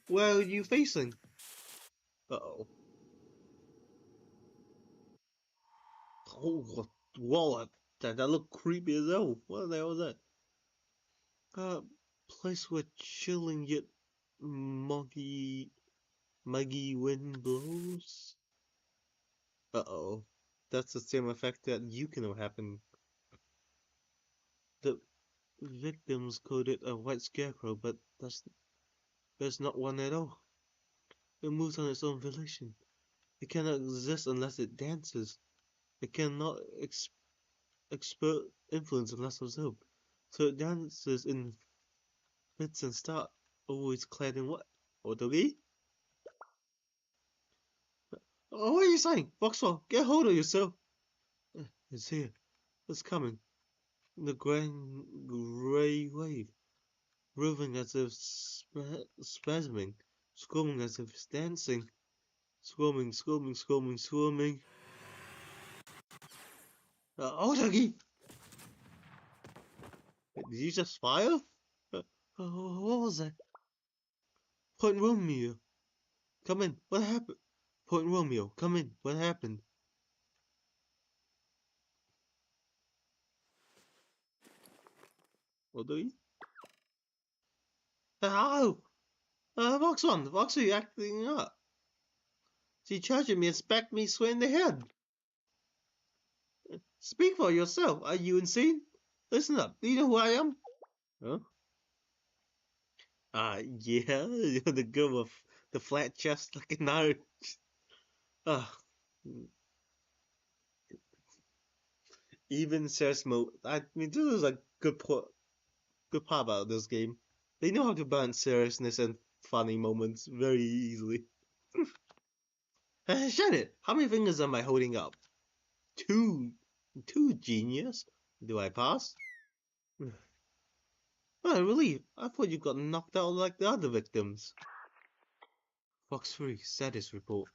Where are you facing? Uh-oh. Oh, whoa, that looked creepy as hell. What the hell was that? Place where chilling yet muggy wind blows? Uh-oh. That's the same effect that you can have happen. The victims coded a white scarecrow, but there's not one at all. It moves on its own volition. It cannot exist unless it dances. It cannot expert influence unless observed. So it dances in fits and starts, always clad in what? Orderly? Oh, what are you saying? Foxfall, get hold of yourself. It's here. It's coming. The grand grey wave, roving as if spasming, squirming as if it's dancing, squirming. Doggy! Did you just fire? What was that? Point Romeo, come in. What happened? Point Romeo, come in. What happened? Orderly? Ow! Vox, are you acting up? She charged me and smacked me square in the head. Speak for yourself. Are you insane? Listen up. Do you know who I am? Huh? Yeah. You're the girl with the flat chest like an orange. Ah. Even Ceres mode. I mean, this is a good part about this game. They know how to balance seriousness and funny moments very easily. Shut it! How many fingers am I holding up? Two, genius? Do I pass? What a relief! I thought you got knocked out like the other victims. Fox 3, status report.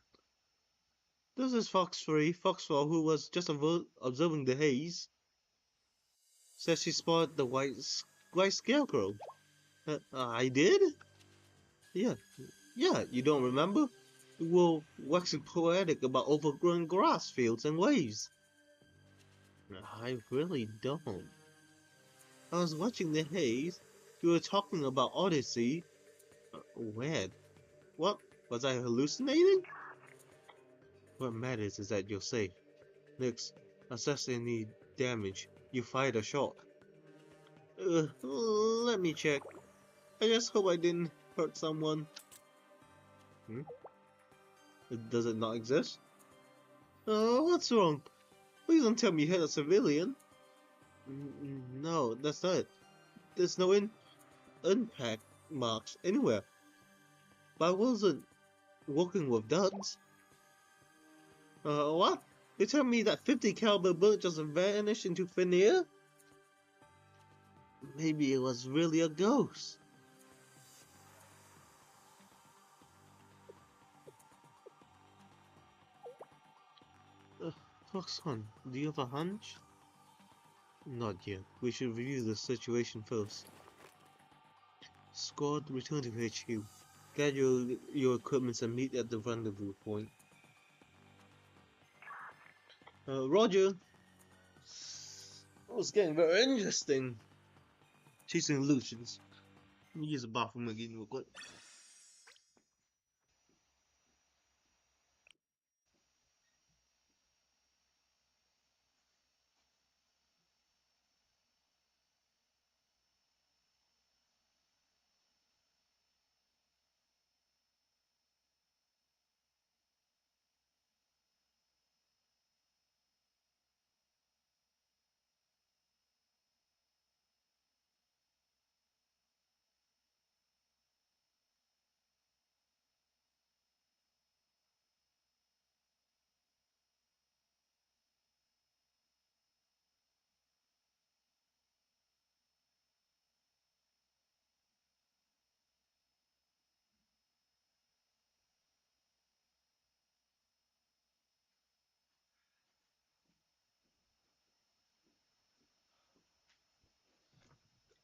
This is Fox 3. Fox 4, who was just observing the haze, says she spotted the white scarecrow. I did? Yeah, you don't remember? We were waxing poetic about overgrown grass fields and waves. I really don't. I was watching the haze. You were talking about Odyssey. Weird. What? Was I hallucinating? What matters is that you're safe. Next, assess any damage. You fired a shot. Let me check. I just hope I didn't hurt someone. Does it not exist? What's wrong? Please don't tell me you hit a civilian. No, that's not it. There's no impact marks anywhere. But I wasn't walking with duds. What? You tell me that 50 caliber bullet just vanished into thin air? Maybe it was really a ghost. Foxconn, do you have a hunch? Not yet. We should review the situation first. Squad, return to HQ. Gather your equipment and meet at the rendezvous point. Roger. Oh, it's getting very interesting. Chasing illusions. Let me use the bathroom again real quick.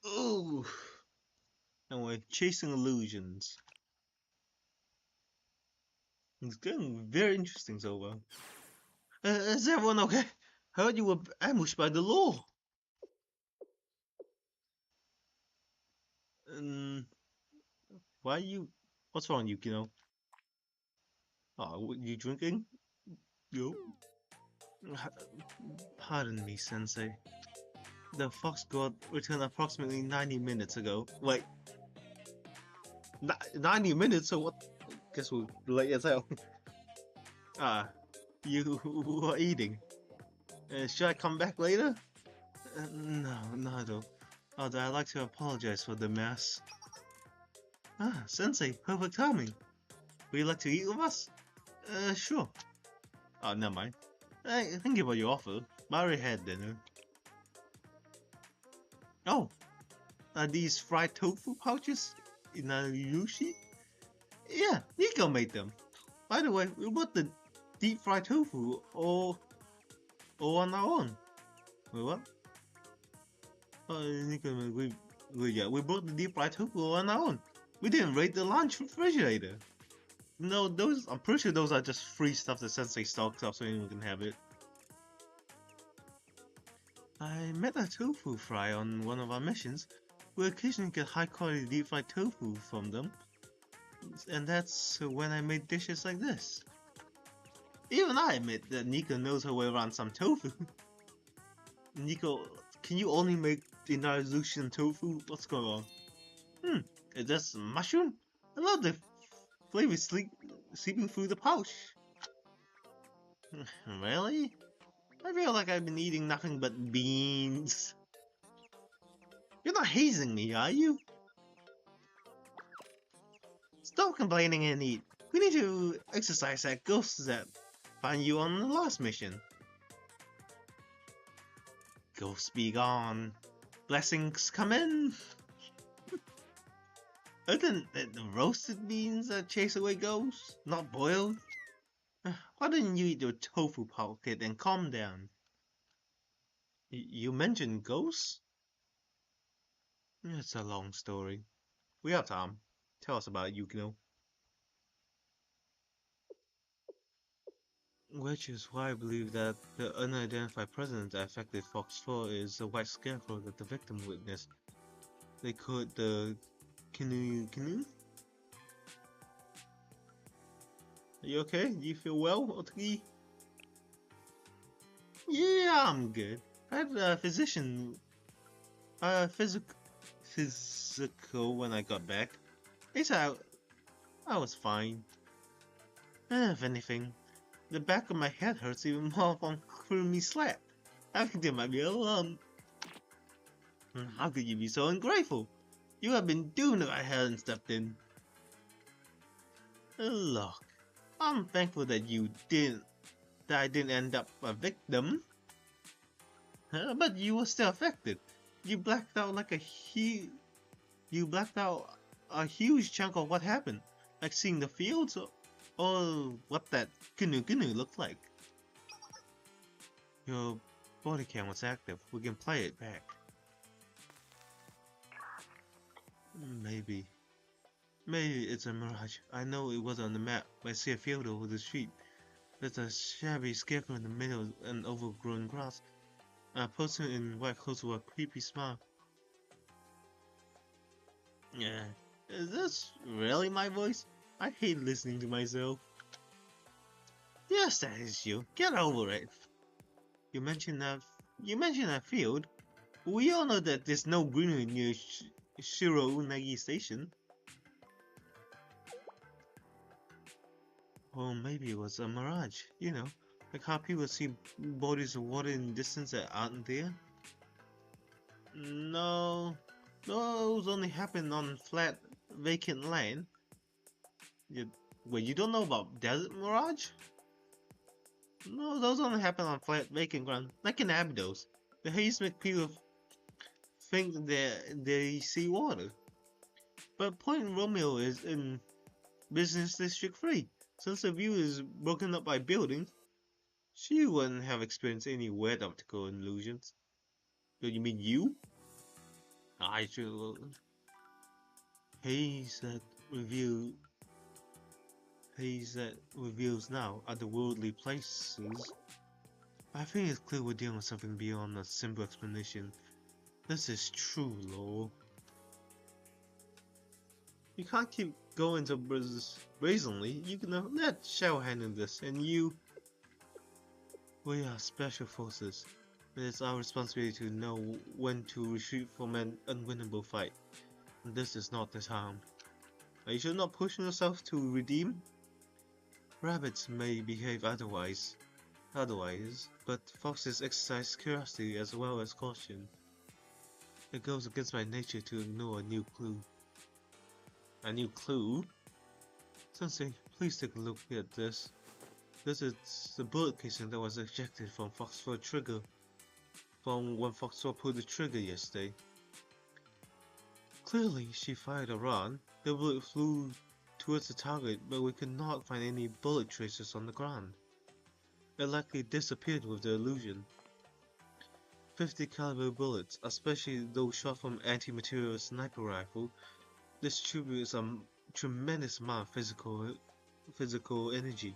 Ooh. Anyway, chasing illusions. It's getting very interesting so far. Is everyone okay? I heard you were ambushed by the law. Why you? What's wrong, Yukino? Oh, you drinking? Yo. Pardon me, Sensei. The Fox God returned approximately 90 minutes ago. Wait. 90 minutes? So what? Guess we're late as hell. You were eating. Should I come back later? No, though. Although I'd like to apologize for the mess. Sensei, perfect timing. Would you like to eat with us? Sure. Oh, never mind. Thank you for your offer, but I already had dinner. Oh, are these fried tofu pouches in Yushi? Yeah, Nico made them. By the way, we bought the deep fried tofu or on our own. Wait, what? Nico, we bought the deep fried tofu on our own. We didn't raid the lunch refrigerator. No, I'm pretty sure those are just free stuff that Sensei stocks up so anyone can have it. I met a tofu fry on one of our missions. We occasionally get high quality deep fried tofu from them. And that's when I made dishes like this. Even I admit that Nico knows her way around some tofu. Nico, can you only make the entire sushi and tofu? What's going on? Is this mushroom? I love the flavor seeping through the pouch. Really? I feel like I've been eating nothing but beans. You're not hazing me, are you? Stop complaining and eat. We need to exercise that ghost that found you on the last mission. Ghosts be gone. Blessings come in. Isn't it the roasted beans that chase away ghosts, not boiled? Why didn't you eat your tofu pocket and calm down? You mentioned ghosts? It's a long story. We have time. Tell us about it, Yukino. Which is why I believe that the unidentified presence that affected Fox 4 is the white scarecrow that the victim witnessed. They call it the Kinu? Are you okay? Do you feel well, Otaki? Yeah, I'm good. I had a physical when I got back. They said I was fine. If anything, the back of my head hurts even more from Kurumi slap. I think there might be a lump. How could you be so ungrateful? You have been doomed if I hadn't stepped in. Look, I'm thankful that I didn't end up a victim. But you were still affected. You blacked out like you blacked out a huge chunk of what happened, like seeing the fields or what that Gnu looked like. Your body cam was active. We can play it back. Maybe it's a mirage. I know it was on the map. I see a field over the street. There's a shabby scarecrow in the middle and overgrown grass. A person in white clothes with a creepy smile. Yeah, is this really my voice? I hate listening to myself. Yes, that is you. Get over it. You mentioned that field. We all know that there's no greenery near Shiro Unagi Station. Or maybe it was a mirage. You know, like how people see bodies of water in the distance that aren't there. No, those only happen on flat, vacant land. You don't know about Desert Mirage? No, those only happen on flat, vacant ground, like in Abydos. The haze make people think they see water. But Point Romeo is in Business District 3. Since the view is broken up by buildings, she wouldn't have experienced any wet optical illusions. Do you mean you? I should. Haze that reveal Haze that reveals now otherworldly places. I think it's clear we're dealing with something beyond a simple explanation. This is true, lore. You can't keep going to brazenly. You can let Shao handle this, and you. We are special forces. It is our responsibility to know when to retreat from an unwinnable fight. And this is not the time. Are you sure not pushing yourself to redeem? Rabbits may behave otherwise, but foxes exercise curiosity as well as caution. It goes against my nature to ignore a new clue. A new clue? Sensei, please take a look at this. This is the bullet casing that was ejected from Fox 4 trigger. From when Fox 4 pulled the trigger yesterday. Clearly, she fired a run. The bullet flew towards the target, but we could not find any bullet traces on the ground. It likely disappeared with the illusion. 50 caliber bullets, especially those shot from anti-material sniper rifle, distributes a tremendous amount of physical energy.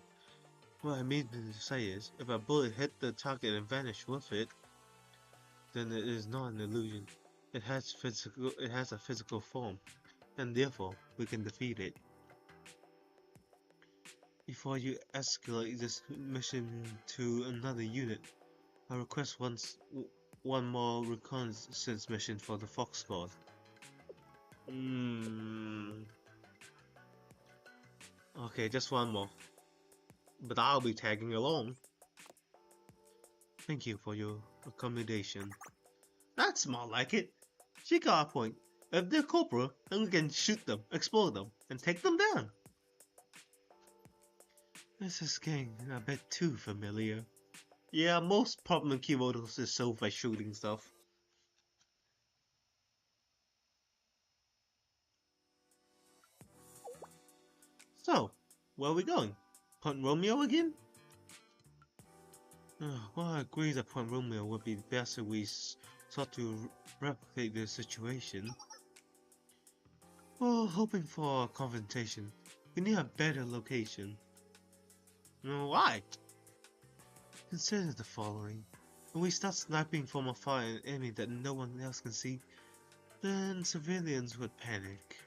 What I mean to say is, if a bullet hit the target and vanished with it, then it is not an illusion. It has a physical form, and therefore we can defeat it. Before you escalate this mission to another unit, I request one more reconnaissance mission for the Fox Squad. Okay, just one more. But I'll be tagging along. Thank you for your accommodation. That's more like it. She got a point. If they're corporal, then we can shoot them, explode them, and take them down. This is getting a bit too familiar. Yeah, most problem keyboards is solved by shooting stuff. So, where are we going? Point Romeo again? Well, I agree that Point Romeo would be best if we sought to replicate the situation. Well, hoping for a confrontation, we need a better location. Why? Consider the following. When we start sniping from afar an enemy that no one else can see, then civilians would panic.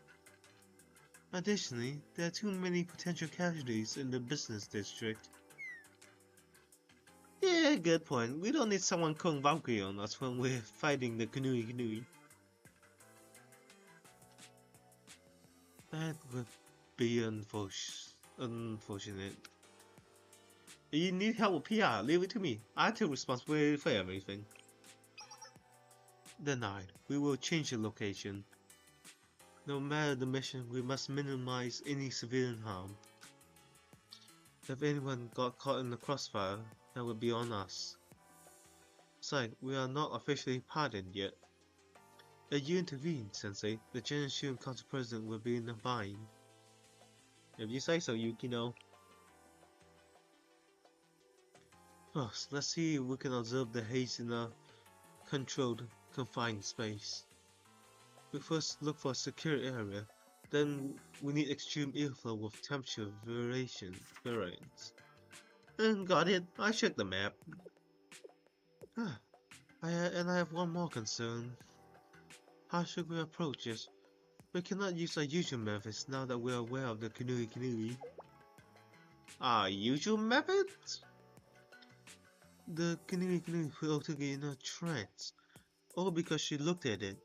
Additionally, there are too many potential casualties in the business district. Yeah, good point. We don't need someone calling Valkyrie on us when we're fighting the Kanui Kanui. That would be unfortunate. You need help with PR, leave it to me. I take responsibility for everything. Denied. We will change the location. No matter the mission, we must minimize any civilian harm. If anyone got caught in the crossfire, that would be on us. Besides, we are not officially pardoned yet. If you intervene, Sensei, the General Shun Council President will be in a bind. If you say so, Yukino. First, let's see if we can observe the haze in a controlled, confined space. We first look for a secure area, then we need extreme airflow with temperature variance. And got it, I checked the map. I have one more concern. How should we approach this? We cannot use our usual methods now that we are aware of the Kanui Kanui. Our usual methods? The Kanui Kanui put Otogi in a trance, all because she looked at it.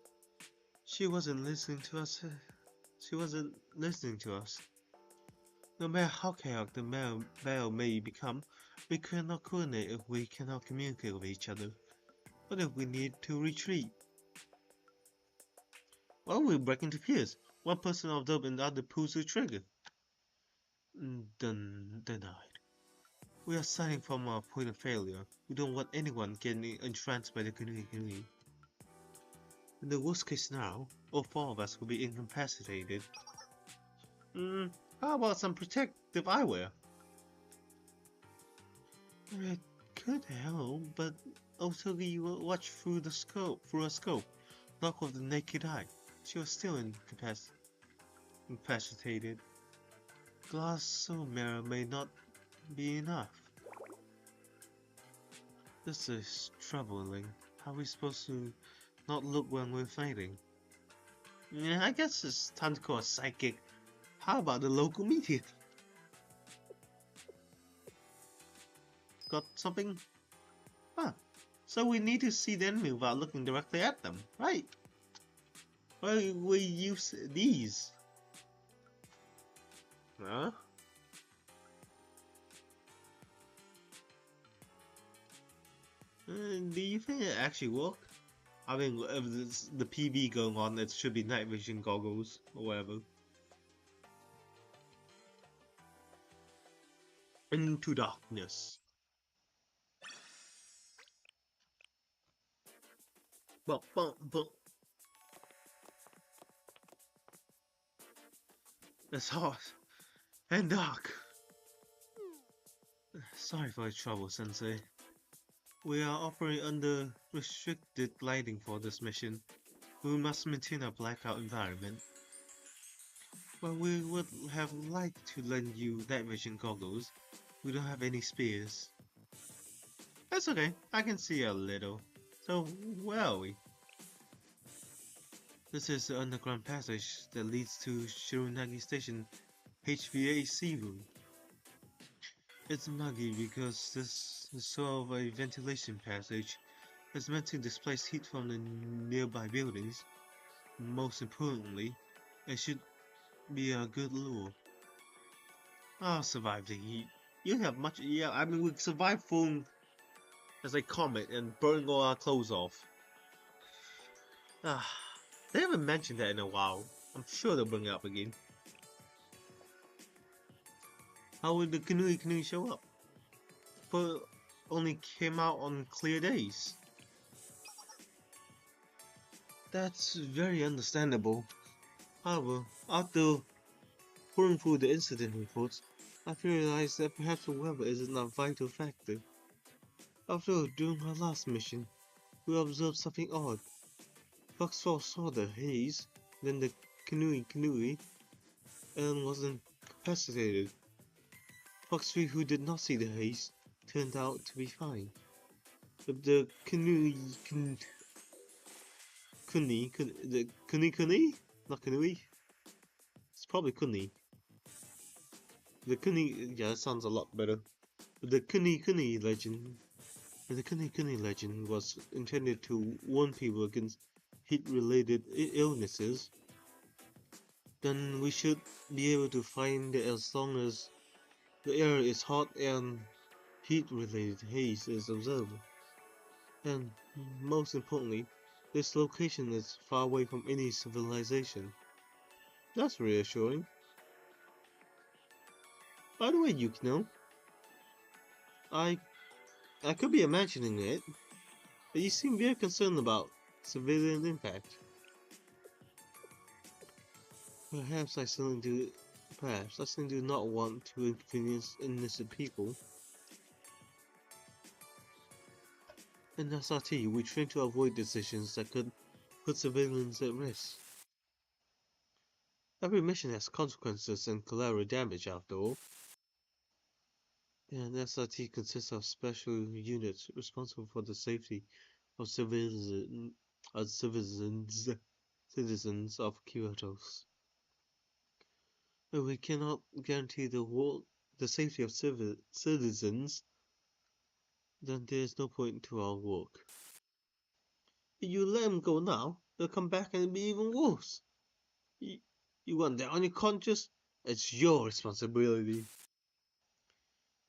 She wasn't listening to us. No matter how chaotic the battle may become, we cannot coordinate if we cannot communicate with each other. What if we need to retreat? Well, we break into pairs. One person observes and the other pulls the trigger. Denied. We are starting from a point of failure. We don't want anyone getting entranced by the Kanui Kanui. In the worst case now, all four of us will be incapacitated. How about some protective eyewear? It could help, but Otogi will watch through a scope, not with the naked eye. She was still incapacitated. Glass or mirror may not be enough. This is troubling. How are we supposed to not look when we're fighting? Yeah, I guess it's time to call a psychic. How about the local media? Got something? Huh. So we need to see the enemy without looking directly at them, right? Well, we use these. Huh? Do you think it actually worked? I mean, if there's the PV going on, it should be night vision goggles or whatever. Into darkness. Bum, bum, bum. It's hot and dark. Sorry for the trouble, Sensei. We are operating under restricted lighting for this mission. We must maintain a blackout environment. Well, we would have liked to lend you night vision goggles. We don't have any spears. That's okay, I can see a little. So, where are we? This is the underground passage that leads to Shirunagi Station HVAC room. It's muggy because this is sort of a ventilation passage. It's meant to displace heat from the nearby buildings. Most importantly, it should be a good lure. I'll survive the heat. You have much. Yeah, I mean, we survived falling as a comet and burning all our clothes off. They haven't mentioned that in a while. I'm sure they'll bring it up again. How would the Kanui Kanui show up? But only came out on clear days. That's very understandable. However, after pouring through the incident reports, I've realized that perhaps the weather isn't a vital factor. After all, during our last mission, we observed something odd. Fox 4 saw the haze, then the canoe, and was incapacitated. Fox 3, who did not see the haze, turned out to be fine. But the kuni, not canoe, it's probably kuni. The kuni, yeah, that sounds a lot better. The kuni legend, the kuni legend was intended to warn people against heat-related illnesses. Then we should be able to find it as long as the air is hot and heat-related haze is observed. And most importantly, this location is far away from any civilization. That's reassuring. By the way, Yukino, I could be imagining it, but you seem very concerned about civilian impact. Perhaps I still do not want to inconvenience innocent people. In SRT, we train to avoid decisions that could put civilians at risk. Every mission has consequences and collateral damage after all. And SRT consists of special units responsible for the safety of citizens of Kyotos. But we cannot guarantee the safety of citizens, then there is no point to our work. If you let them go now, they'll come back and it'll be even worse. You want that on your conscience? It's your responsibility.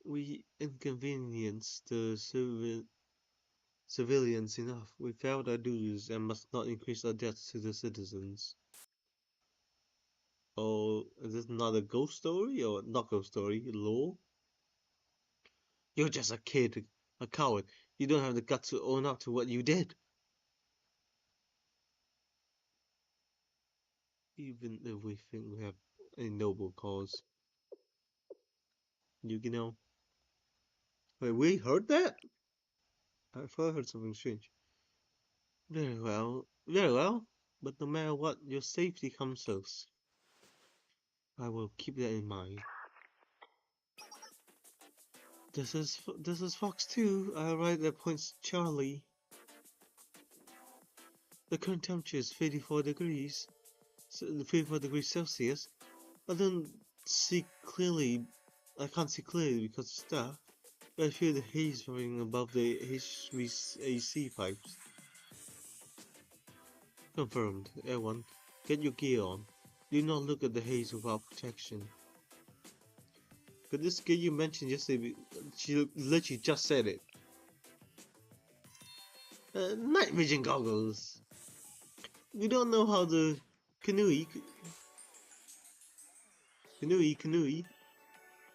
We inconvenience the civilians enough. We failed our duties and must not increase our debts to the citizens. Oh, is this not a ghost story or not ghost story? Lore? You're just a kid, a coward. You don't have the guts to own up to what you did. Even if we think we have a noble cause. Yukino. Wait, we heard that? I thought I heard something strange. Very well, but no matter what, your safety comes first. I will keep that in mind. This is Fox 2. I arrived at Point Charlie. The current temperature is 34 degrees, 34 degrees Celsius. I can't see clearly because of stuff. But I feel the haze hovering above the HVAC pipes. Confirmed. Everyone, get your gear on. Do not look at the haze without protection. But this girl you mentioned yesterday, she literally just said it. Night vision goggles. We don't know how the canoe.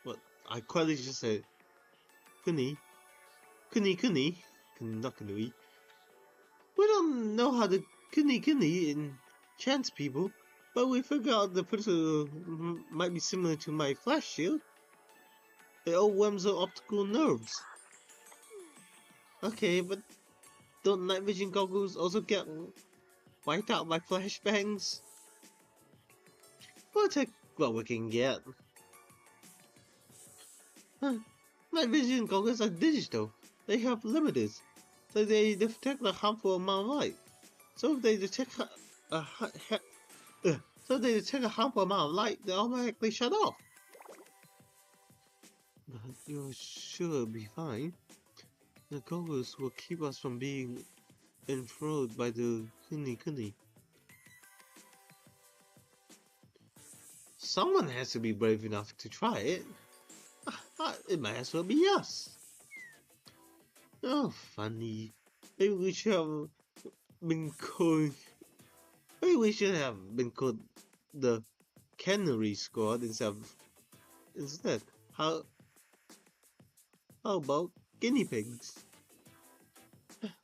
What I quite just said. Kuni, not canoe. We don't know how the kuni enchants people, but we figured out the principle might be similar to my flash shield. It overwhelms our optical nerves. Okay, but don't night vision goggles also get wiped out by flashbangs? We'll take what we can get. Night vision goggles are digital. They have limiters, so they detect a harmful amount of light. So if they detect a harmful amount of light, they automatically shut off. But you're sure it'll be fine. The goggles will keep us from being enthralled by the kuni. Someone has to be brave enough to try it. It might as well be us. Oh, funny. Maybe we should have been called. Maybe we should have been called the Canary Squad instead. How about guinea pigs?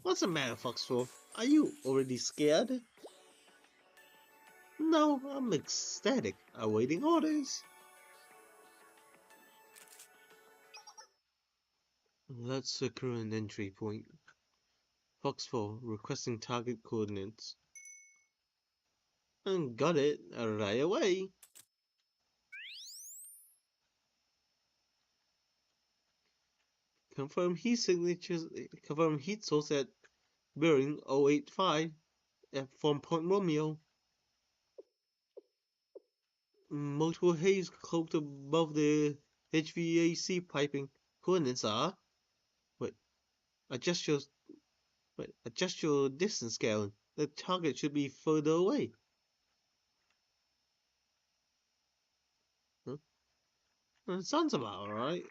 What's the matter, Fox4? Are you already scared? No, I'm ecstatic, awaiting orders. Let's secure an entry point. Fox 4 requesting target coordinates. And got it right away. Confirm heat signatures. Confirm heat source at bearing 085 at from Point Romeo. Multiple haze cloaked above the HVAC piping. Coordinates are. Wait. Adjust your distance scaling. The target should be further away. Huh? That sounds about right.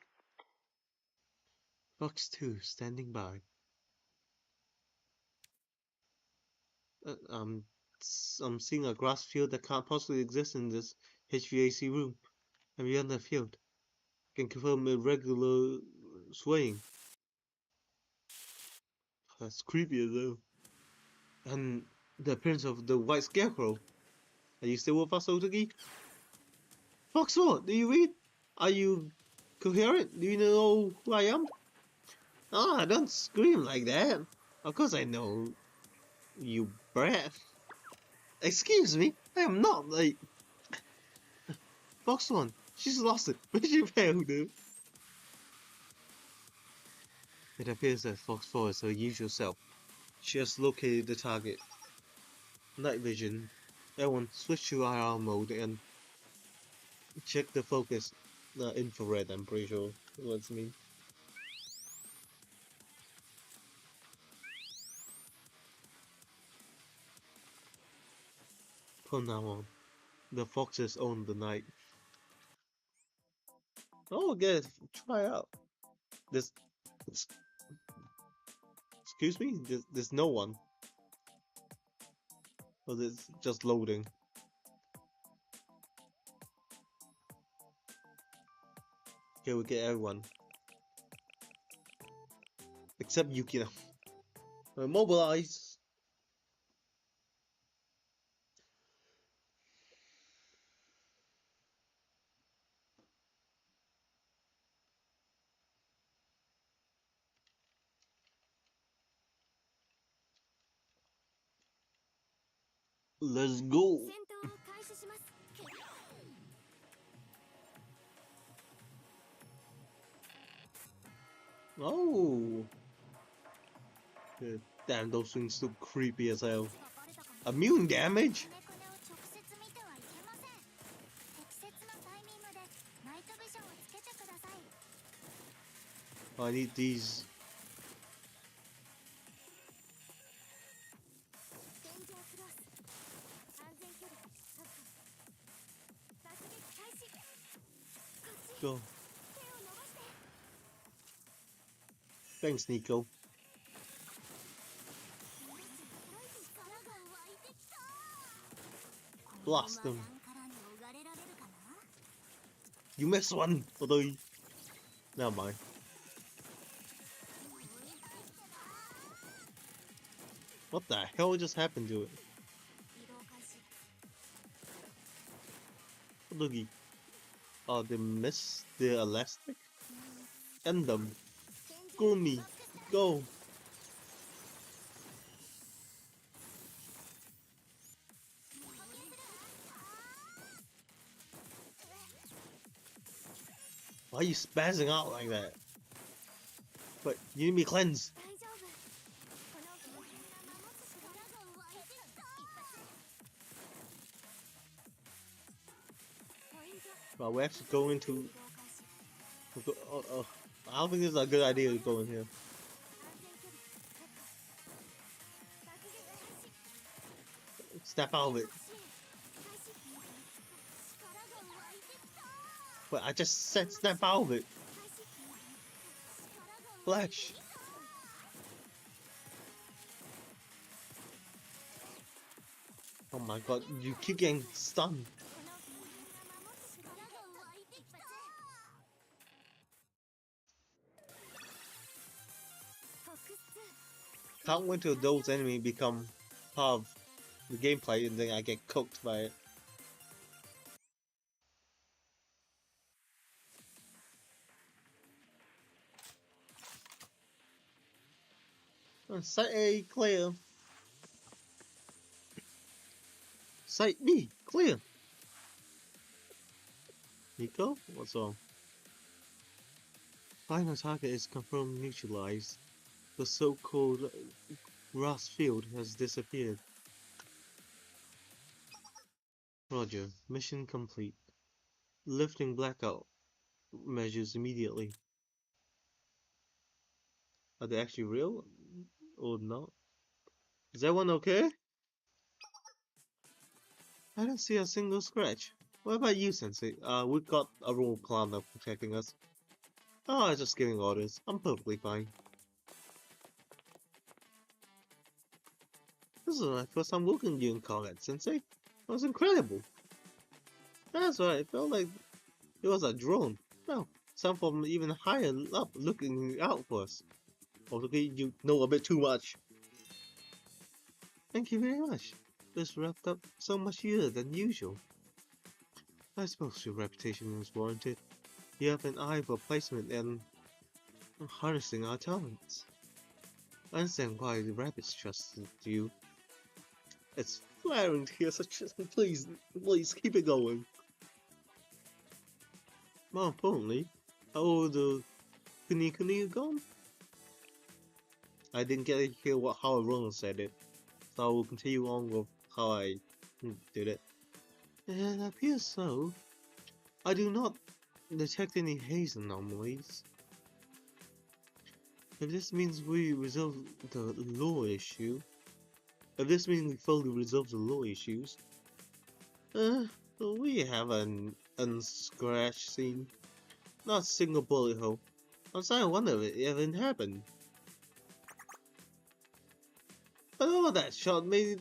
Fox 2 standing by. I'm seeing a grass field that can't possibly exist in this HVAC room. And beyond that field, I can confirm irregular swaying. That's creepy as hell. And the appearance of the white scarecrow. Are you still with us, Otogi? Foxford, do you read? Are you coherent? Do you know who I am? Ah, don't scream like that. Of course I know, you brat. Excuse me, I am not like... Foxford, she's lost it. Where'd you fail, dude? It appears that Foxford is her usual self. She has located the target. Night vision. Everyone switch to IR mode and check the focus. Infrared, I'm pretty sure what it means. From now on, the foxes own the night. Oh, good. Try out. There's... Excuse me? There's no one. Oh, it's just loading. Okay, we get everyone. Except Yukina. Mobilize. Let's go. 戦闘を開始します。Oh. Damn, those things look creepy as hell. Immune damage? くねくねを直接見てはいけません。適切なタイミングでナイトビジョンをつけてください。 I need these. デンジャークロス。安全距離確保。爆撃開始。こっち。 Go. 手を伸ばして。 Thanks, Nico. 力が湧いてきた。 Blast them. この魔弾から逃れられるかな。 You missed one. Although, never mind. What the hell just happened to it? 移動開始。 Looky. Oh, they missed the elastic? End them. Go me. Go. Why are you spazzing out like that? But you need me cleansed. 大丈夫。この方法から守つ力が湧いてきた。ポイント。 Well, we're actually going to. 移動開始。 I don't think this is a good idea to go in here. 安全距離確保。爆撃開始。 Snap out of it. 開始。力が湧いてきた。 But I just said snap out of it. 開始。力が Flash. Oh my god, you keep getting stunned. この方法から守つ力が湧いてきた。 フォックス2。 Can't wait till those enemies become part of the gameplay and then I get cooked by it. Site A clear. Site B clear. Nico, what's wrong? Final target is confirmed neutralized. The so-called grass field has disappeared. Roger. Mission complete. Lifting blackout measures immediately. Are they actually real or not? Is everyone okay? I don't see a single scratch. What about you, Sensei? We've got a royal clan protecting us. Oh, just giving orders. I'm perfectly fine. This is my first time working you in combat, Sensei. It was incredible. That's right, it felt like it was a drone. No, some from even higher up looking out for us. Okay, you know a bit too much. Thank you very much. This wrapped up so much sooner than usual. I suppose your reputation is warranted. You have an eye for placement and harnessing our talents. I understand why the rabbits trusted you. It's flattering to hear such. Please, please keep it going. More importantly, how are the Kuni gone? I didn't get to hear how Ronald said it, so I will continue on with how I did it. It appears so. I do not detect any haze anomalies. If this means we resolve the law issue, if this means we fully resolve the law issues, we have an unscratched scene. Not a single bullet hole. I'm starting to wonder if it even happened. But all that shot made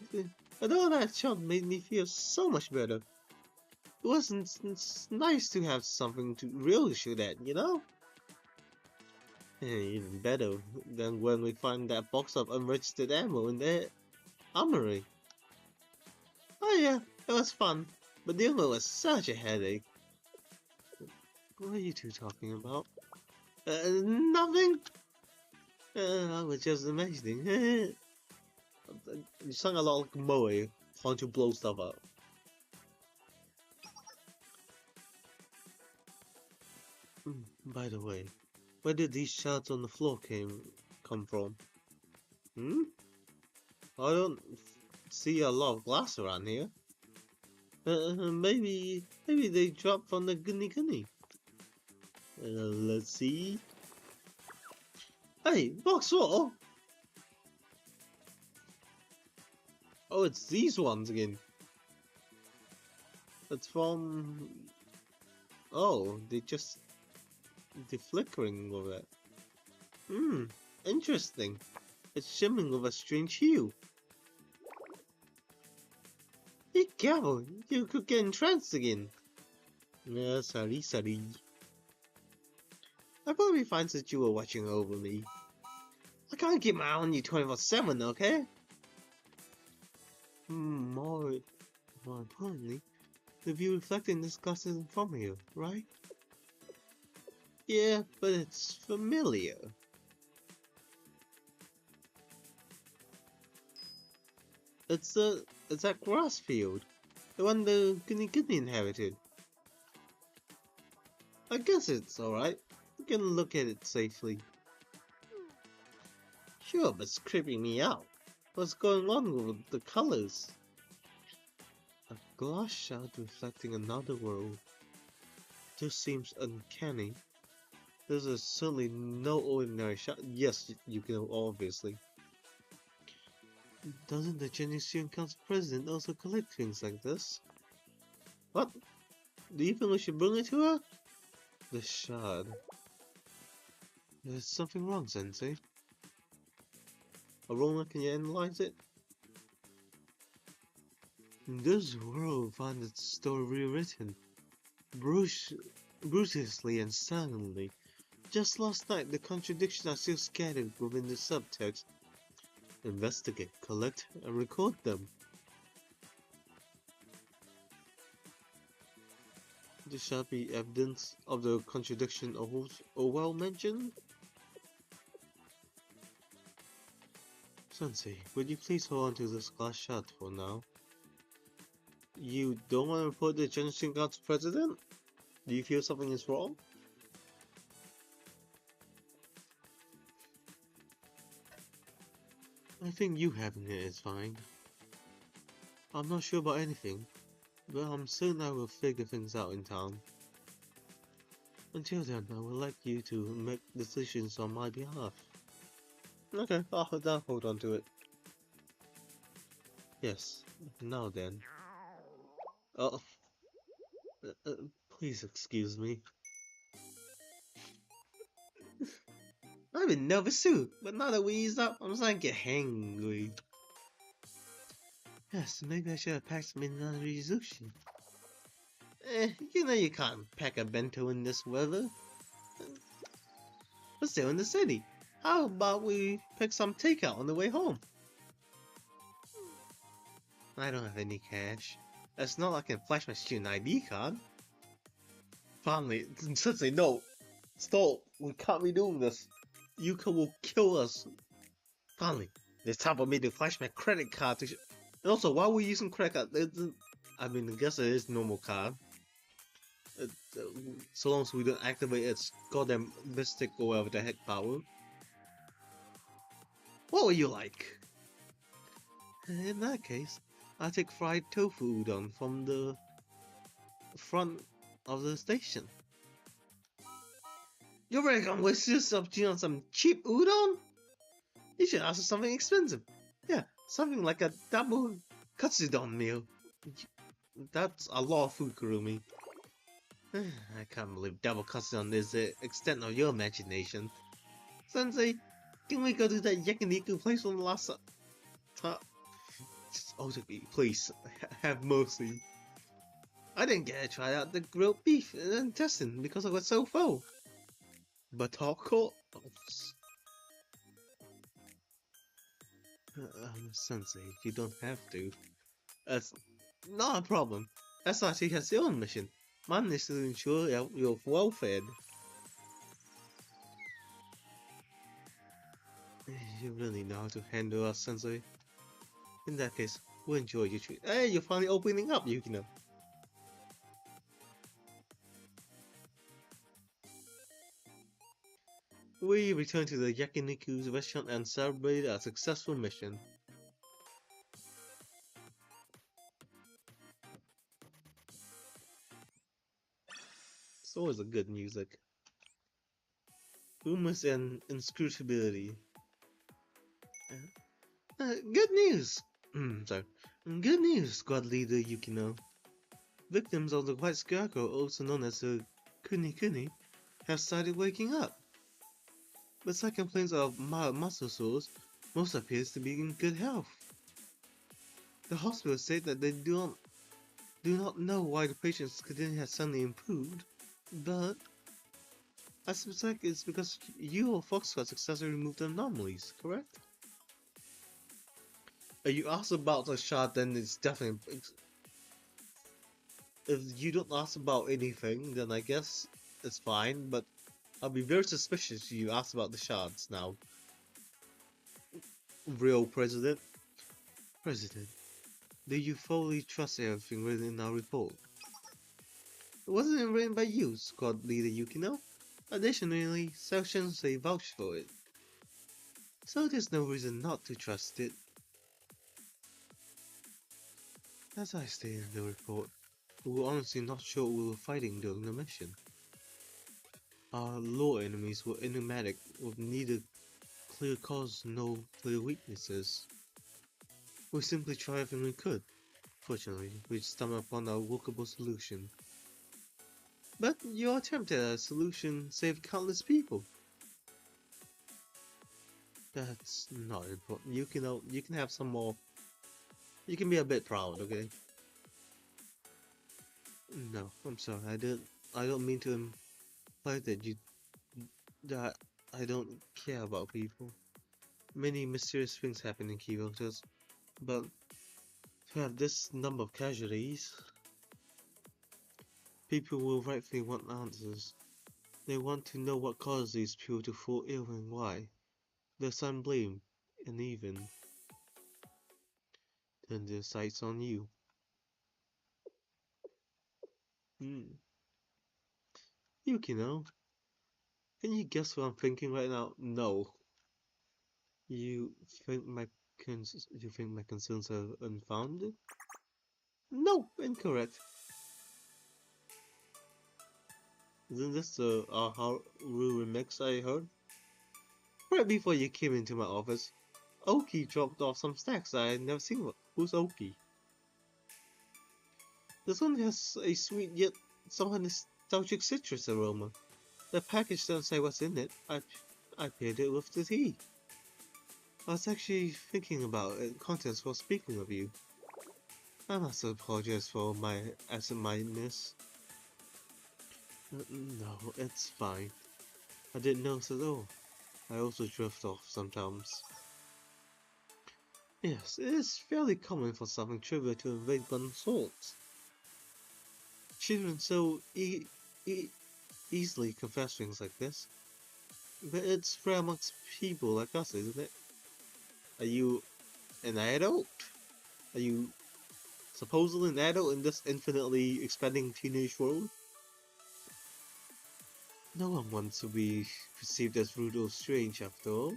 me feel so much better. It wasn't nice to have something to really shoot at, you know? Even better than when we find that box of unregistered ammo in the armory. Oh yeah, it was fun, but the ammo was such a headache. What are you two talking about? Nothing. I was just imagining. You sound a lot like Moe trying to blow stuff up. By the way, where did these shards on the floor come from? Hmm? I don't see a lot of glass around here. Maybe they dropped from the Guni. Let's see. Hey, box 4! Oh, it's these ones again. It's from... Oh, they're flickering with it. Interesting. It's shimmering with a strange hue. Be careful, you could get entranced again. Sorry. I probably find that you were watching over me. I can't keep my eye on you 24/7, okay? More importantly, the view reflecting this glass isn't from here, right? Yeah, but it's familiar. It's that grass field, the one the Guni inherited. I guess it's alright. We can look at it safely. Sure, but it's creeping me out. What's going on with the colors? A glass shard reflecting another world. This seems uncanny. This is certainly no ordinary shard. Yes, you can obviously. Doesn't the Geneseo Council President also collect things like this? What? Do you think we should bring it to her? The shard. There's something wrong, Sensei. Arona, can you analyze it? This world found its story rewritten. Brutally and silently. Just last night, the contradictions are still scattered within the subtext. Investigate, collect, and record them. There shall be evidence of the contradiction Orwell mentioned. Sensei, would you please hold on to this glass shard for now? You don't want to report the Genshin God to President? Do you feel something is wrong? I think you having it is fine. I'm not sure about anything, but I'm certain I will figure things out in time. Until then, I would like you to make decisions on my behalf. Okay, I'll hold on to it. Yes, now then. Oh, please excuse me. I've been nervous too, but now that we eased up, I'm starting to get hangry. Yes, maybe I should have packed some Inari sushi. You know you can't pack a bento in this weather. We're still in the city. How about we pick some takeout on the way home? I don't have any cash. It's not like I can flash my student ID card. Finally, Sensei, no! Stop! We can't be doing this. Yuka will kill us. Finally, it's time for me to flash my credit card to and also, why are we using credit card? I mean, I guess it is normal card. So long as we don't activate its goddamn mystic or whatever the heck power. What would you like? In that case, I'll take fried tofu udon from the front of the station. You're really gonna waste yourself on some cheap udon? You should ask for something expensive. Yeah, something like a double katsudon meal. That's a lot of food, Kurumi. I can't believe double katsudon is the extent of your imagination. Sensei, can we go to that yakiniku place from the last time? Just Otogi, please, have mercy. I didn't get to try out the grilled beef and intestine because I was so full. But Hoko? Sensei, you don't have to. That's not a problem. SRT has their own mission. Mine is to ensure you're well fed. You really know how to handle us, Sensei. In that case, we'll enjoy your treat. Hey, you're finally opening up, Yukino. We return to the Yakiniku's restaurant and celebrate a successful mission. It's always a good music. Rumors and inscrutability. Good news! Sorry. Good news, squad leader Yukino. Victims of the White Scarecrow, also known as the Kuni Kuni, have started waking up. Besides complaints of mild muscle sores, most appears to be in good health. The hospital said that they do not know why the patient's condition has suddenly improved, but I suspect it's because you or Foxtrot successfully removed the anomalies, correct? If you ask about the shot, then it's definitely... If you don't ask about anything, then I guess it's fine, but I'll be very suspicious if you ask about the shards now. Real President? President, do you fully trust everything written in our report? Wasn't it written by you, Squad Leader Yukino? Additionally, Section say vouch for it. So there's no reason not to trust it. As I stated in the report, we were honestly not sure what we were fighting during the mission. Our lore enemies were enigmatic, with neither clear cause nor clear weaknesses. We simply tried everything we could. Fortunately, we stumbled upon a workable solution. But your attempt at a solution saved countless people. That's not important. You can have some more. You can be a bit proud, okay? No, I'm sorry. I don't mean to imply that I don't care about people. Many mysterious things happen in Kyoto, but to have this number of casualties, people will rightfully want answers. They want to know what caused these people to fall ill and why. There's some blame, and even Then their sights on you. Yukino, can you guess what I'm thinking right now? No. You think you think my concerns are unfounded? No, incorrect. Isn't this the Haru remix I heard? Right before you came into my office, Oki dropped off some snacks I had never seen. Who's Oki? This one has a sweet yet somewhat nostalgic citrus aroma. The package doesn't say what's in it. I paired it with the tea. I was actually thinking about contents while speaking of you. I must apologize for my absent-mindedness. No, it's fine. I didn't notice at all. I also drift off sometimes. Yes, it is fairly common for something trivial to invade one's thoughts. Children so easily confess things like this. But it's rare amongst people like us, isn't it? Are you an adult? Are you supposedly an adult in this infinitely expanding teenage world? No one wants to be perceived as rude or strange after all.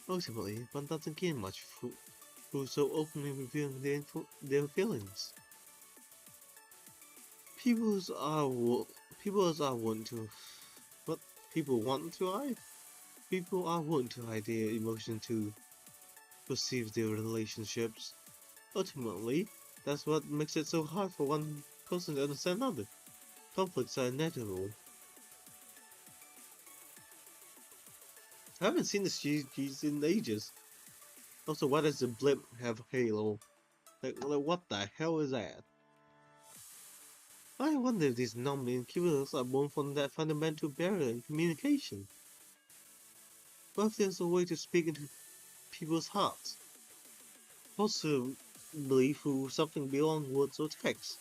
Ultimately, one doesn't gain much through so openly revealing their feelings. People are want to, what people want to hide. People are wanting to hide their emotion to perceive their relationships. Ultimately, that's what makes it so hard for one person to understand another. Conflicts are inevitable. I haven't seen the CGs in ages. Also, why does the blimp have Halo? Like what the hell is that? I wonder if these non-incubers are born from that fundamental barrier in communication. What if there's a way to speak into people's hearts? Possibly through something beyond words or text.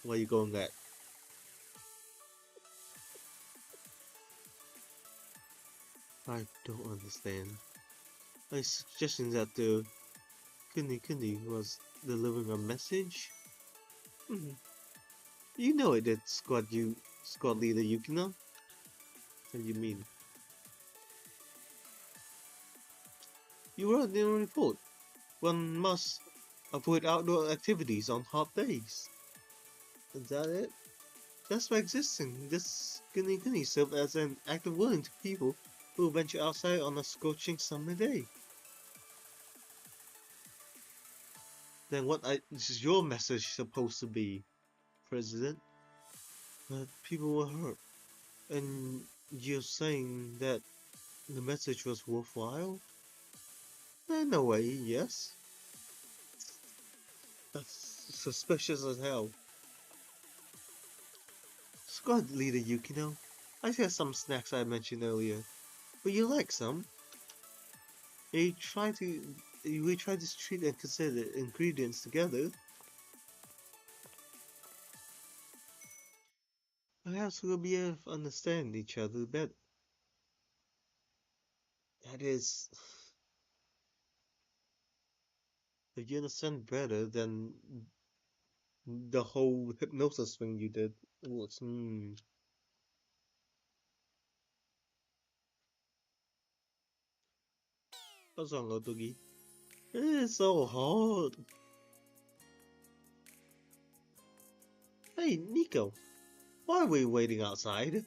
Where are you going at? I don't understand. Are you suggesting that the Kuni was delivering a message? You know it did, squad leader Yukino. What do you mean? You wrote in a report. One must avoid outdoor activities on hot days. Is that it? Just by existing, this Kuni served as an act of warning to people who venture outside on a scorching summer day. Then what is your message supposed to be, President? That people were hurt, and you're saying that the message was worthwhile? In a way, yes. That's suspicious as hell. Squad leader Yukino, I have some snacks I mentioned earlier. Would you like some? We try to treat and consider the ingredients together. Perhaps we'll be able to understand each other better. That is, if you understand better than the whole hypnosis thing you did. What's wrong, Otogi? It's so hard. Hey, Nico, why are we waiting outside?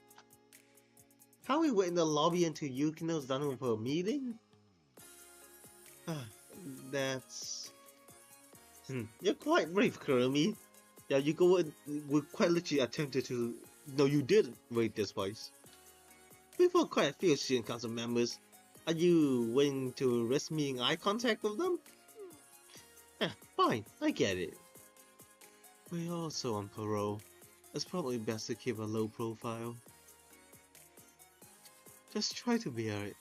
Can't we wait in the lobby until Yukino's done with her meeting? That's... You're quite brave, Kurumi. Yeah, you go and we quite literally attempted to... No, you did raid this place. We've got quite a few student council members. Are you willing to risk making eye contact with them? Fine, I get it. We're also on parole. It's probably best to keep a low profile. Just try to be alright.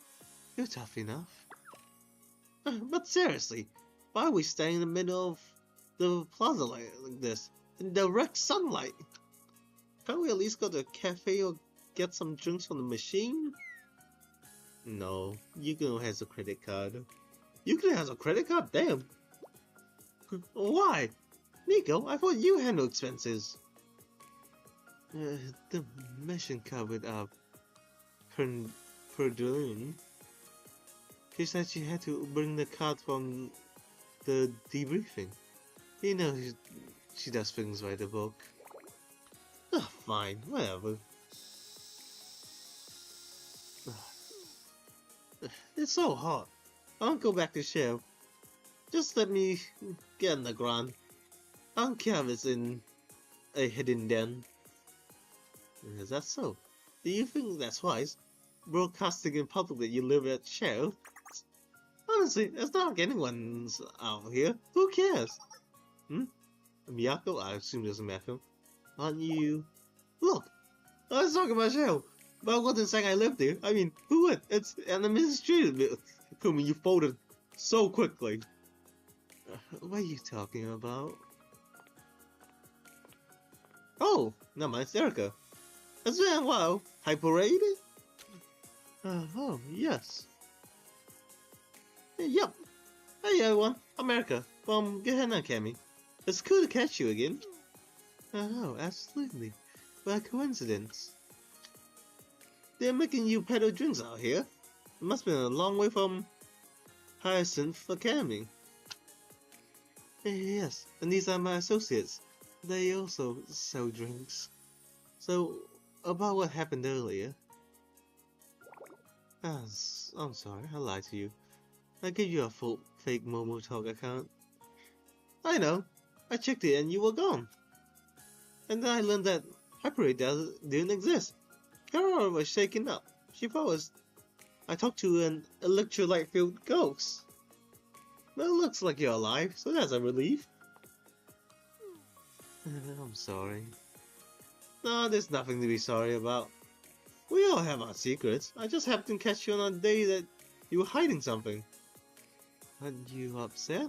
You're tough enough. But seriously, why are we standing in the middle of the plaza like this? In direct sunlight? Can't we at least go to a cafe or get some drinks from the machine? No, Yukino has a credit card. Euclid has a credit card? Damn. Why? Nico, I thought you handled expenses. The mission covered up Perdune. She said she had to bring the card from the debriefing. You know, she does things by the book. Ah, fine, whatever. It's so hot. I won't go back to shell. Just let me get on the ground. I don't care if it's in a hidden den. Is that so? Do you think that's wise? Broadcasting in public that you live at Shell? Honestly, it's not like anyone's out here. Who cares? Miyako? I assume there's a Miyako. Aren't you? Look! I was talking about Shell, but I wasn't saying I lived here. I mean, who would? It's an administrative whom you folded so quickly. What are you talking about? Oh, no, it's Erica. It's been a while. Hyperade? Oh, yes. Yep. Hey everyone, I'm Erica from Gehenna Academy. It's cool to catch you again. Oh, absolutely. By coincidence. They're making you peddle drinks out here. It must have been a long way from Hyacinth Academy. Yes, and these are my associates. They also sell drinks. So, about what happened earlier. I'm sorry, I lied to you. I gave you a full fake Momo Talk account. I know, I checked it and you were gone. And then I learned that Hyperade didn't exist. Karora was shaken up. She thought I talked to an electrolyte-filled ghost. Well, it looks like you're alive, so that's a relief. I'm sorry. No, there's nothing to be sorry about. We all have our secrets. I just happened to catch you on a day that you were hiding something. Aren't you upset?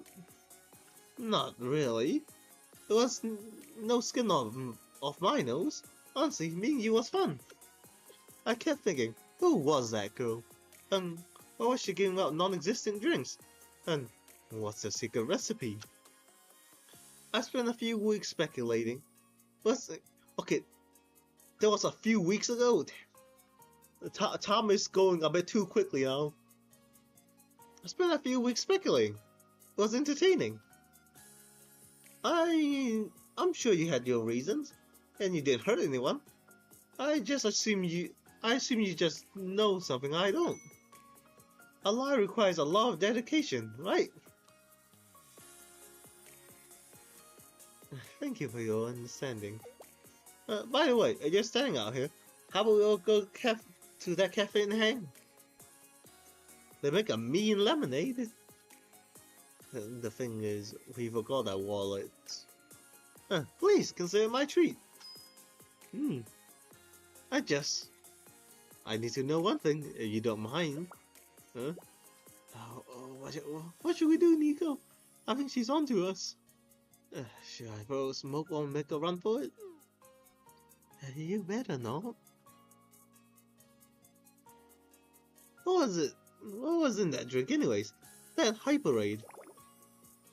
Not really. There was no skin off my nose. Honestly, meeting you was fun. I kept thinking, who was that girl? And why was she giving out non-existent drinks? And what's the secret recipe? I spent a few weeks speculating. Okay, that was a few weeks ago. Time is going a bit too quickly now. I spent a few weeks speculating. It was entertaining. I'm sure you had your reasons, and you didn't hurt anyone. I assume you just know something I don't. A lie requires a lot of dedication, right? Thank you for your understanding. By the way, you're standing out here. How about we all go to that cafe and hang? They make a mean lemonade. The thing is, we forgot our wallets. Please consider my treat. I need to know one thing, if you don't mind. Huh? What should we do, Nico? I think she's onto us. Should I throw smoke or make a run for it? You better not. What was in that drink anyways? That Hyperade.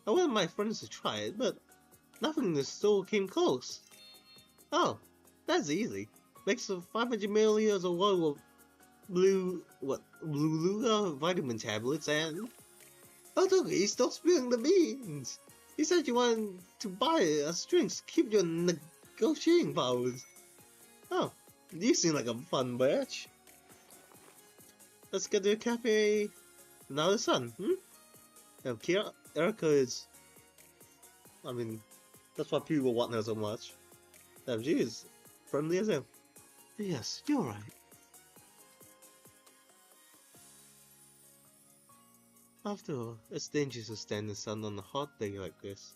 I wanted my friends to try it, but nothing in the store came close. Oh, that's easy. Mix of 500 milliliters of water with blue vitamin tablets and... Oh, Toki, stop spilling the beans! You said you wanted to buy us drinks to keep your negotiating powers. Oh, you seem like a fun batch. Let's get to the cafe now the sun, Erica is... I mean, that's why people want her so much. She is friendly as hell. Yes, you're right. After all, it's dangerous to stand in the sun on a hot day like this.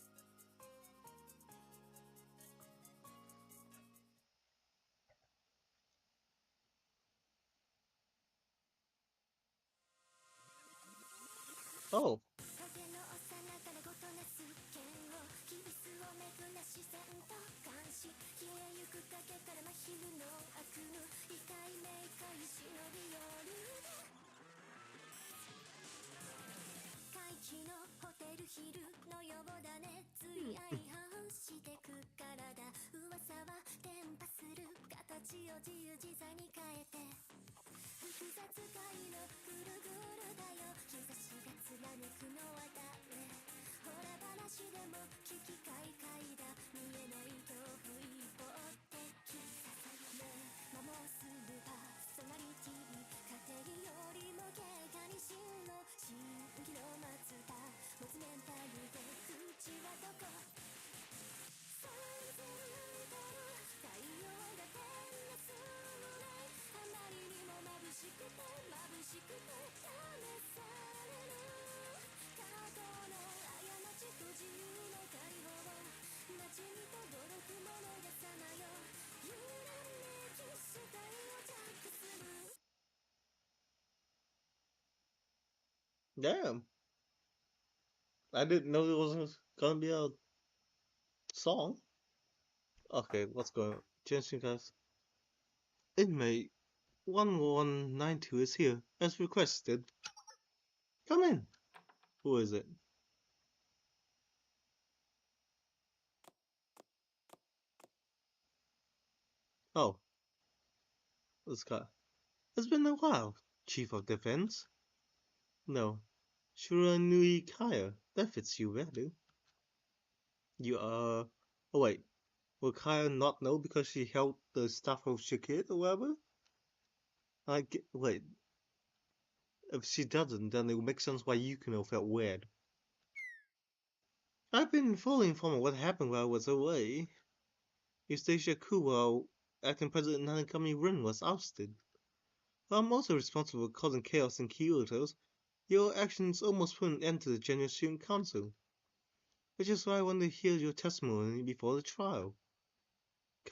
Oh. 昼のようだねつい相反してくからだ噂は伝播する形を自由自在に変えて複雑界のぐるぐるだよ日差しが貫くのは誰ほら話でも危機快快だ見えない恐怖一方的ささやね摩耗するパーソナリティ家庭よりも経過に真の新規の松田モツメンタルで口はどこ3000年との太陽が照らすのないあまりにも眩しくて試される過去の過ちと自由の解放街に轟くものがさまよ揺らめき死体をジャックする Damn. I didn't know there was gonna be a song. Okay, what's going on? Genshin guys. Inmate 1192 is here, as requested. Come in. Who is it? Oh, this guy. It's been a while, Chief of Defense. No, Shiranui Kaya. That fits you well. You are. Oh wait, will Kaya not know because she held the staff of Shikid or whatever? Wait. If she doesn't, then it will make sense why Yukino felt weird. I've been fully informed of what happened while I was away. Eustacia Kuwa, acting president Nanakami Rin, was ousted. While I'm also responsible for causing chaos in Kyoto, your actions almost put an end to the General Student Council. Which is why I want to hear your testimony before the trial.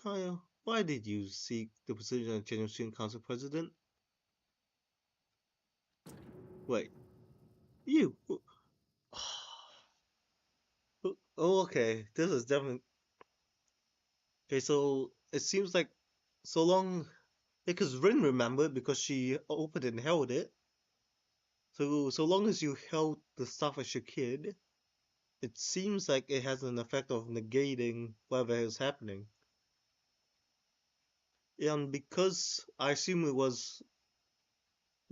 Kaya, why did you seek the position of General Student Council president? Wait, you? Oh, okay, this is definitely... Okay, so it seems like so long... Because Rin remembered because she opened and held it. So long as you held the stuff as your kid, it seems like it has an effect of negating whatever is happening. And because I assume it was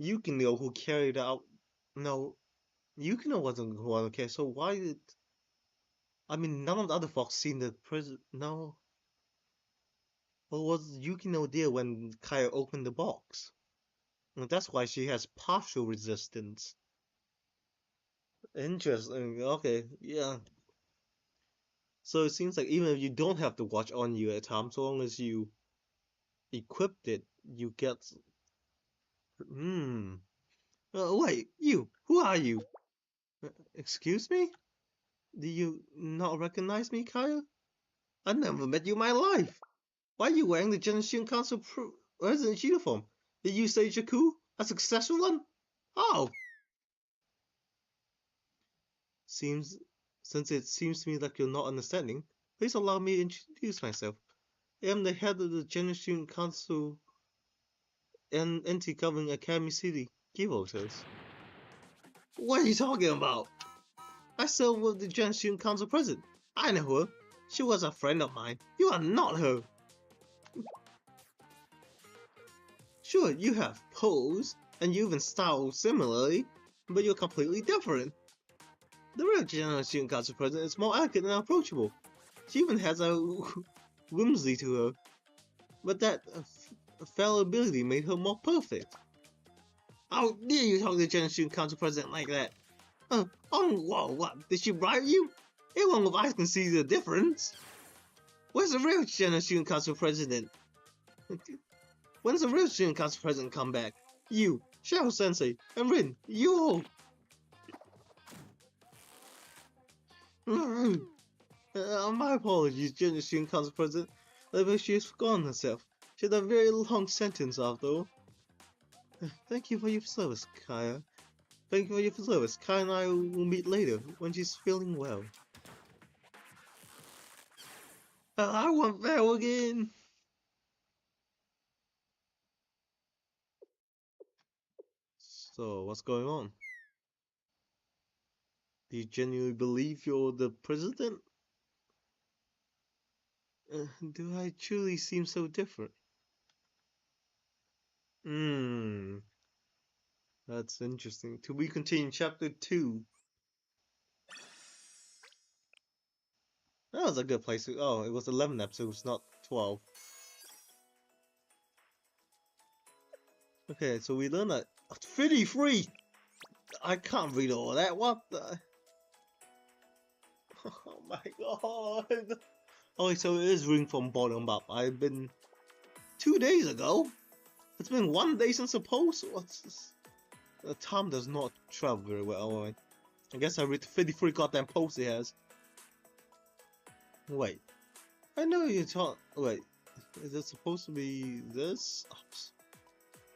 Yukino who carried out... No, Yukino wasn't the one who carried, so why did... I mean, none of the other folks seen the prison... No. Or was Yukino there when Kaya opened the box? And that's why she has partial resistance. Interesting, okay, yeah. So it seems like even if you don't have the watch on you at times, so long as you equipped it, you get... wait, you! Who are you? Excuse me? Do you not recognize me, Kaya? I never met you in my life! Why are you wearing the Generation Council President's uniform? Did you stage a coup? A successful one? How? Since it seems to me like you're not understanding, please allow me to introduce myself. I am the head of the Generation Council and entity governing Academy City, Kyoto. What are you talking about? I served with the Generation Council president. I know her. She was a friend of mine. You are not her. Sure, you have pose, and you even style similarly, but you're completely different. The real Generation Council president is more elegant and approachable. She even has a whimsy to her. But that fallibility made her more perfect. How dare you talk to the Generation Council president like that? Oh, whoa, what? Did she bribe you? Anyone with eyes can see the difference. Where's the real Generation Council president? When's the real Student Council president come back? You, Shadow Sensei, and Rin, you all! My apologies, Junior Student Council president. I bet she has forgotten herself. She had a very long sentence after all. Thank you for your service, Kaya. Thank you for your service. Kaya and I will meet later when she's feeling well. I want Val again! So, what's going on? Do you genuinely believe you're the president? Do I truly seem so different? Hmm, that's interesting. To be continued, chapter 2. That was a good place to. Oh, it was 11 episodes, not 12. Okay, so we learned that 53! I can't read all that. What the? Oh my god. Oh, so it is reading from bottom up. I've been 2 days ago. It's been 1 day since the post. What's this? The time does not travel very well. Alright. I guess I read 53 goddamn posts he has. Wait. I know you talk. Wait. Is it supposed to be this?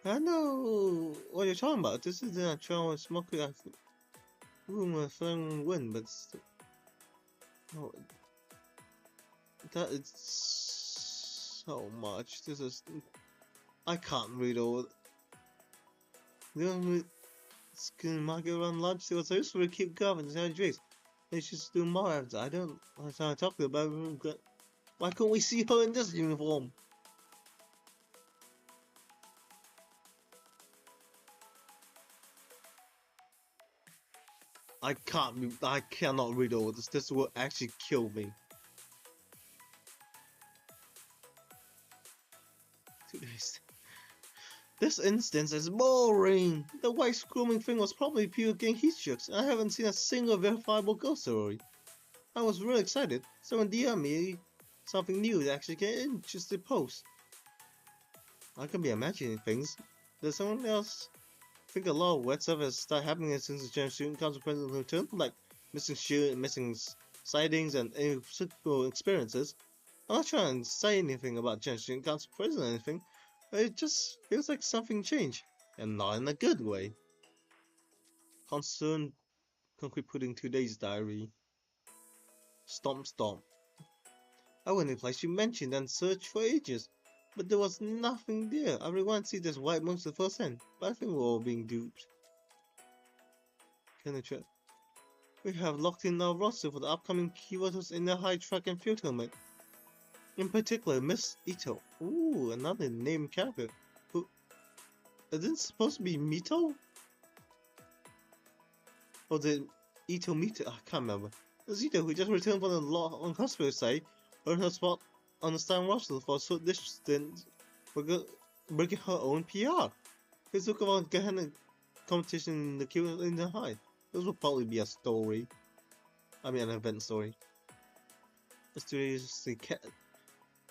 I know what you're talking about. This is a travel smoker. Room a flying wind, but no, that is so much. This is. I can't read all. The only skin market around lunch. They were supposed to keep going. And drinks. They should do more after. I don't. I'm trying to talk about. Why can't we see her in this uniform? I can't. I cannot read all this. This will actually kill me. 2 days. This instance is boring. The white screaming thing was probably pure getting heat strokes. I haven't seen a single verifiable ghost story. I was really excited. Someone DM me something new that actually get interested post. I can be imagining things. Does someone else think a lot of weird stuff has started happening since the General Student Council President returned? Like missing shoot, missing sightings, and physical experiences. I'm not trying to say anything about General Student Council President or anything. It just feels like something changed, and not in a good way. Concern concrete pudding 2 days diary. Stomp stomp. I went in the place you mentioned and searched for ages, but there was nothing there. I really want to see this white monster firsthand, but I think we're all being duped. Can I try? We have locked in our roster for the upcoming keywords in the high track and field tournament. In particular, Miss Ito. Ooh, another named character. Who is this supposed to be Mito? Or the Ito Mito? I can't remember. It's Ito who just returned from the law on hospital site, earned her spot on the starting roster for a short distance, breaking her own PR. Let's talk about getting competition in the Q in the high. This will probably be a story. I mean, an event story.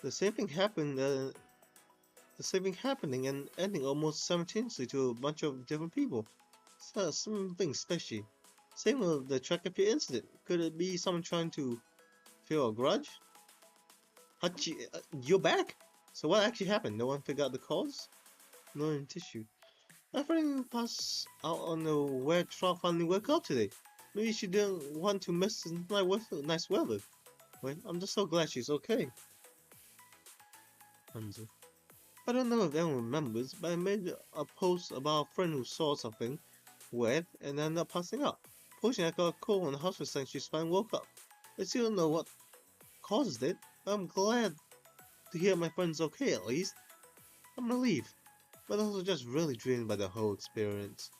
The same thing happened. The same thing happening and ending almost simultaneously to a bunch of different people. So something special. Same with the track and field incident. Could it be someone trying to feel a grudge? Hachi, you're back? So what actually happened? No one figured out the cause? No in tissue. I finally passed out on the where trial finally woke up today. Maybe she didn't want to miss the nice weather. Wait, I'm just so glad she's okay. Hanzo. I don't know if anyone remembers, but I made a post about a friend who saw something weird and ended up passing out. Fortunately, I got a call on the hospital saying she's fine woke up. I still don't know what caused it, but I'm glad to hear my friend's okay at least. I'm relieved, but also just really drained by the whole experience.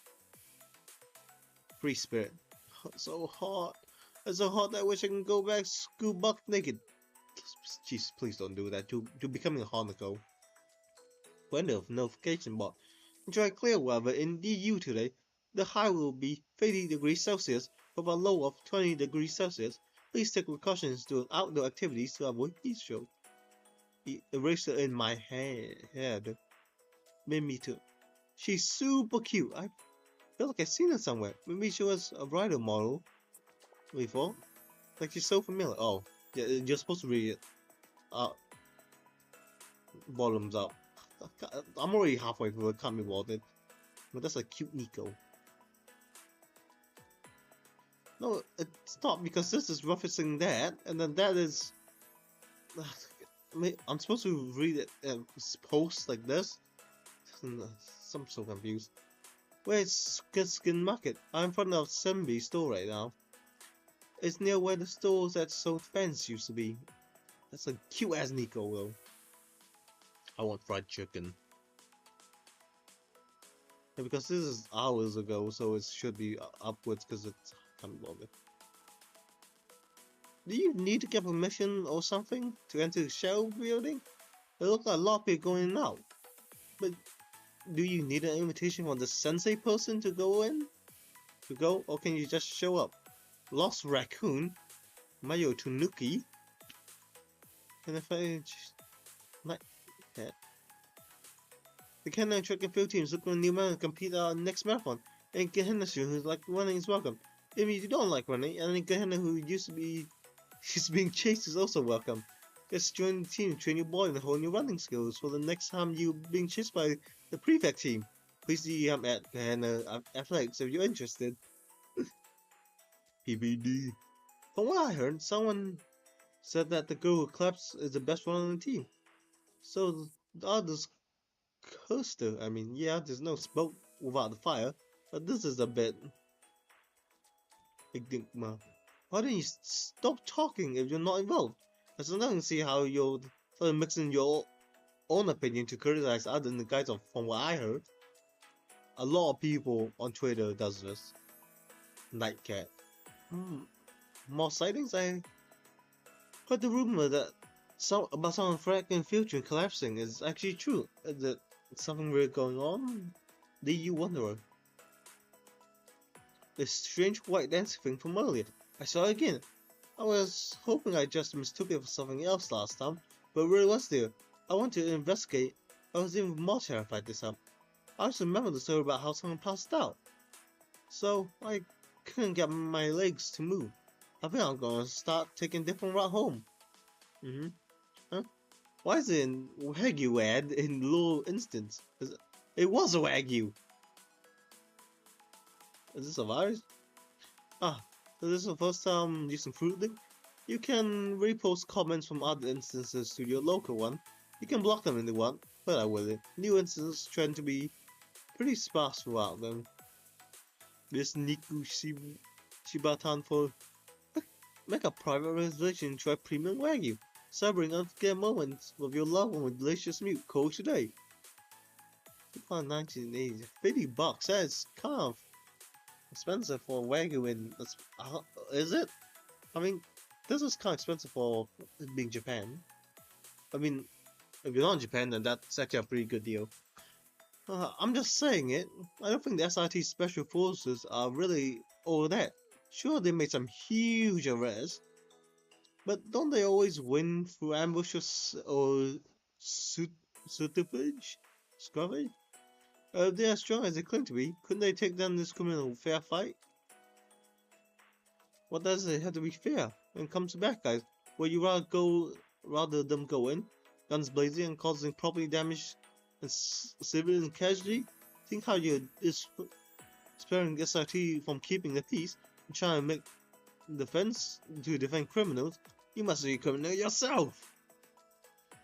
Free spirit. So hot. It's so hot that I wish I can go back school buck naked. Jeez, please don't do that. You're becoming a Hanako. End of notification bot. Enjoy clear weather in DU today. The high will be 30 degrees Celsius with a low of 20 degrees Celsius. Please take precautions during outdoor activities to avoid heat stroke. The eraser in my head made me too. She's super cute. I feel like I've seen her somewhere. Maybe she was a bridal model before. Like she's so familiar. Oh, yeah, you're supposed to read it. Bottoms up. I'm already halfway through it, can't be bothered. But that's a cute Nico. No, it's not because this is referencing that, and then that is. I'm supposed to read it post like this. I'm so confused. Where's Skin Market? I'm in front of Sembi store right now. It's near where the stores that sold fans used to be. That's a cute ass Nico though. I want fried chicken. Yeah, because this is hours ago, so it should be upwards because it's kind of longer. Do you need to get permission or something to enter the shell building? There look like a lot of people going out. But do you need an invitation from the sensei person to go in? Or can you just show up? Lost Raccoon, Mayo Tanuki, and if I like that. The Canada track and field teams look for a new man to compete at our next marathon. And Gehenna-shu, who's like running, is welcome. If you don't like running, and then Gehenna, who used to be she's being chased, is also welcome. Just join the team, train your boy, and hone your running skills for the next time you're being chased by the prefect team. Please DM at Gehenna Athletics if you're interested. PBD. From what I heard, someone said that the girl who claps is the best one on the team. So the others cursed her. I mean, yeah, there's no smoke without the fire, but this is a bit. Igdigma. Why don't you stop talking if you're not involved? I still don't see how you're mixing your own opinion to criticize others in the guise of, from what I heard. A lot of people on Twitter does this. Nightcat. More sightings? I heard the rumor that some fracking future collapsing is actually true. Is that something weird going on? The you Wanderer. The strange white dancing thing from earlier. I saw it again. I was hoping I just mistook it for something else last time, but it really was there. I wanted to investigate. I was even more terrified this time. I just remember the story about how someone passed out. So I couldn't get my legs to move. I think I'm gonna start taking a different route home. Huh? Why is it in Wagyu ad in Little Instance? It was a Wagyu! Is this a virus? So this is the first time using Fruit Link? You can repost comments from other instances to your local one. You can block them if you want, but I wouldn't. New instances trend to be pretty sparse throughout them. This Niku Shibatan for make a private reservation to try premium Wagyu. Celebrating unforgettable moments with your loved one with delicious meat cold today. 1980, $50. That's kind of expensive for Wagyu in is it? I mean, this is kind of expensive for being Japan. I mean, if you're not in Japan, then that's actually a pretty good deal. I'm just saying it. I don't think the SRT Special Forces are really all that. Sure, they made some huge arrests, but don't they always win through ambushes or subterfuge? Scrubbage? If they are as strong as they claim to be, couldn't they take down this criminal fair fight? What does it have to be fair when it comes to bad guys? Would you rather them go in, guns blazing and causing property damage and civilian casualty? Think how you're sparing SRT from keeping the peace and trying to make defense to defend criminals. You must be a criminal yourself.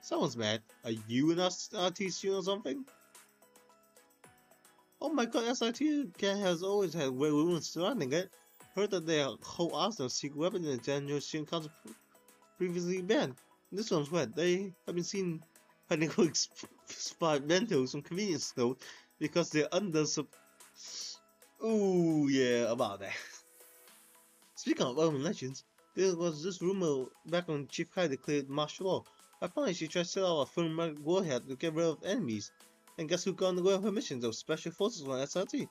Someone's mad. Are you an SRT student or something? Oh my god, SRT has always had women surrounding it. Heard that their whole arsenal of secret weapons in the generation council previously banned. This one's wet. They have been seen finding experimentals from convenience stores because they're under Ooh, yeah, about that. Speaking of urban legends, there was this rumor back when Chief Kai declared martial law. Apparently she tried to set out a thermal warhead to get rid of enemies. And guess who got on the royal permissions of special forces on SRT?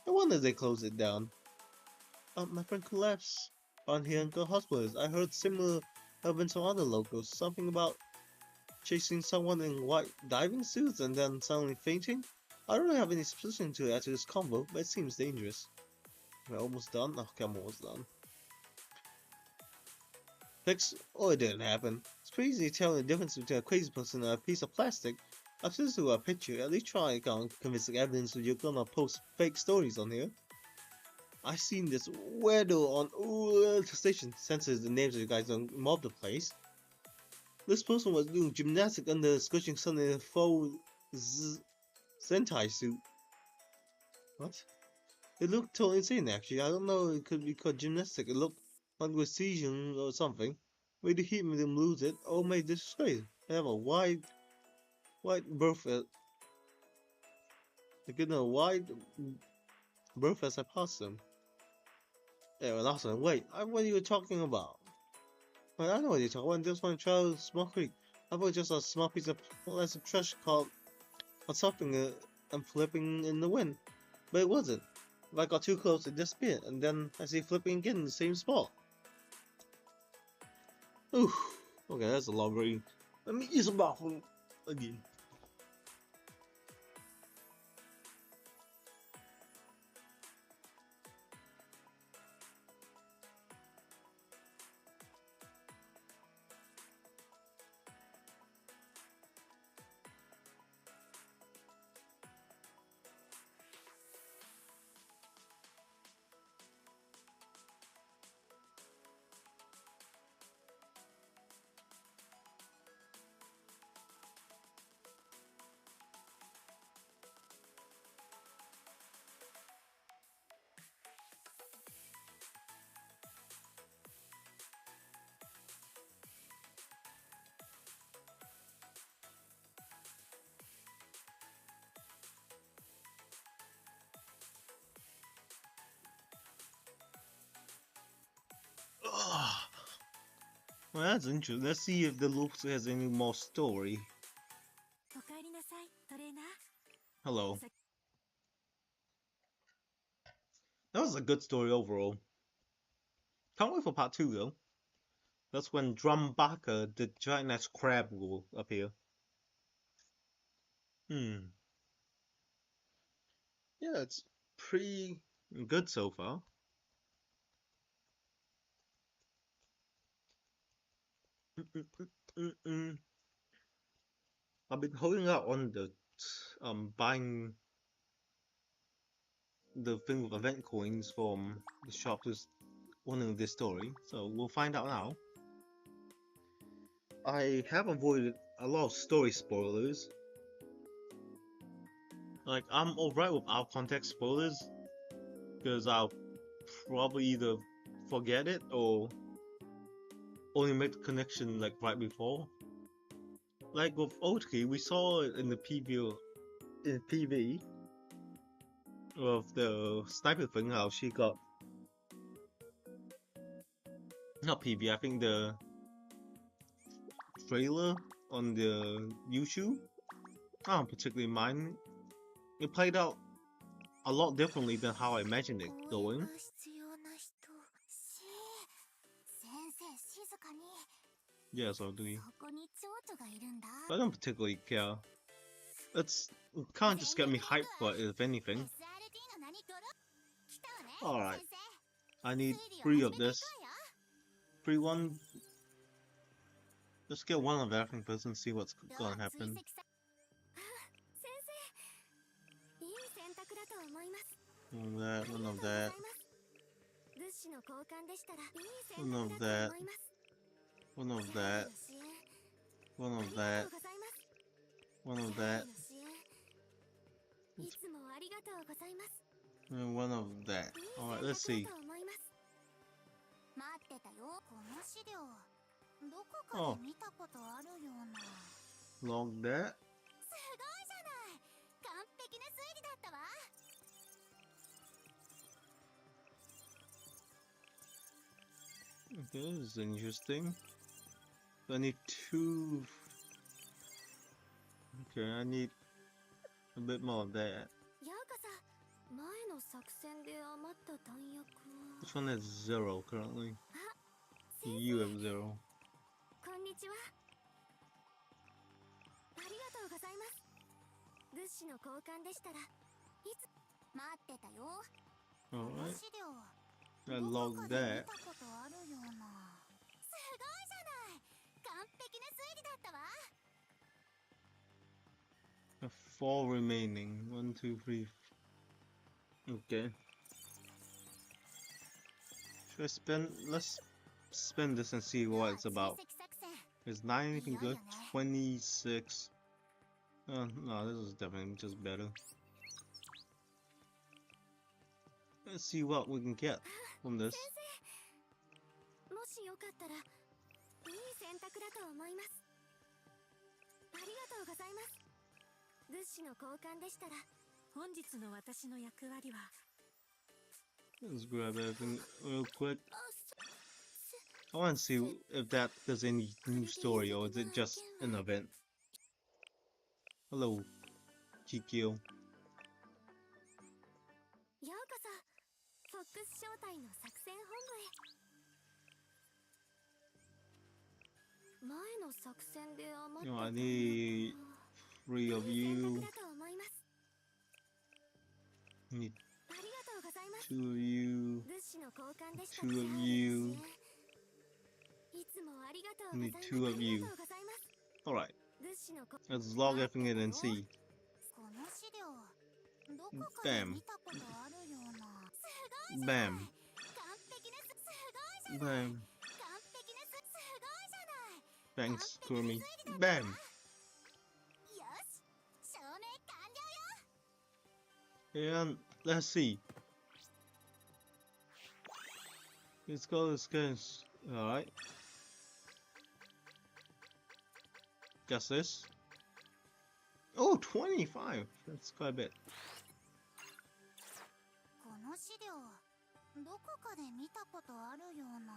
No wonder they closed it down. My friend collapsed on here and got hospitalized. I heard similar events from other locals. Something about chasing someone in white diving suits and then suddenly fainting. I don't really have any suspicion to add to this combo, but it seems dangerous. We're almost done? Okay, I'm almost done. Fix? Oh, it didn't happen. It's pretty easy to tell the difference between a crazy person and a piece of plastic. I've seen this a picture. At least try convincing evidence that you're gonna post fake stories on here. I've seen this weirdo on station censors the names of you guys don't mob the place. This person was doing gymnastics under the scorching sun in a faux Sentai suit. What? It looked totally insane actually. I don't know, it could be called gymnastics. It looked like with season or something, made the heat made them lose it, or made this straight. They have a wide berth. They get a wide berth as I pass them. Yeah, well, awesome. Wait, what are you talking about? Well, I know what you're talking about. Just one child, small creek. I thought just a small piece of plastic trash caught on something and flipping in the wind, but it wasn't. If I got too close, it disappeared, and then I see it flipping again in the same spot. Oof. Okay, that's a long reading. Let me use a bathroom again. Ugh. Well, that's interesting. Let's see if the loop has any more story. おかえりなさい、トレーナー。 Hello. That was a good story overall. Can't wait for part 2 though. That's when Drumbaka, the giant ass crab, will appear. Yeah, it's pretty good so far. I've been holding out on the buying the thing with event coins from the shop who's wanting this story, so we'll find out now. I have avoided a lot of story spoilers. Like, I'm alright with out context spoilers, because I'll probably either forget it or only make the connection like right before. Like with Oatki, we saw it in the PV of the sniper thing, how she got not PV, I think the trailer on the YouTube. I don't particularly mind. It played out a lot differently than how I imagined it going. 必要な人。先生、静かに。 Yeah, so do we. そこに蝶々がいるんだ。 I don't particularly care. It's kind of just get me hyped for it, if anything. SRT の何来たわね、 Alright, 先生。 I need 推理を 3 of 始めてい this. くわよ。 Free one. Let's get one of everything first and see what's では gonna 追 happen. 跡さ。先生、いい選択だと思います。 One of that, あり one がとう of ござい that, ます物資の交換でしたらいい one 選 of 択だと思います。 one of 支 that, 援 one あ of りが that, とうございます。 one of 支 that, 援いつもありがとうございます。 and one of that. いい Alright, 選 let's 択 see. だと思います。待ってたよ。この資料どこか Oh. で見たことあるような。 Log that. すごいじゃない。完璧な推理だったわ。 Okay, this is interesting. I need 2. Okay, I need a bit more of that. ようこそ。前の作戦で余った弾薬を。 This one has 0 currently. 先 You 生 have 0. こんにちは。ありがとうございます。物資の交換でしたらいつ待ってたよ。この Alright, 資料 I どこ log かで that. 見たことあるような。すごいじゃない。完璧な推理だったわ。 I have 4 remaining. 1, 2, 3. Okay. Should I spend? Let's spend this and see what it's about. 追跡作戦 Is 9 anything good? 26. No, this is definitely just better. Let's see what we can get from this. 先しよかったらいい選択だと思います。ありがとうございます。物資の交換でしたら。本日の私の役割は Let's grab everything real quick. あ、 I want to see if that there's any new story or is it just an event. Hello, Kikyo. ようこそフォックス招待の作戦本部へ。前の作戦で余った You know, I need 3 of いい選 you. 択だと思います。 Need ありがとうございます。 2 of you. 物資の交換でしたら 2 of you. いつもありがとうござい Need ます。 2 of you. ありがとうございます。 Alright, 物資のこ let's log everything in and see. この資料どこかで Bam. 見たことあるような。すごいじゃない。 Bam. 完璧です。すごいじゃない。 Bam. 完璧です。すごいじゃない。 Thanks, Kurumi. Bam. よし、証明完了よ。 And let's see. Let's go, let's go. Alright. Guess this. Oh, 25. That's quite a bit. この資料どこかで見たことあるような。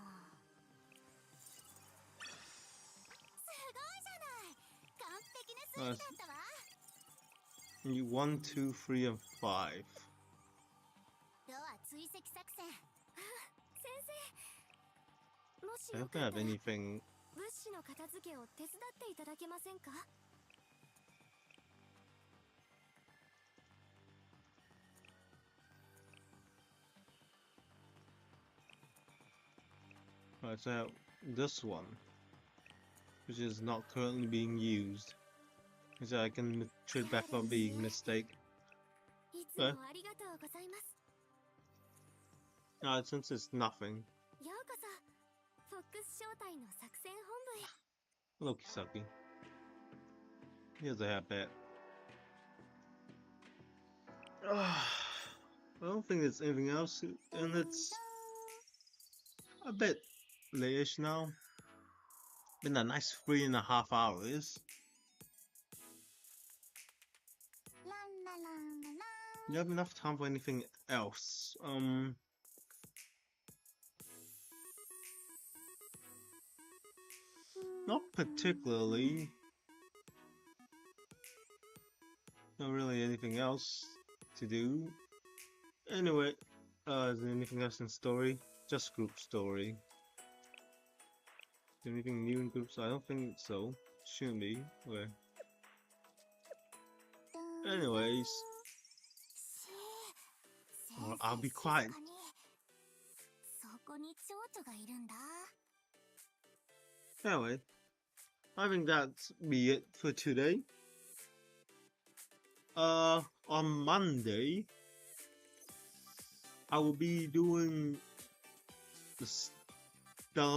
すごいじゃない。完璧な推理だったわ。 You 1, 2, 3, and 5. では追跡作戦。先生、もし I よ don't かった have ら anything. 物資の片付けを手伝っていただけませんか。 Alright, so this one, which is not currently being used, so I can trade back on being mistake. いつもありがとうございます。 Alright, since it's nothing, ようこそフォックス招待の作戦本部へ。 hello Kisaki. Here's a habit. I don't think there's anything else, and it's a bit late-ish now. Been a nice 3.5 hours. ランラランララン。 You have enough time for anything else? Not particularly. Not really anything else to do. Anyway, is there anything else in story? Just group story. Is there anything new in groups? I don't think so. Shouldn't be. Okay. Anyways, well, I'll be quiet. そこに蝶々がいるんだ。 Anyway, I think that's be it for today. On Monday, I will be doing the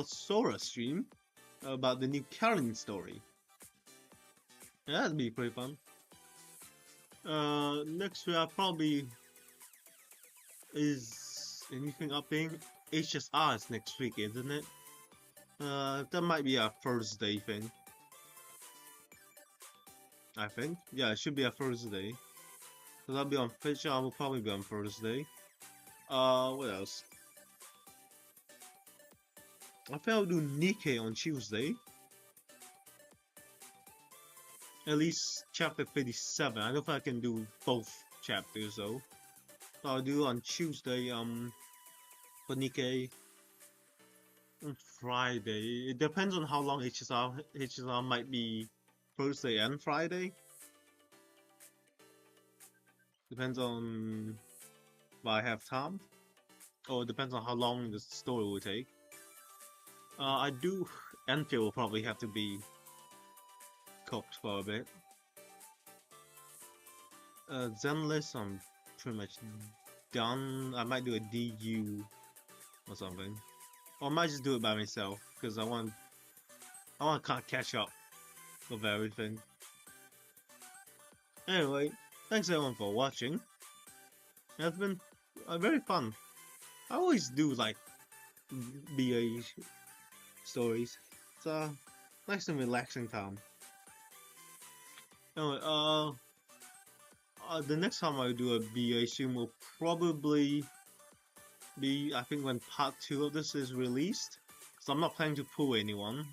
Sora stream about the new Karen story. Yeah, that'd be pretty fun. Next week I'll probably is anything updating? HSR is next week, isn't it? That might be a Thursday thing. I think. Yeah, it should be a Thursday. Cause I'll be on Fisher, I will probably be on Thursday. What else? I think I'll do Nikkei on Tuesday. At least chapter 57. I don't think I can do both chapters though. So I'll do on Tuesday, for Nikkei. On Friday. It depends on how long HSR might be Thursday and Friday. Depends on if I have time. Or it depends on how long the story will take. Enfield will probably have to be cooked for a bit. Zenless, I'm pretty much done. I might do a DU or something. Or I might just do it by myself because I want to kind of catch up with everything. Anyway, thanks everyone for watching. It's been very fun. I always do like BA stories. It's nice and relaxing time. Anyway, the next time I do a BA stream will probably be, I think, when part 2 of this is released. So I'm not planning to pull anyone.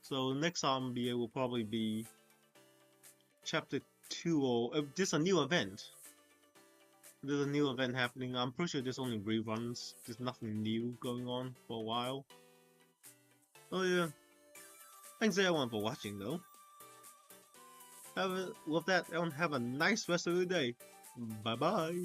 So next time BA will probably be chapter 2, or if there's a new event. There's a new event happening. I'm pretty sure there's only reruns. There's nothing new going on for a while. Oh yeah. Thanks everyone for watching though. With that, everyone have a nice rest of your day. Bye bye.